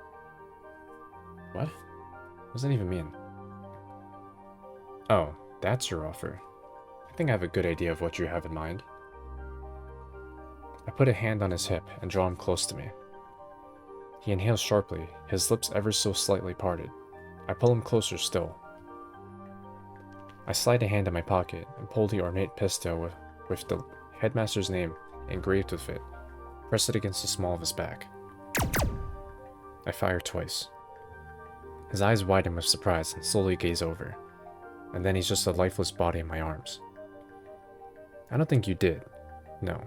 What? What does that even mean? Oh, that's your offer. I think I have a good idea of what you have in mind. I put a hand on his hip and draw him close to me. He inhales sharply, his lips ever so slightly parted. I pull him closer still. I slide a hand in my pocket and pull the ornate pistol with the headmaster's name engraved with it, press it against the small of his back. I fire twice. His eyes widen with surprise and slowly gaze over, and then he's just a lifeless body in my arms. I don't think you did. No.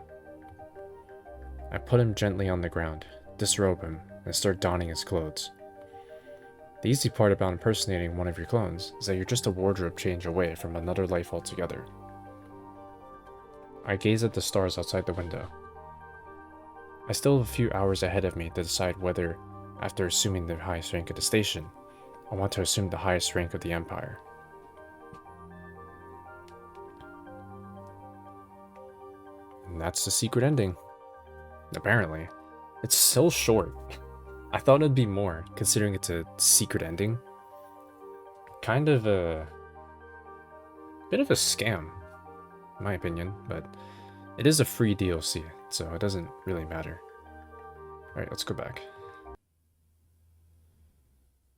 I put him gently on the ground, disrobe him, and start donning his clothes. The easy part about impersonating one of your clones is that you're just a wardrobe change away from another life altogether. I gaze at the stars outside the window. I still have a few hours ahead of me to decide whether, after assuming the highest rank of the station, I want to assume the highest rank of the Empire. And that's the secret ending. Apparently. It's so short. I thought it'd be more, considering it's a secret ending. Kind of a bit of a scam, in my opinion, but it is a free DLC, so it doesn't really matter. Alright, let's go back.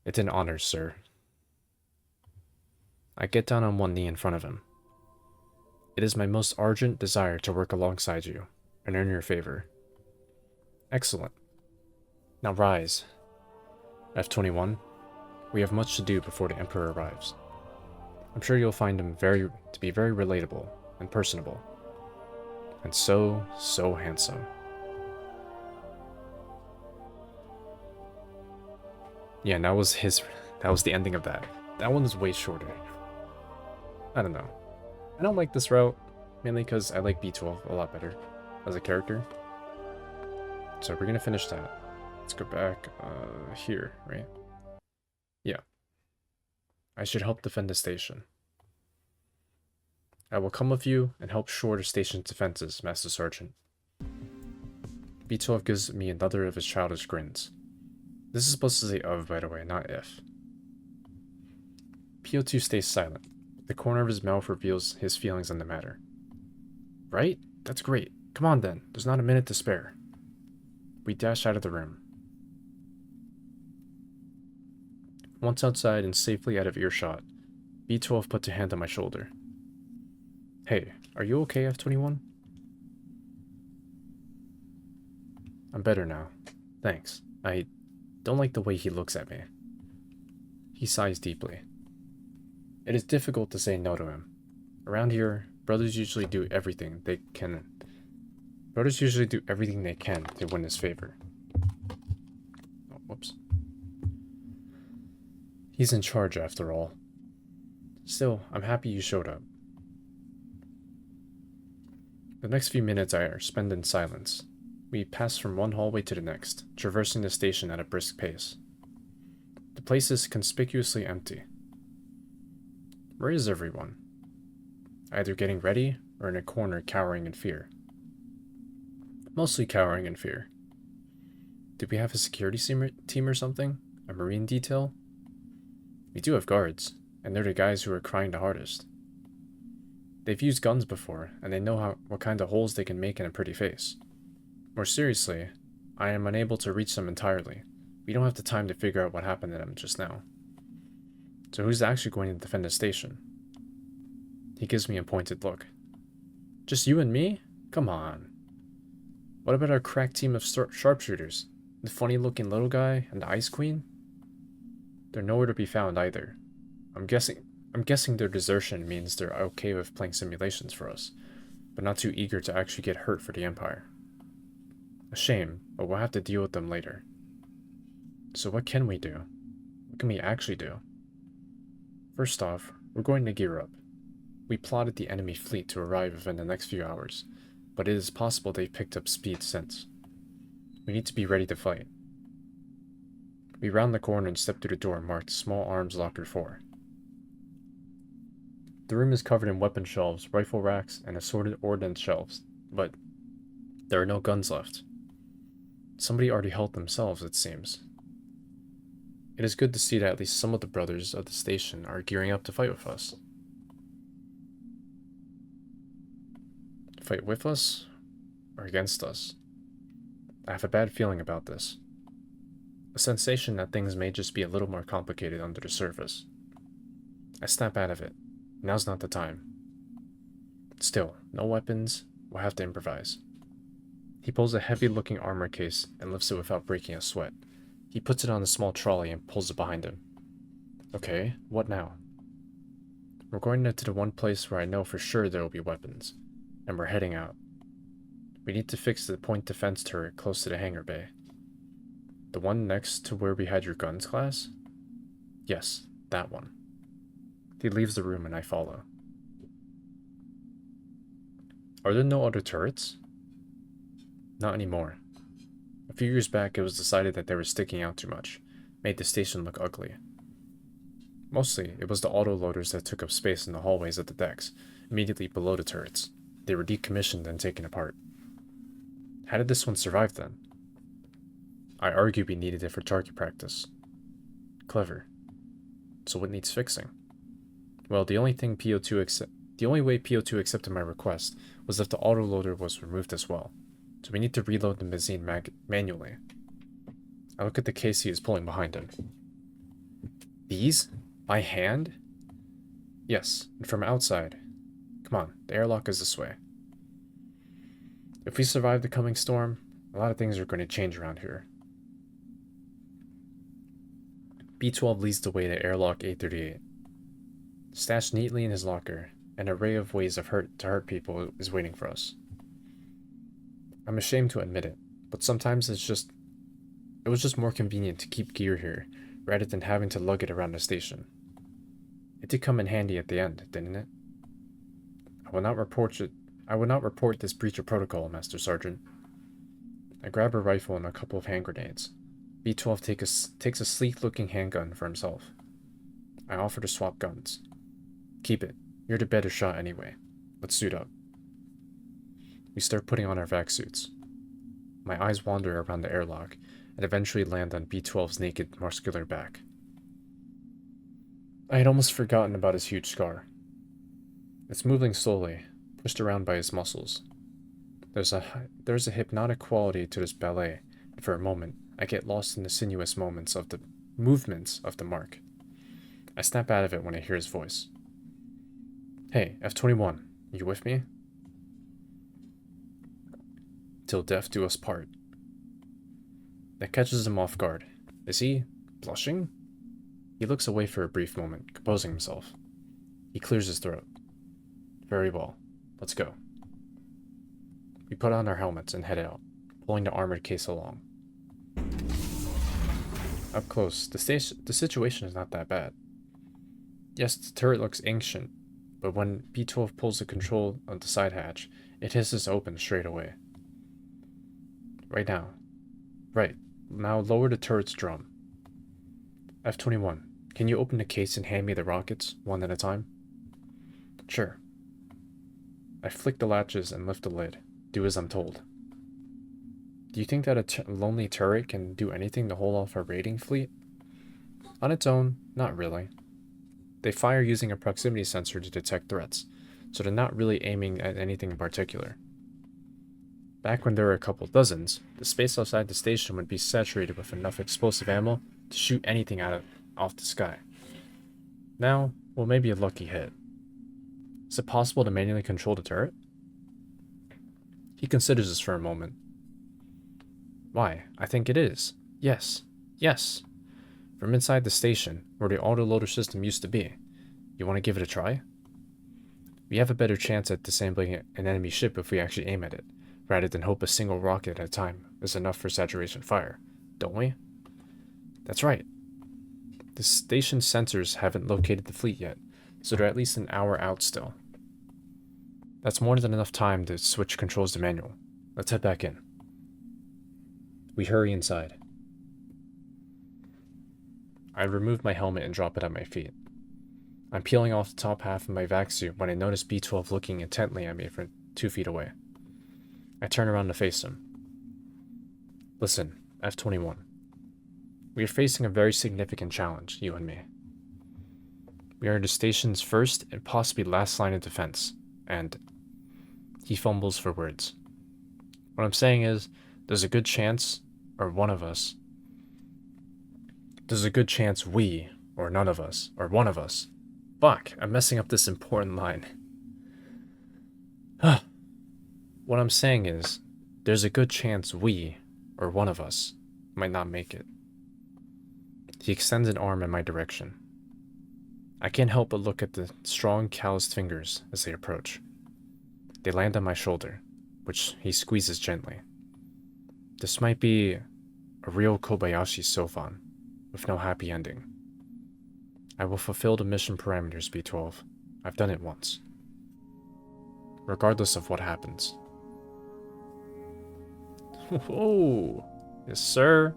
It's an honor, sir. I get down on one knee in front of him. It is my most ardent desire to work alongside you and earn your favor. Excellent. Now rise. F21, we have much to do before the Emperor arrives. I'm sure you'll find him to be very relatable and personable. And so handsome. Yeah, and that was the ending of that. That one was way shorter. I don't know. I don't like this route, mainly because I like B12 a lot better as a character. So we're gonna finish that. Let's go back here, right? Yeah. I should help defend the station. I will come with you and help shore the station's defenses, Master Sergeant. B12 gives me another of his childish grins. This is supposed to say of, by the way, not if. P02 stays silent. The corner of his mouth reveals his feelings on the matter. Right? That's great. Come on then, there's not a minute to spare. We dash out of the room. Once outside and safely out of earshot, B12 puts a hand on my shoulder. Hey, are you okay, F21? I'm better now. Thanks. I don't like the way he looks at me. He sighs deeply. It is difficult to say no to him. Around here, brothers usually do everything they can to win his favor. Oh, whoops. He's in charge after all. Still, I'm happy you showed up. The next few minutes I spend in silence. We pass from one hallway to the next, traversing the station at a brisk pace. The place is conspicuously empty. Where is everyone? Either getting ready or in a corner cowering in fear. Mostly cowering in fear. Do we have a security team or something? A marine detail? We do have guards, and they're the guys who are crying the hardest. They've used guns before, and they know what kind of holes they can make in a pretty face. More seriously, I am unable to reach them entirely. We don't have the time to figure out what happened to them just now. So who's actually going to defend the station? He gives me a pointed look. Just you and me? Come on. What about our crack team of sharpshooters? The funny-looking little guy and the Ice Queen? They're nowhere to be found either. I'm guessing their desertion means they're okay with playing simulations for us, but not too eager to actually get hurt for the Empire. A shame, but we'll have to deal with them later. So what can we do? What can we actually do? First off, we're going to gear up. We plotted the enemy fleet to arrive within the next few hours, but it is possible they've picked up speed since. We need to be ready to fight. We round the corner and step through the door marked Small Arms Locker 4. The room is covered in weapon shelves, rifle racks, and assorted ordnance shelves, but there are no guns left. Somebody already held themselves, it seems. It is good to see that at least some of the brothers of the station are gearing up to fight with us. Fight with us? Or against us? I have a bad feeling about this. A sensation that things may just be a little more complicated under the surface. I snap out of it. Now's not the time. Still, no weapons, we'll have to improvise. He pulls a heavy-looking armor case and lifts it without breaking a sweat. He puts it on a small trolley and pulls it behind him. Okay, what now? We're going to the one place where I know for sure there will be weapons, and we're heading out. We need to fix the point defense turret close to the hangar bay. The one next to where we had your guns class? Yes, that one. He leaves the room and I follow. Are there no other turrets? Not anymore. A few years back it was decided that they were sticking out too much, made the station look ugly. Mostly, it was the autoloaders that took up space in the hallways at the decks, immediately below the turrets. They were decommissioned and taken apart. How did this one survive then? I argue we needed it for target practice. Clever. So what needs fixing? Well, the only way P02 accepted my request was if the autoloader was removed as well. So we need to reload the magazine manually. I look at the case he is pulling behind him. These? By hand? Yes, and from outside. Come on, the airlock is this way. If we survive the coming storm, a lot of things are going to change around here. B12 leads the way to airlock 838. Stashed neatly in his locker, an array of ways to hurt people is waiting for us. I'm ashamed to admit it, but sometimes it was just more convenient to keep gear here, rather than having to lug it around the station. It did come in handy at the end, didn't it? I will not report this breach of protocol, Master Sergeant. I grab a rifle and a couple of hand grenades. B12 takes a sleek-looking handgun for himself. I offer to swap guns. Keep it. You're the better shot anyway. Let's suit up. We start putting on our vac suits. My eyes wander around the airlock and eventually land on B12's naked, muscular back. I had almost forgotten about his huge scar. It's moving slowly, pushed around by his muscles. There's a hypnotic quality to this ballet, and for a moment, I get lost in the sinuous movements of the mark. I snap out of it when I hear his voice. Hey, F21, you with me? Till death do us part. That catches him off guard. Is he blushing? He looks away for a brief moment, composing himself. He clears his throat. Very well. Let's go. We put on our helmets and head out, pulling the armored case along. Up close, the situation is not that bad. Yes, the turret looks ancient, but when B12 pulls the control of the side hatch, it hisses open straight away. Right now, lower the turret's drum. F21, can you open the case and hand me the rockets, one at a time? Sure. I flick the latches and lift the lid. Do as I'm told. Do you think that a lonely turret can do anything to hold off our raiding fleet? On its own, not really. They fire using a proximity sensor to detect threats, so they're not really aiming at anything in particular. Back when there were a couple dozens, the space outside the station would be saturated with enough explosive ammo to shoot anything off the sky. Now, well, maybe a lucky hit. Is it possible to manually control the turret? He considers this for a moment. Why, I think it is. Yes. From inside the station, where the autoloader system used to be. You want to give it a try? We have a better chance at disabling an enemy ship if we actually aim at it, rather than hope a single rocket at a time is enough for saturation fire, don't we? That's right. The station's sensors haven't located the fleet yet, so they're at least an hour out still. That's more than enough time to switch controls to manual. Let's head back in. We hurry inside. I remove my helmet and drop it at my feet. I'm peeling off the top half of my vac suit when I notice B12 looking intently at me from 2 feet away. I turn around to face him. Listen, F21. We are facing a very significant challenge, you and me. We are the station's first and possibly last line of defense, and he fumbles for words. What I'm saying is, there's a good chance we, or none of us, or one of us. Fuck, I'm messing up this important line. What I'm saying is, there's a good chance we, or one of us, might not make it. He extends an arm in my direction. I can't help but look at the strong, calloused fingers as they approach. They land on my shoulder, which he squeezes gently. This might be a real Kobayashi Sofan, with no happy ending. I will fulfill the mission parameters, B12. I've done it once. Regardless of what happens. Whoa! Yes, sir.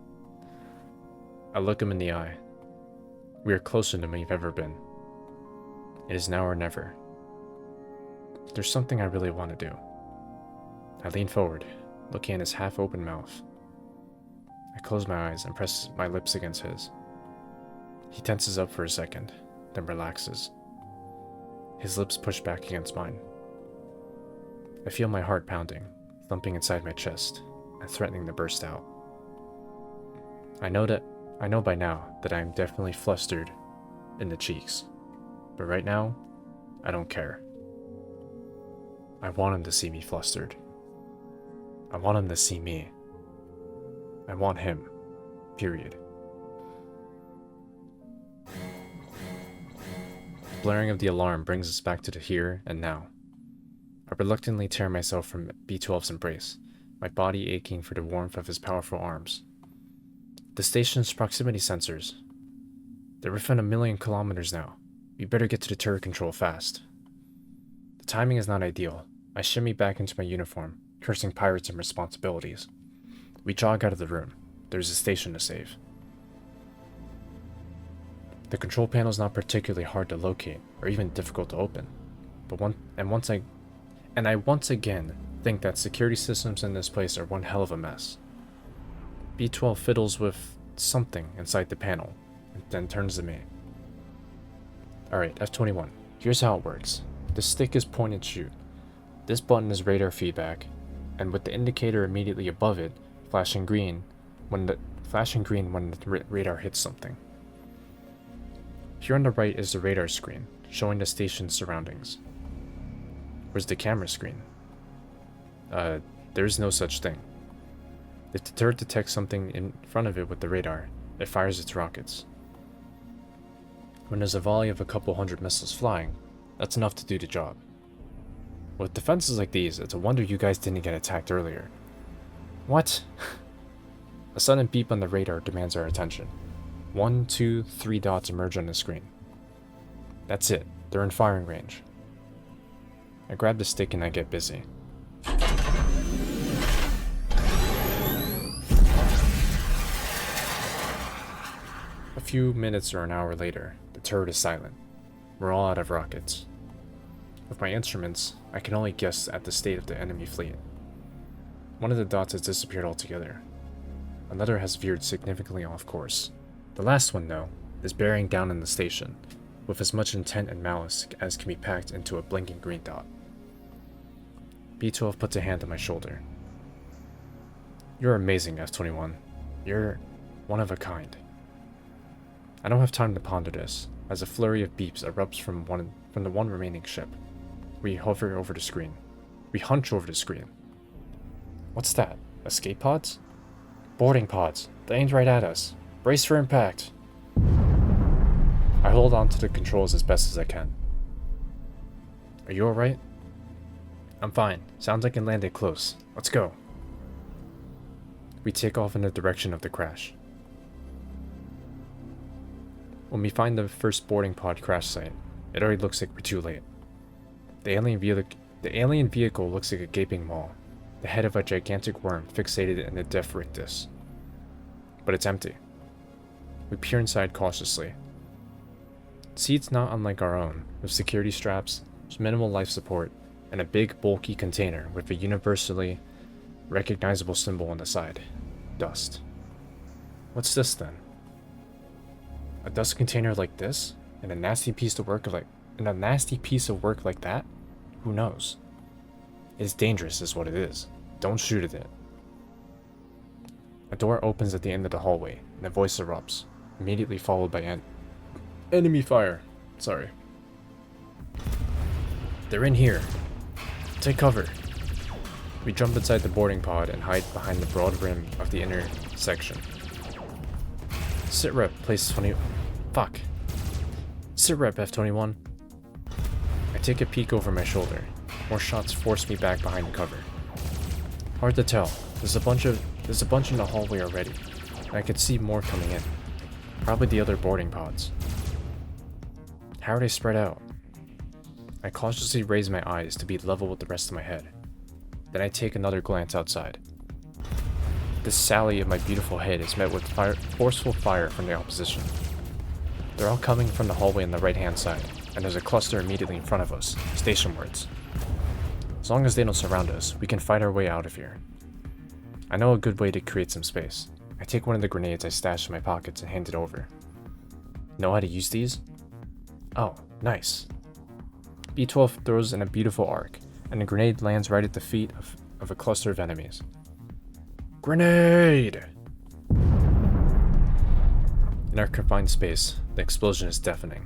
I look him in the eye. We are closer than we've ever been. It is now or never. There's something I really want to do. I lean forward, looking at his half-open mouth. I close my eyes and press my lips against his. He tenses up for a second, then relaxes. His lips push back against mine. I feel my heart pounding, thumping inside my chest, and threatening to burst out. I know by now that I am definitely flustered in the cheeks, but right now, I don't care. I want him to see me flustered. I want him to see me. I want him. Period. The blaring of the alarm brings us back to the here and now. I reluctantly tear myself from B12's embrace, my body aching for the warmth of his powerful arms. The station's proximity sensors. They're within 1,000,000 kilometers now. We better get to the turret control fast. The timing is not ideal. I shimmy back into my uniform, cursing pirates and responsibilities. We jog out of the room. There's a station to save. The control panel is not particularly hard to locate, or even difficult to open. I once again think that security systems in this place are one hell of a mess. B12 fiddles with something inside the panel, and then turns to me. Alright, F21, here's how it works. The stick is point and shoot. This button is radar feedback, and with the indicator immediately above it flashing green when the radar hits something. Here on the right is the radar screen, showing the station's surroundings. Where's the camera screen? There is no such thing. If the turret detects something in front of it with the radar, it fires its rockets. When there's a volley of a couple hundred missiles flying, that's enough to do the job. With defenses like these, it's a wonder you guys didn't get attacked earlier. What? A sudden beep on the radar demands our attention. 1, 2, 3 dots emerge on the screen. That's it, they're in firing range. I grab the stick and I get busy. A few minutes or an hour later, the turret is silent. We're all out of rockets. With my instruments, I can only guess at the state of the enemy fleet. One of the dots has disappeared altogether. Another has veered significantly off course. The last one, though, is bearing down on the station, with as much intent and malice as can be packed into a blinking green dot. B12 puts a hand on my shoulder. You're amazing, F21. You're one of a kind. I don't have time to ponder this, as a flurry of beeps erupts from the one remaining ship. We hover over the screen. We hunch over the screen. What's that? Escape pods? Boarding pods. They aimed right at us. Brace for impact. I hold on to the controls as best as I can. Are you alright? I'm fine. Sounds like it landed close. Let's go. We take off in the direction of the crash. When we find the first boarding pod crash site, it already looks like we're too late. The alien vehicle looks like a gaping maw, the head of a gigantic worm fixated in the death rictus. But it's empty. We peer inside cautiously. Seats not unlike our own, with security straps, minimal life support, and a big, bulky container with a universally recognizable symbol on the side. Dust. What's this then? A dust container like this? And a nasty piece of work like that? Who knows? It's dangerous is what it is. Don't shoot at it. A door opens at the end of the hallway, and a voice erupts, immediately followed by enemy fire. Sorry. They're in here. Take cover. We jump inside the boarding pod and hide behind the broad rim of the inner section. Sitrep places 20. Fuck. Sitrep F21. I take a peek over my shoulder. More shots force me back behind the cover. Hard to tell. There's a bunch in the hallway already, and I could see more coming in. Probably the other boarding pods. How are they spread out? I cautiously raise my eyes to be level with the rest of my head. Then I take another glance outside. This sally of my beautiful head is met with forceful fire from the opposition. They're all coming from the hallway on the right-hand side, and there's a cluster immediately in front of us, stationwards. As long as they don't surround us, we can fight our way out of here. I know a good way to create some space. I take one of the grenades I stashed in my pockets and hand it over. Know how to use these? Oh, nice. B12 throws in a beautiful arc, and the grenade lands right at the feet of a cluster of enemies. Grenade! In our confined space, the explosion is deafening.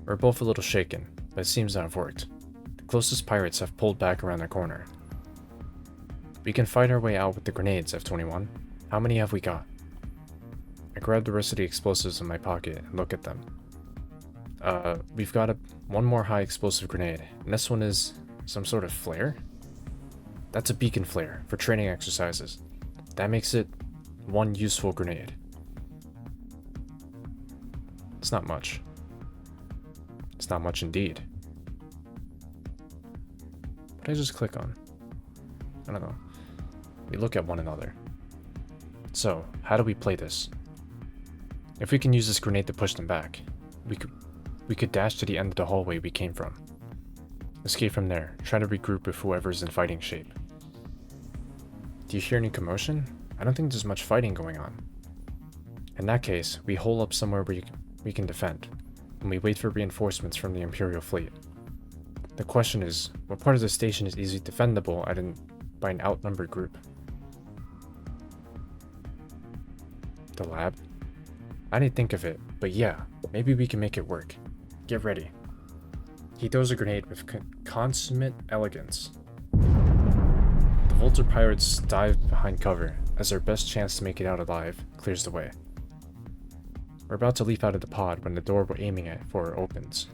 We're both a little shaken, but it seems to have worked. The closest pirates have pulled back around the corner. We can fight our way out with the grenades, F21. How many have we got? I grab the rest of the explosives in my pocket and look at them. We've got one more high explosive grenade, and this one is some sort of flare? That's a beacon flare for training exercises. That makes it one useful grenade. It's not much. It's not much indeed. What did I just click on? I don't know. We look at one another. So, how do we play this? If we can use this grenade to push them back, we could dash to the end of the hallway we came from. Escape from there, try to regroup with whoever's in fighting shape. Do you hear any commotion? I don't think there's much fighting going on. In that case, we hole up somewhere where we can defend, and we wait for reinforcements from the Imperial fleet. The question is, what part of the station is easily defendable by an outnumbered group? The lab? I didn't think of it, but yeah, maybe we can make it work. Get ready. He throws a grenade with consummate elegance. The Vulture pirates dive behind cover as their best chance to make it out alive clears the way. We're about to leap out of the pod when the door we're aiming for opens.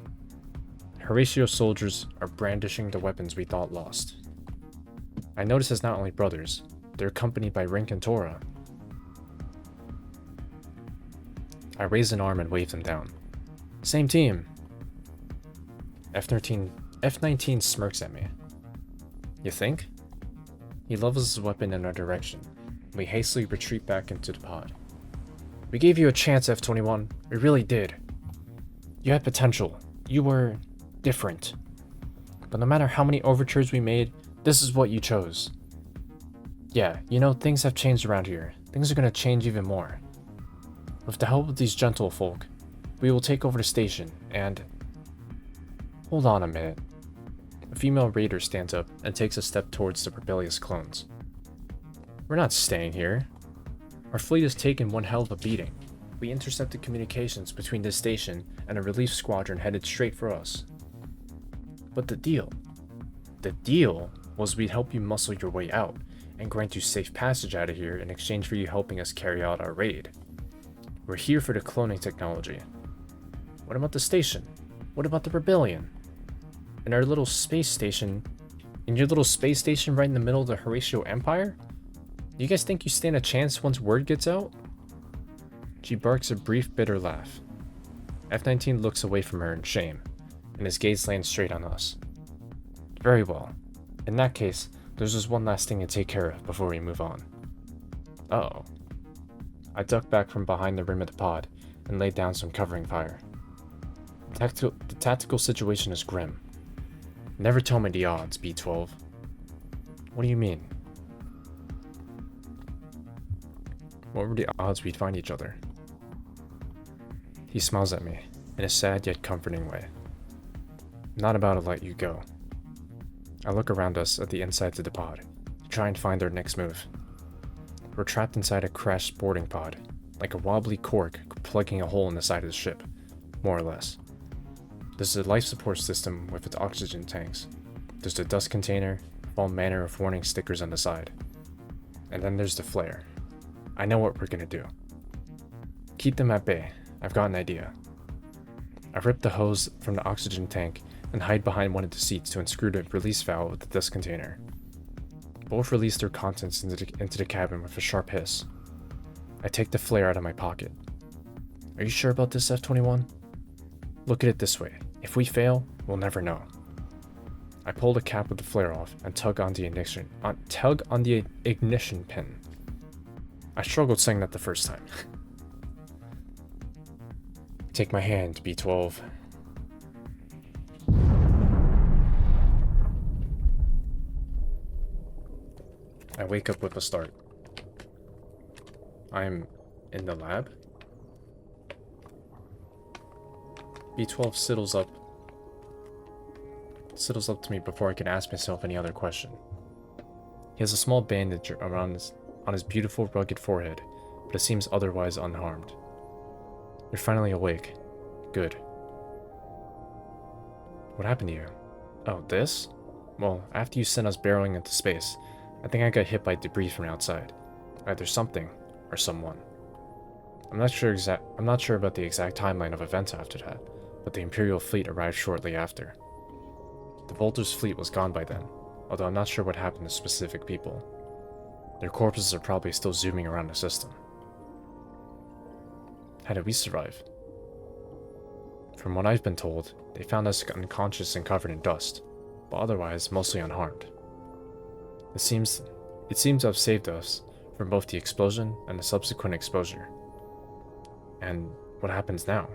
Horatio's soldiers are brandishing the weapons we thought lost. I notice it's not only brothers, they're accompanied by Rink and Tora. I raise an arm and wave them down. Same team! F19 smirks at me. You think? He levels his weapon in our direction. We hastily retreat back into the pod. We gave you a chance, F21. We really did. You had potential. You were different. But no matter how many overtures we made, this is what you chose. Yeah, you know, things have changed around here. Things are gonna change even more. With the help of these gentlefolk, we will take over the station and... Hold on a minute. A female raider stands up and takes a step towards the rebellious clones. We're not staying here. Our fleet has taken one hell of a beating. We intercepted communications between this station and a relief squadron headed straight for us. But the deal was we'd help you muscle your way out and grant you safe passage out of here in exchange for you helping us carry out our raid. We're here for the cloning technology. What about the station? What about the rebellion? In our little space station, right in the middle of the Horatio Empire? Do you guys think you stand a chance once word gets out? She barks a brief, bitter laugh. F19 looks away from her in shame, and his gaze lands straight on us. Very well. In that case, there's just one last thing to take care of before we move on. Uh-oh. I duck back from behind the rim of the pod and lay down some covering fire. The tactical situation is grim. Never tell me the odds, B12. What do you mean? What were the odds we'd find each other? He smiles at me in a sad yet comforting way. I'm not about to let you go. I look around us at the insides of the pod to try and find our next move. We're trapped inside a crashed boarding pod, like a wobbly cork plugging a hole in the side of the ship, more or less. There's a life support system with its oxygen tanks. There's the dust container, with all manner of warning stickers on the side. And then there's the flare. I know what we're gonna do. Keep them at bay. I've got an idea. I rip the hose from the oxygen tank and hide behind one of the seats to unscrew the release valve of the dust container. Both release their contents into the cabin with a sharp hiss. I take the flare out of my pocket. Are you sure about this, F21? Look at it this way. If we fail, we'll never know. I pull the cap of the flare off and tug on the ignition pin. I struggled saying that the first time. Take my hand, B12. I wake up with a start. I'm in the lab? B12 sidles up to me before I can ask myself any other question. He has a small bandage on his beautiful rugged forehead, but it seems otherwise unharmed. You're finally awake. Good. What happened to you? Oh, this? Well, after you sent us barreling into space, I think I got hit by debris from outside. Either something or someone. I'm not sure about the exact timeline of events after that, but the Imperial fleet arrived shortly after. The Vulture's fleet was gone by then, although I'm not sure what happened to specific people. Their corpses are probably still zooming around the system. How did we survive? From what I've been told, they found us unconscious and covered in dust, but otherwise mostly unharmed. It seems to have saved us from both the explosion and the subsequent exposure. And what happens now?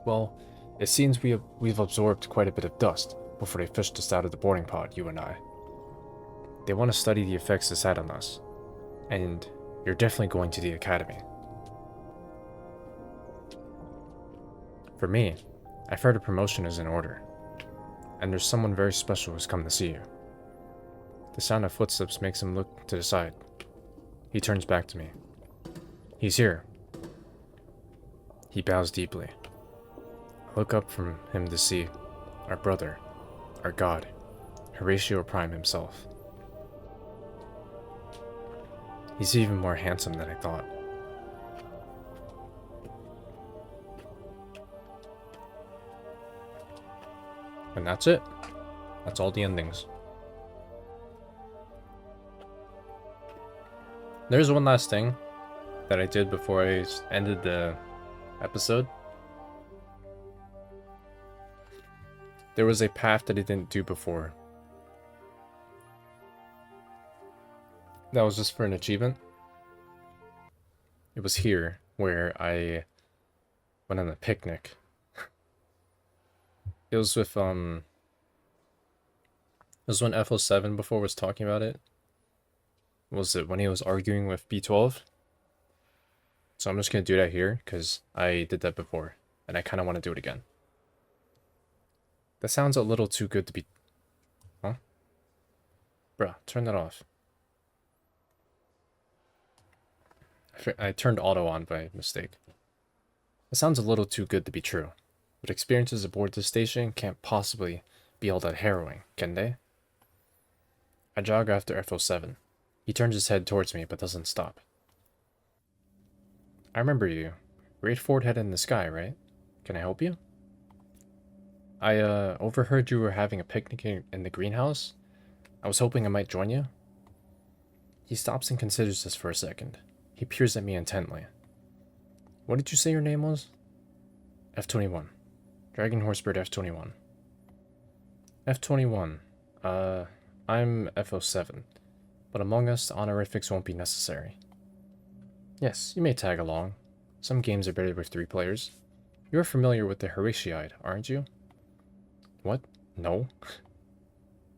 Well, it seems we've absorbed quite a bit of dust before they fished us out of the boarding pod, you and I. They want to study the effects this had on us, and you're definitely going to the academy. For me, I've heard a promotion is in order. and there's someone very special who's come to see you. The sound of footsteps makes him look to the side. He turns back to me. He's here. He bows deeply. I look up from him to see our brother, our god, Horatio Prime himself. He's even more handsome than I thought. And that's it. That's all the endings. There's one last thing that I did before I ended the episode. There was a path that I didn't do before. That was just for an achievement. It was here where I went on a picnic. It was with it was when F07 before was talking about it. Was it when he was arguing with B12? So I'm just gonna do that here because I did that before and I kind of want to do it again. That sounds a little too good to be... Huh? Bruh, turn that off. I turned auto on by mistake. That sounds a little too good to be true. But experiences aboard this station can't possibly be all that harrowing, can they? I jog after F07. He turns his head towards me but doesn't stop. I remember you. Great Ford head in the sky, right? Can I help you? I overheard you were having a picnic in the greenhouse. I was hoping I might join you. He stops and considers this for a second. He peers at me intently. What did you say your name was? F21. DragonHorseBird F21. F21. I'm F07. But among us, honorifics won't be necessary. Yes, you may tag along. Some games are better with 3 players. You're familiar with the Horatioid, aren't you? What? No?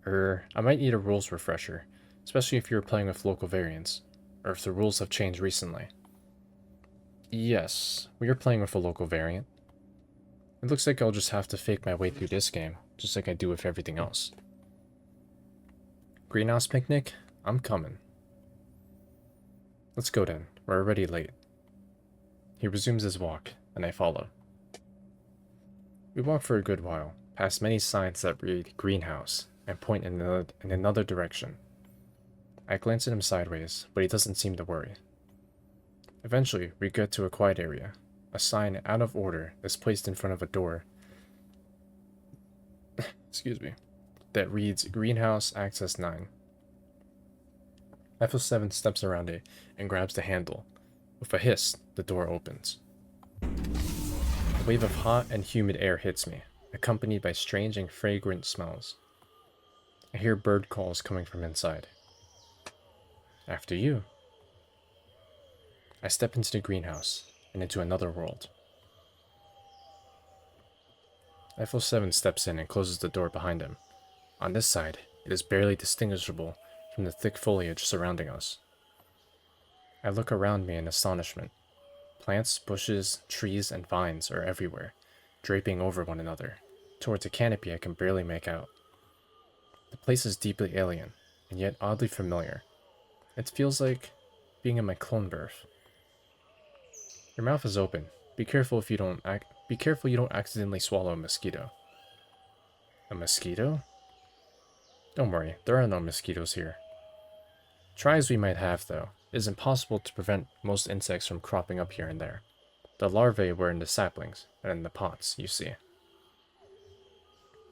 I might need a rules refresher, especially if you're playing with local variants, or if the rules have changed recently. Yes, we are playing with a local variant. It looks like I'll just have to fake my way through this game, just like I do with everything else. Greenhouse picnic? I'm coming. Let's go then, we're already late. He resumes his walk, and I follow. We walk for a good while, past many signs that read greenhouse, and point in another direction. I glance at him sideways, but he doesn't seem to worry. Eventually, we get to a quiet area. A sign out of order is placed in front of a door excuse me, that reads Greenhouse Access 9. F07 steps around it and grabs the handle. With a hiss, the door opens. A wave of hot and humid air hits me, accompanied by strange and fragrant smells. I hear bird calls coming from inside. After you. I step into the greenhouse and into another world. F07 steps in and closes the door behind him. On this side, it is barely distinguishable from the thick foliage surrounding us. I look around me in astonishment. Plants, bushes, trees, and vines are everywhere, draping over one another, towards a canopy I can barely make out. The place is deeply alien, and yet oddly familiar. It feels like being in my clone birth. Your mouth is open. Be careful you don't accidentally swallow a mosquito. A mosquito? Don't worry, there are no mosquitoes here. Try as we might have, though, it is impossible to prevent most insects from cropping up here and there. The larvae were in the saplings, and in the pots, you see.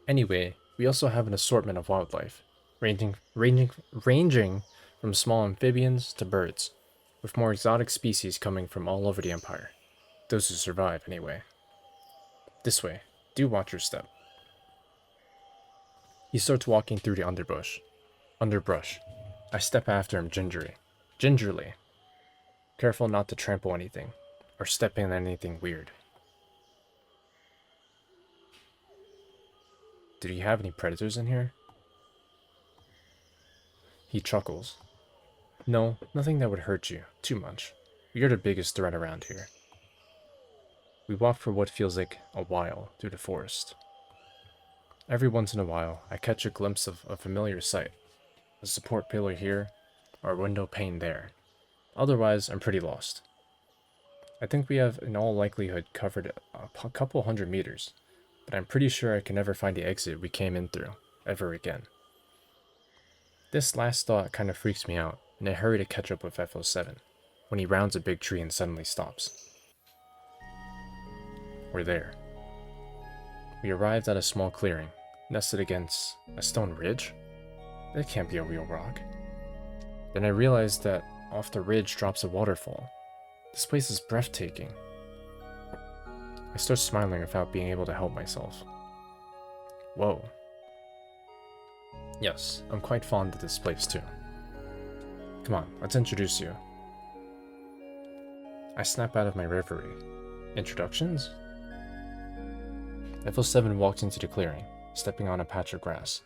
Anyway, we also have an assortment of wildlife, ranging from small amphibians to birds, with more exotic species coming from all over the Empire. Those who survive, anyway. This way. Do watch your step. He starts walking through the underbrush. I step after him gingerly. Careful not to trample anything, or step in anything weird. Did he have any predators in here? He chuckles. No, nothing that would hurt you too much. You're the biggest threat around here. We walk for what feels like a while through the forest. Every once in a while, I catch a glimpse of a familiar sight. A support pillar here, or a window pane there. Otherwise, I'm pretty lost. I think we have, in all likelihood, covered a couple 100 meters, but I'm pretty sure I can never find the exit we came in through, ever again. This last thought kind of freaks me out, and I hurry to catch up with F07, when he rounds a big tree and suddenly stops. We're there. We arrived at a small clearing, nested against a stone ridge? That can't be a real rock. Then I realized that off the ridge drops a waterfall. This place is breathtaking. I start smiling without being able to help myself. Whoa. Yes, I'm quite fond of this place too. Come on, let's introduce you. I snap out of my reverie. Introductions? F07 walks into the clearing, stepping on a patch of grass.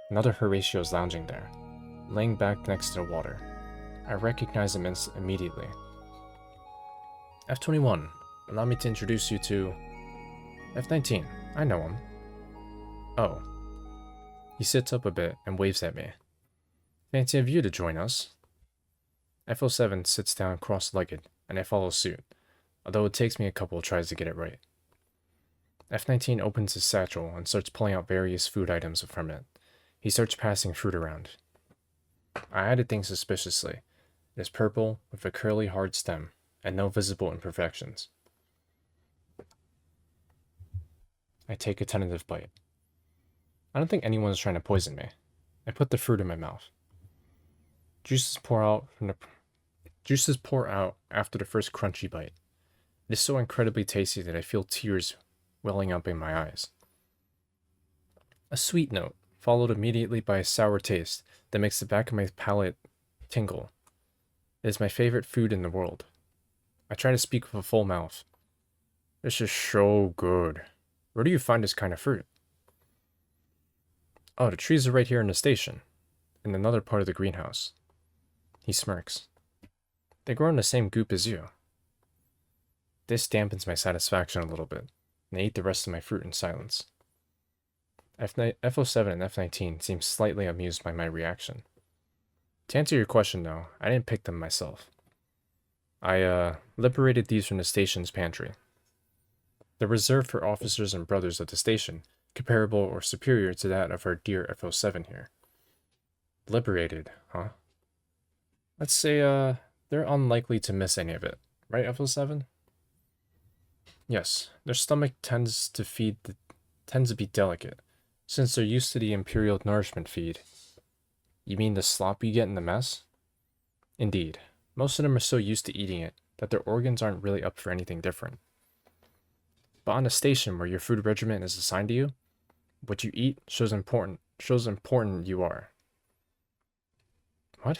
Another Horatio is lounging there, laying back next to the water. I recognize him immediately. F21, allow me to introduce you to... F19, I know him. Oh. He sits up a bit and waves at me. Fancy of you to join us. F07 sits down cross-legged, and I follow suit, although it takes me a couple of tries to get it right. F19 opens his satchel and starts pulling out various food items from it. He starts passing fruit around. I added things suspiciously. It is purple, with a curly hard stem, and no visible imperfections. I take a tentative bite. I don't think anyone is trying to poison me. I put the fruit in my mouth. Juices pour out after the first crunchy bite. It is so incredibly tasty that I feel tears welling up in my eyes. A sweet note, followed immediately by a sour taste that makes the back of my palate tingle. It is my favorite food in the world. I try to speak with a full mouth. This is so good. Where do you find this kind of fruit? Oh, the trees are right here in the station, in another part of the greenhouse. He smirks. They grow in the same goop as you. This dampens my satisfaction a little bit, and I eat the rest of my fruit in silence. F07 and F19 seem slightly amused by my reaction. To answer your question though, I didn't pick them myself. I liberated these from the station's pantry. They're reserved for officers and brothers of the station, comparable or superior to that of our dear F07 here. Liberated, huh? Let's say, they're unlikely to miss any of it, right, F07? Yes, their stomach tends to be delicate, since they're used to the imperial nourishment feed. You mean the slop you get in the mess? Indeed, most of them are so used to eating it that their organs aren't really up for anything different. But on a station where your food regimen is assigned to you, what you eat shows important you are. What?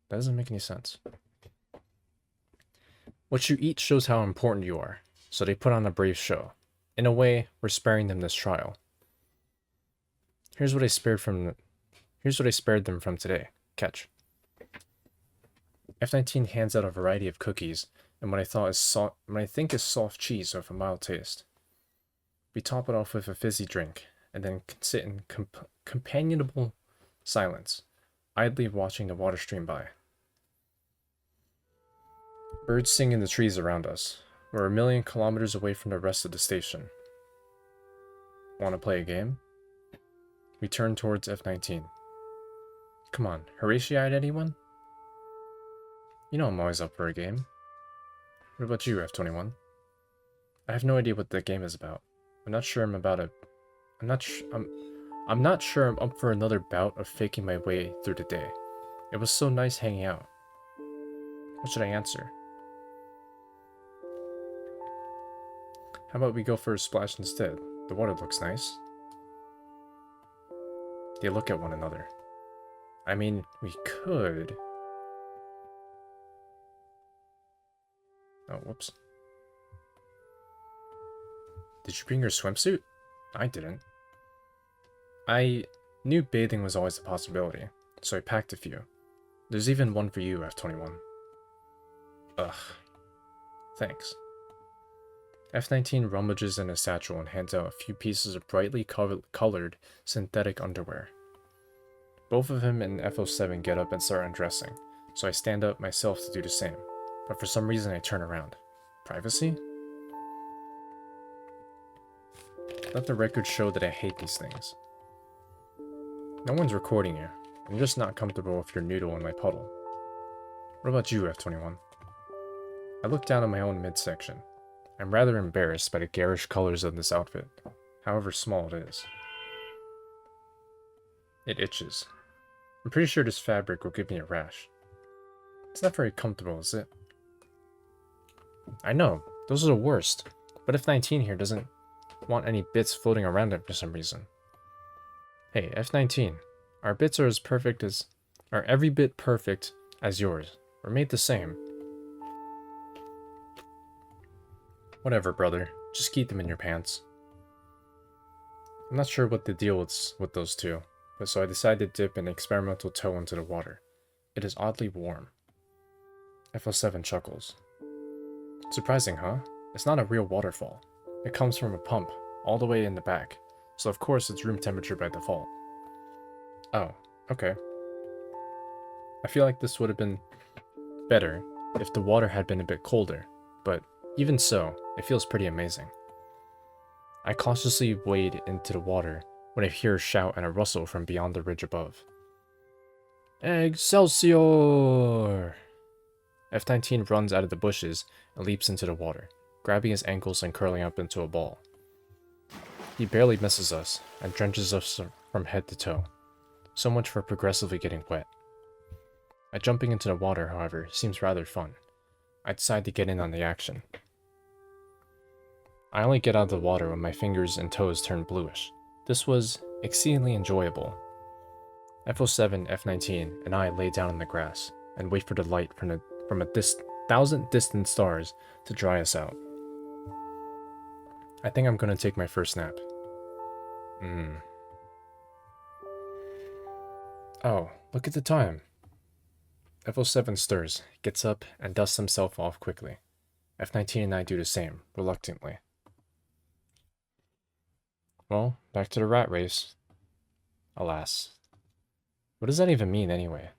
That doesn't make any sense. What you eat shows how important you are, so they put on a brave show. In a way, we're sparing them this trial. Here's what I spared them from today. Catch. F19 hands out a variety of cookies and what I think is soft cheese with a mild taste. We top it off with a fizzy drink, and then sit in companionable silence, idly watching the water stream by. Birds sing in the trees around us. We're 1,000,000 kilometers away from the rest of the station. Want to play a game? We turn towards F19. Come on, Horatio-eyed anyone? You know I'm always up for a game. What about you, F21? I have no idea what the game is about. I'm not sure I'm not sure I'm up for another bout of faking my way through the day. It was so nice hanging out. What should I answer? How about we go for a splash instead? The water looks nice. They look at one another. I mean, we could... Oh, whoops. Did you bring your swimsuit? I didn't. I knew bathing was always a possibility, so I packed a few. There's even one for you, F21. Ugh. Thanks. F19 rummages in his satchel and hands out a few pieces of brightly colored synthetic underwear. Both of him and F07 get up and start undressing, so I stand up myself to do the same, but for some reason I turn around. Privacy? Let the record show that I hate these things. No one's recording you. I'm just not comfortable with your noodle in my puddle. What about you, F21? I look down at my own midsection. I'm rather embarrassed by the garish colors of this outfit, however small it is. It itches. I'm pretty sure this fabric will give me a rash. It's not very comfortable, is it? I know, those are the worst, but F19 here doesn't want any bits floating around it for some reason. Hey, F19, our bits are every bit perfect as yours. We're made the same. Whatever, brother. Just keep them in your pants. I'm not sure what the deal is with those two, but so I decided to dip an experimental toe into the water. It is oddly warm. F07 chuckles. Surprising, huh? It's not a real waterfall. It comes from a pump, all the way in the back, so of course it's room temperature by default. Oh, okay. I feel like this would have been better if the water had been a bit colder, but even so, it feels pretty amazing. I cautiously wade into the water when I hear a shout and a rustle from beyond the ridge above. Excelsior! F19 runs out of the bushes and leaps into the water, grabbing his ankles and curling up into a ball. He barely misses us and drenches us from head to toe. So much for progressively getting wet. Jumping into the water, however, seems rather fun. I decide to get in on the action. I only get out of the water when my fingers and toes turn bluish. This was exceedingly enjoyable. F07, F19, and I lay down in the grass and wait for the light from a thousand distant stars to dry us out. I think I'm gonna take my first nap. Oh, look at the time. F07 stirs, gets up, and dusts himself off quickly. F19 and I do the same, reluctantly. Well, back to the rat race. Alas. What does that even mean, anyway?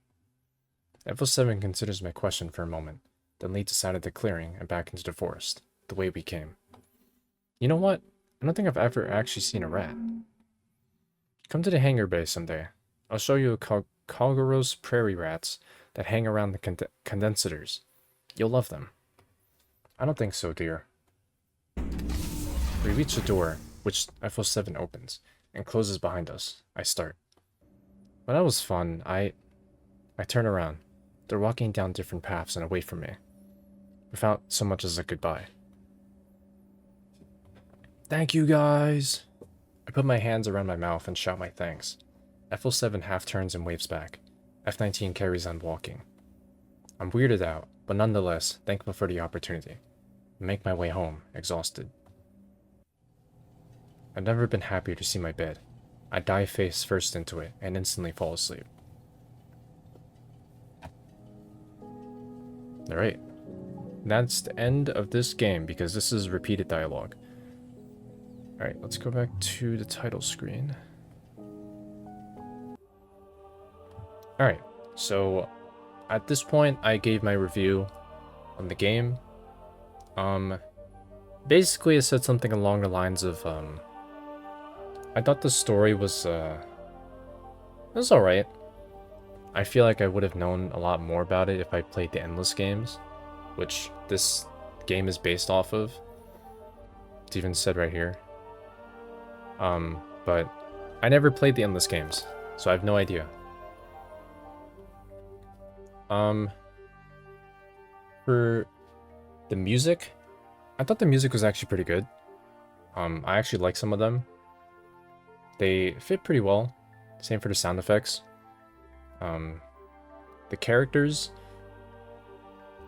F07 considers my question for a moment, then leads us out of the clearing and back into the forest, the way we came. You know what? I don't think I've ever actually seen a rat. Come to the hangar bay someday. I'll show you Calgaros prairie rats that hang around the condensators. You'll love them. I don't think so, dear. We reach the door, which F07 opens, and closes behind us. I start. Well, that was fun. I turn around. They're walking down different paths and away from me, without so much as a goodbye. Thank you, guys! I put my hands around my mouth and shout my thanks. F07 half turns and waves back. F19 carries on walking. I'm weirded out, but nonetheless thankful for the opportunity. I make my way home, exhausted. I've never been happier to see my bed. I dive face first into it and instantly fall asleep. Alright. That's the end of this game because this is repeated dialogue. Alright, let's go back to the title screen. Alright, so at this point I gave my review on the game. Basically it said something along the lines of, I thought the story was, it was alright. I feel like I would have known a lot more about it if I played the Endless games, which this game is based off of. It's even said right here. But I never played the Endless games, so I have no idea. For the music, I thought the music was actually pretty good. I actually like some of them. They fit pretty well. Same for the sound effects. The characters,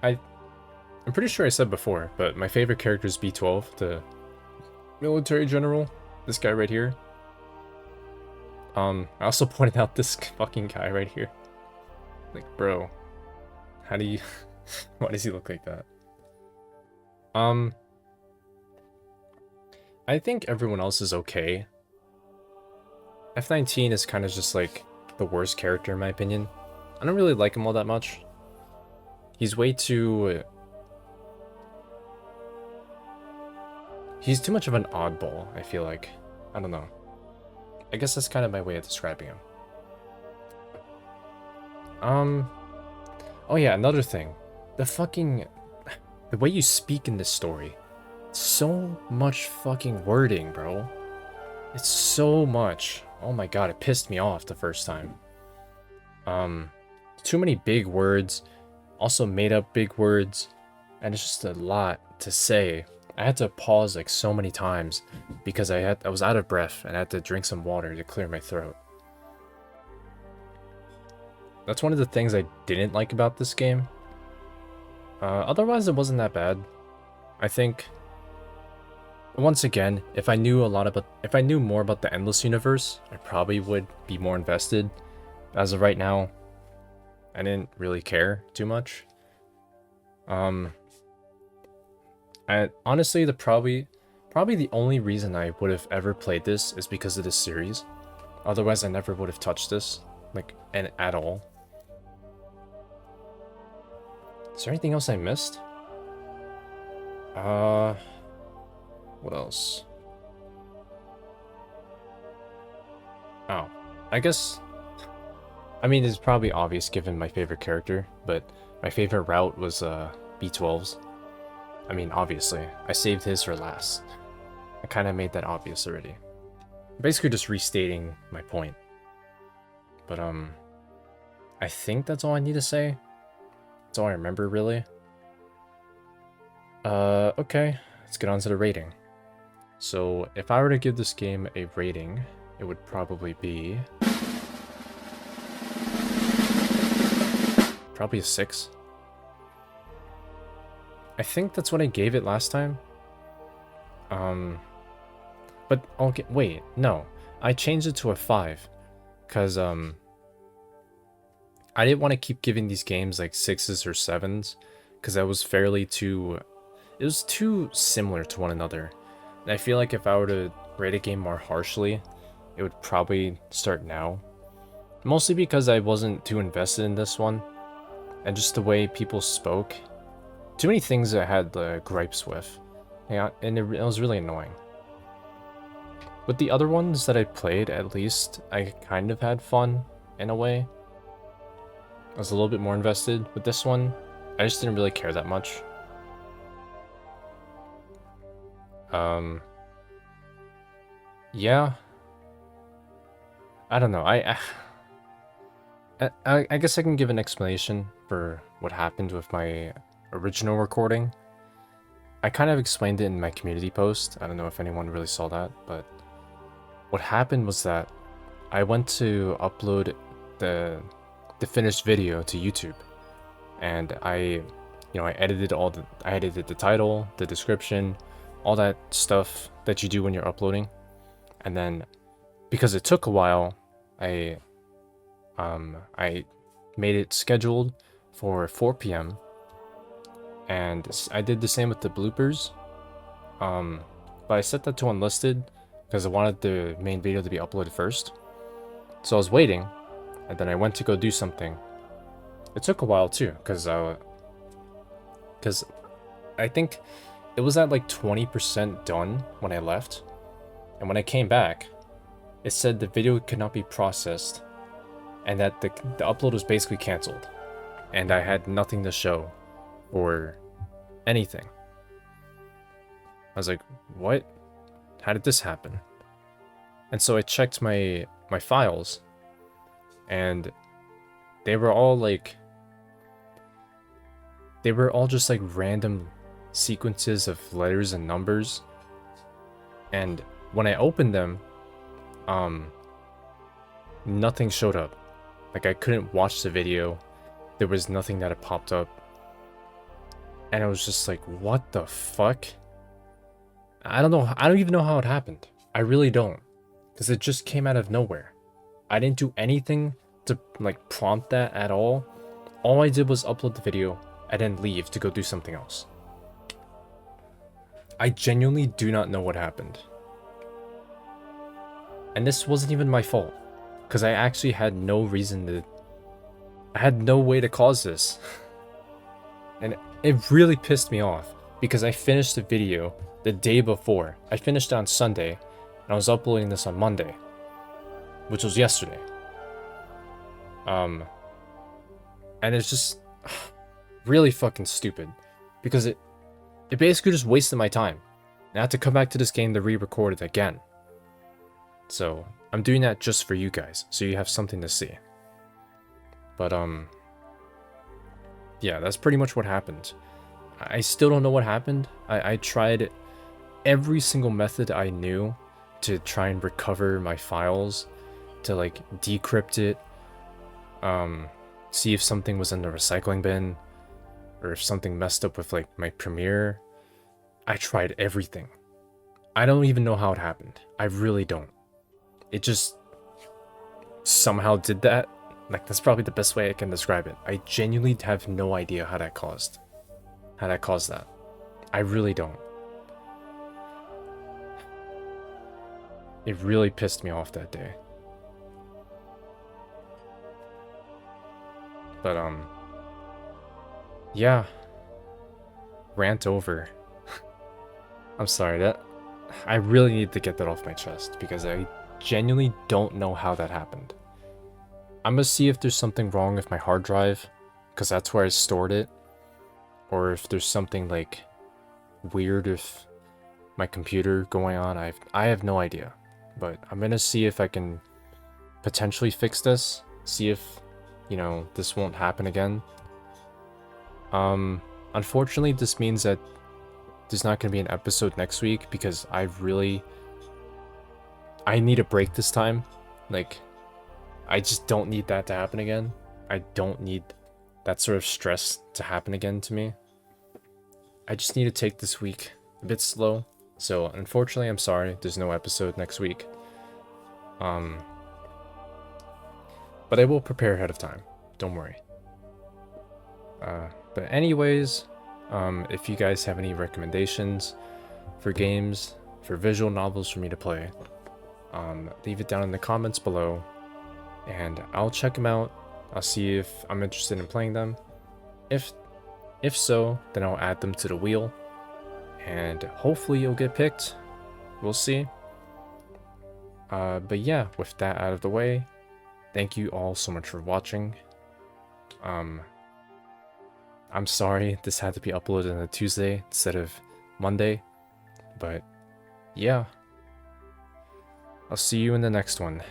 I'm pretty sure I said before, but my favorite character is B12, the military general. This guy right here. I also pointed out this fucking guy right here. Like, bro, how do you... why does he look like that? I think everyone else is okay. F19 is kind of just like the worst character in my opinion. I don't really like him all that much. He's way too... He's too much of an oddball, I feel like. I don't know. I guess that's kind of my way of describing him. Oh yeah, another thing. The way you speak in this story. So much fucking wording, bro. It's so much. Oh my god, it pissed me off the first time. Too many big words. Also made up big words. And it's just a lot to say. I had to pause like so many times because I was out of breath and I had to drink some water to clear my throat. That's one of the things I didn't like about this game. Otherwise, it wasn't that bad. I think, once again, if I knew more about the Endless Universe, I probably would be more invested. As of right now, I didn't really care too much. Honestly, probably the only reason I would have ever played this is because of this series. Otherwise, I never would have touched this, like, at all. Is there anything else I missed? What else? Oh, I guess... I mean, it's probably obvious given my favorite character, but my favorite route was B12's. I mean, obviously. I saved his for last. I kind of made that obvious already. Basically just restating my point. But, I think that's all I need to say. That's all I remember, really. Okay. Let's get on to the rating. So, if I were to give this game a rating, it would probably be... probably a 6. I think that's what I gave it last time. But okay, wait, no. I changed it to a 5. Because, I didn't want to keep giving these games like 6s or 7s. Because that was it was too similar to one another. And I feel like if I were to rate a game more harshly, it would probably start now. Mostly because I wasn't too invested in this one. And just the way people spoke. Too many things I had gripes with. Yeah, and it was really annoying. With the other ones that I played, at least, I kind of had fun, in a way. I was a little bit more invested. With this one, I just didn't really care that much. Yeah. I don't know, I guess I can give an explanation for what happened with my original recording. I kind of explained it in my community post. I don't know if anyone really saw that, but what happened was that I went to upload the finished video to YouTube, and I edited I edited the title, the description, all that stuff that you do when you're uploading, and then because it took a while, I made it scheduled for 4 p.m. and I did the same with the bloopers, but I set that to unlisted because I wanted the main video to be uploaded first. So I was waiting, and then I went to go do something. It took a while too, because I think it was at like 20% done when I left, and when I came back, it said the video could not be processed, and that the upload was basically canceled, and I had nothing to show or anything. I was like, what? How did this happen? And so I checked my files, and they were all just like random sequences of letters and numbers. And when I opened them, nothing showed up. Like, I couldn't watch the video. There was nothing that had popped up. And I was just like, what the fuck? I don't know. I don't even know how it happened. I really don't. Because it just came out of nowhere. I didn't do anything to like prompt that at all. All I did was upload the video and then leave to go do something else. I genuinely do not know what happened. And this wasn't even my fault, because I actually had no reason to... I had no way to cause this. And it really pissed me off, because I finished the video the day before. I finished it on Sunday, and I was uploading this on Monday, which was yesterday. And it's just really fucking stupid, because it basically just wasted my time. And I had to come back to this game to re-record it again. So I'm doing that just for you guys, so you have something to see. But yeah, that's pretty much what happened. I still don't know what happened. I tried every single method I knew to try and recover my files, to like decrypt it, see if something was in the recycling bin, or if something messed up with like my Premiere. I tried everything. I don't even know how it happened. I really don't. It just somehow did that. Like, that's probably the best way I can describe it. I genuinely have no idea how that caused that. I really don't. It really pissed me off that day. But yeah. Rant over. I'm sorry, that I really need to get that off my chest, because I genuinely don't know how that happened. I'm gonna see if there's something wrong with my hard drive, because that's where I stored it, or if there's something like weird with my computer going on. I have no idea, but I'm gonna see if I can potentially fix this, see if, you know, this won't happen again. Unfortunately, this means that there's not gonna be an episode next week, because I need a break this time. Like, I just don't need that to happen again. I don't need that sort of stress to happen again to me. I just need to take this week a bit slow. So unfortunately, I'm sorry, there's no episode next week. But I will prepare ahead of time. Don't worry. But anyways, if you guys have any recommendations for games, for visual novels for me to play, leave it down in the comments below, and I'll check them out. I'll see if I'm interested in playing them. If so, then I'll add them to the wheel, and hopefully you'll get picked. We'll see. But yeah, with that out of the way, thank you all so much for watching. I'm sorry this had to be uploaded on a Tuesday instead of Monday, but yeah, I'll see you in the next one.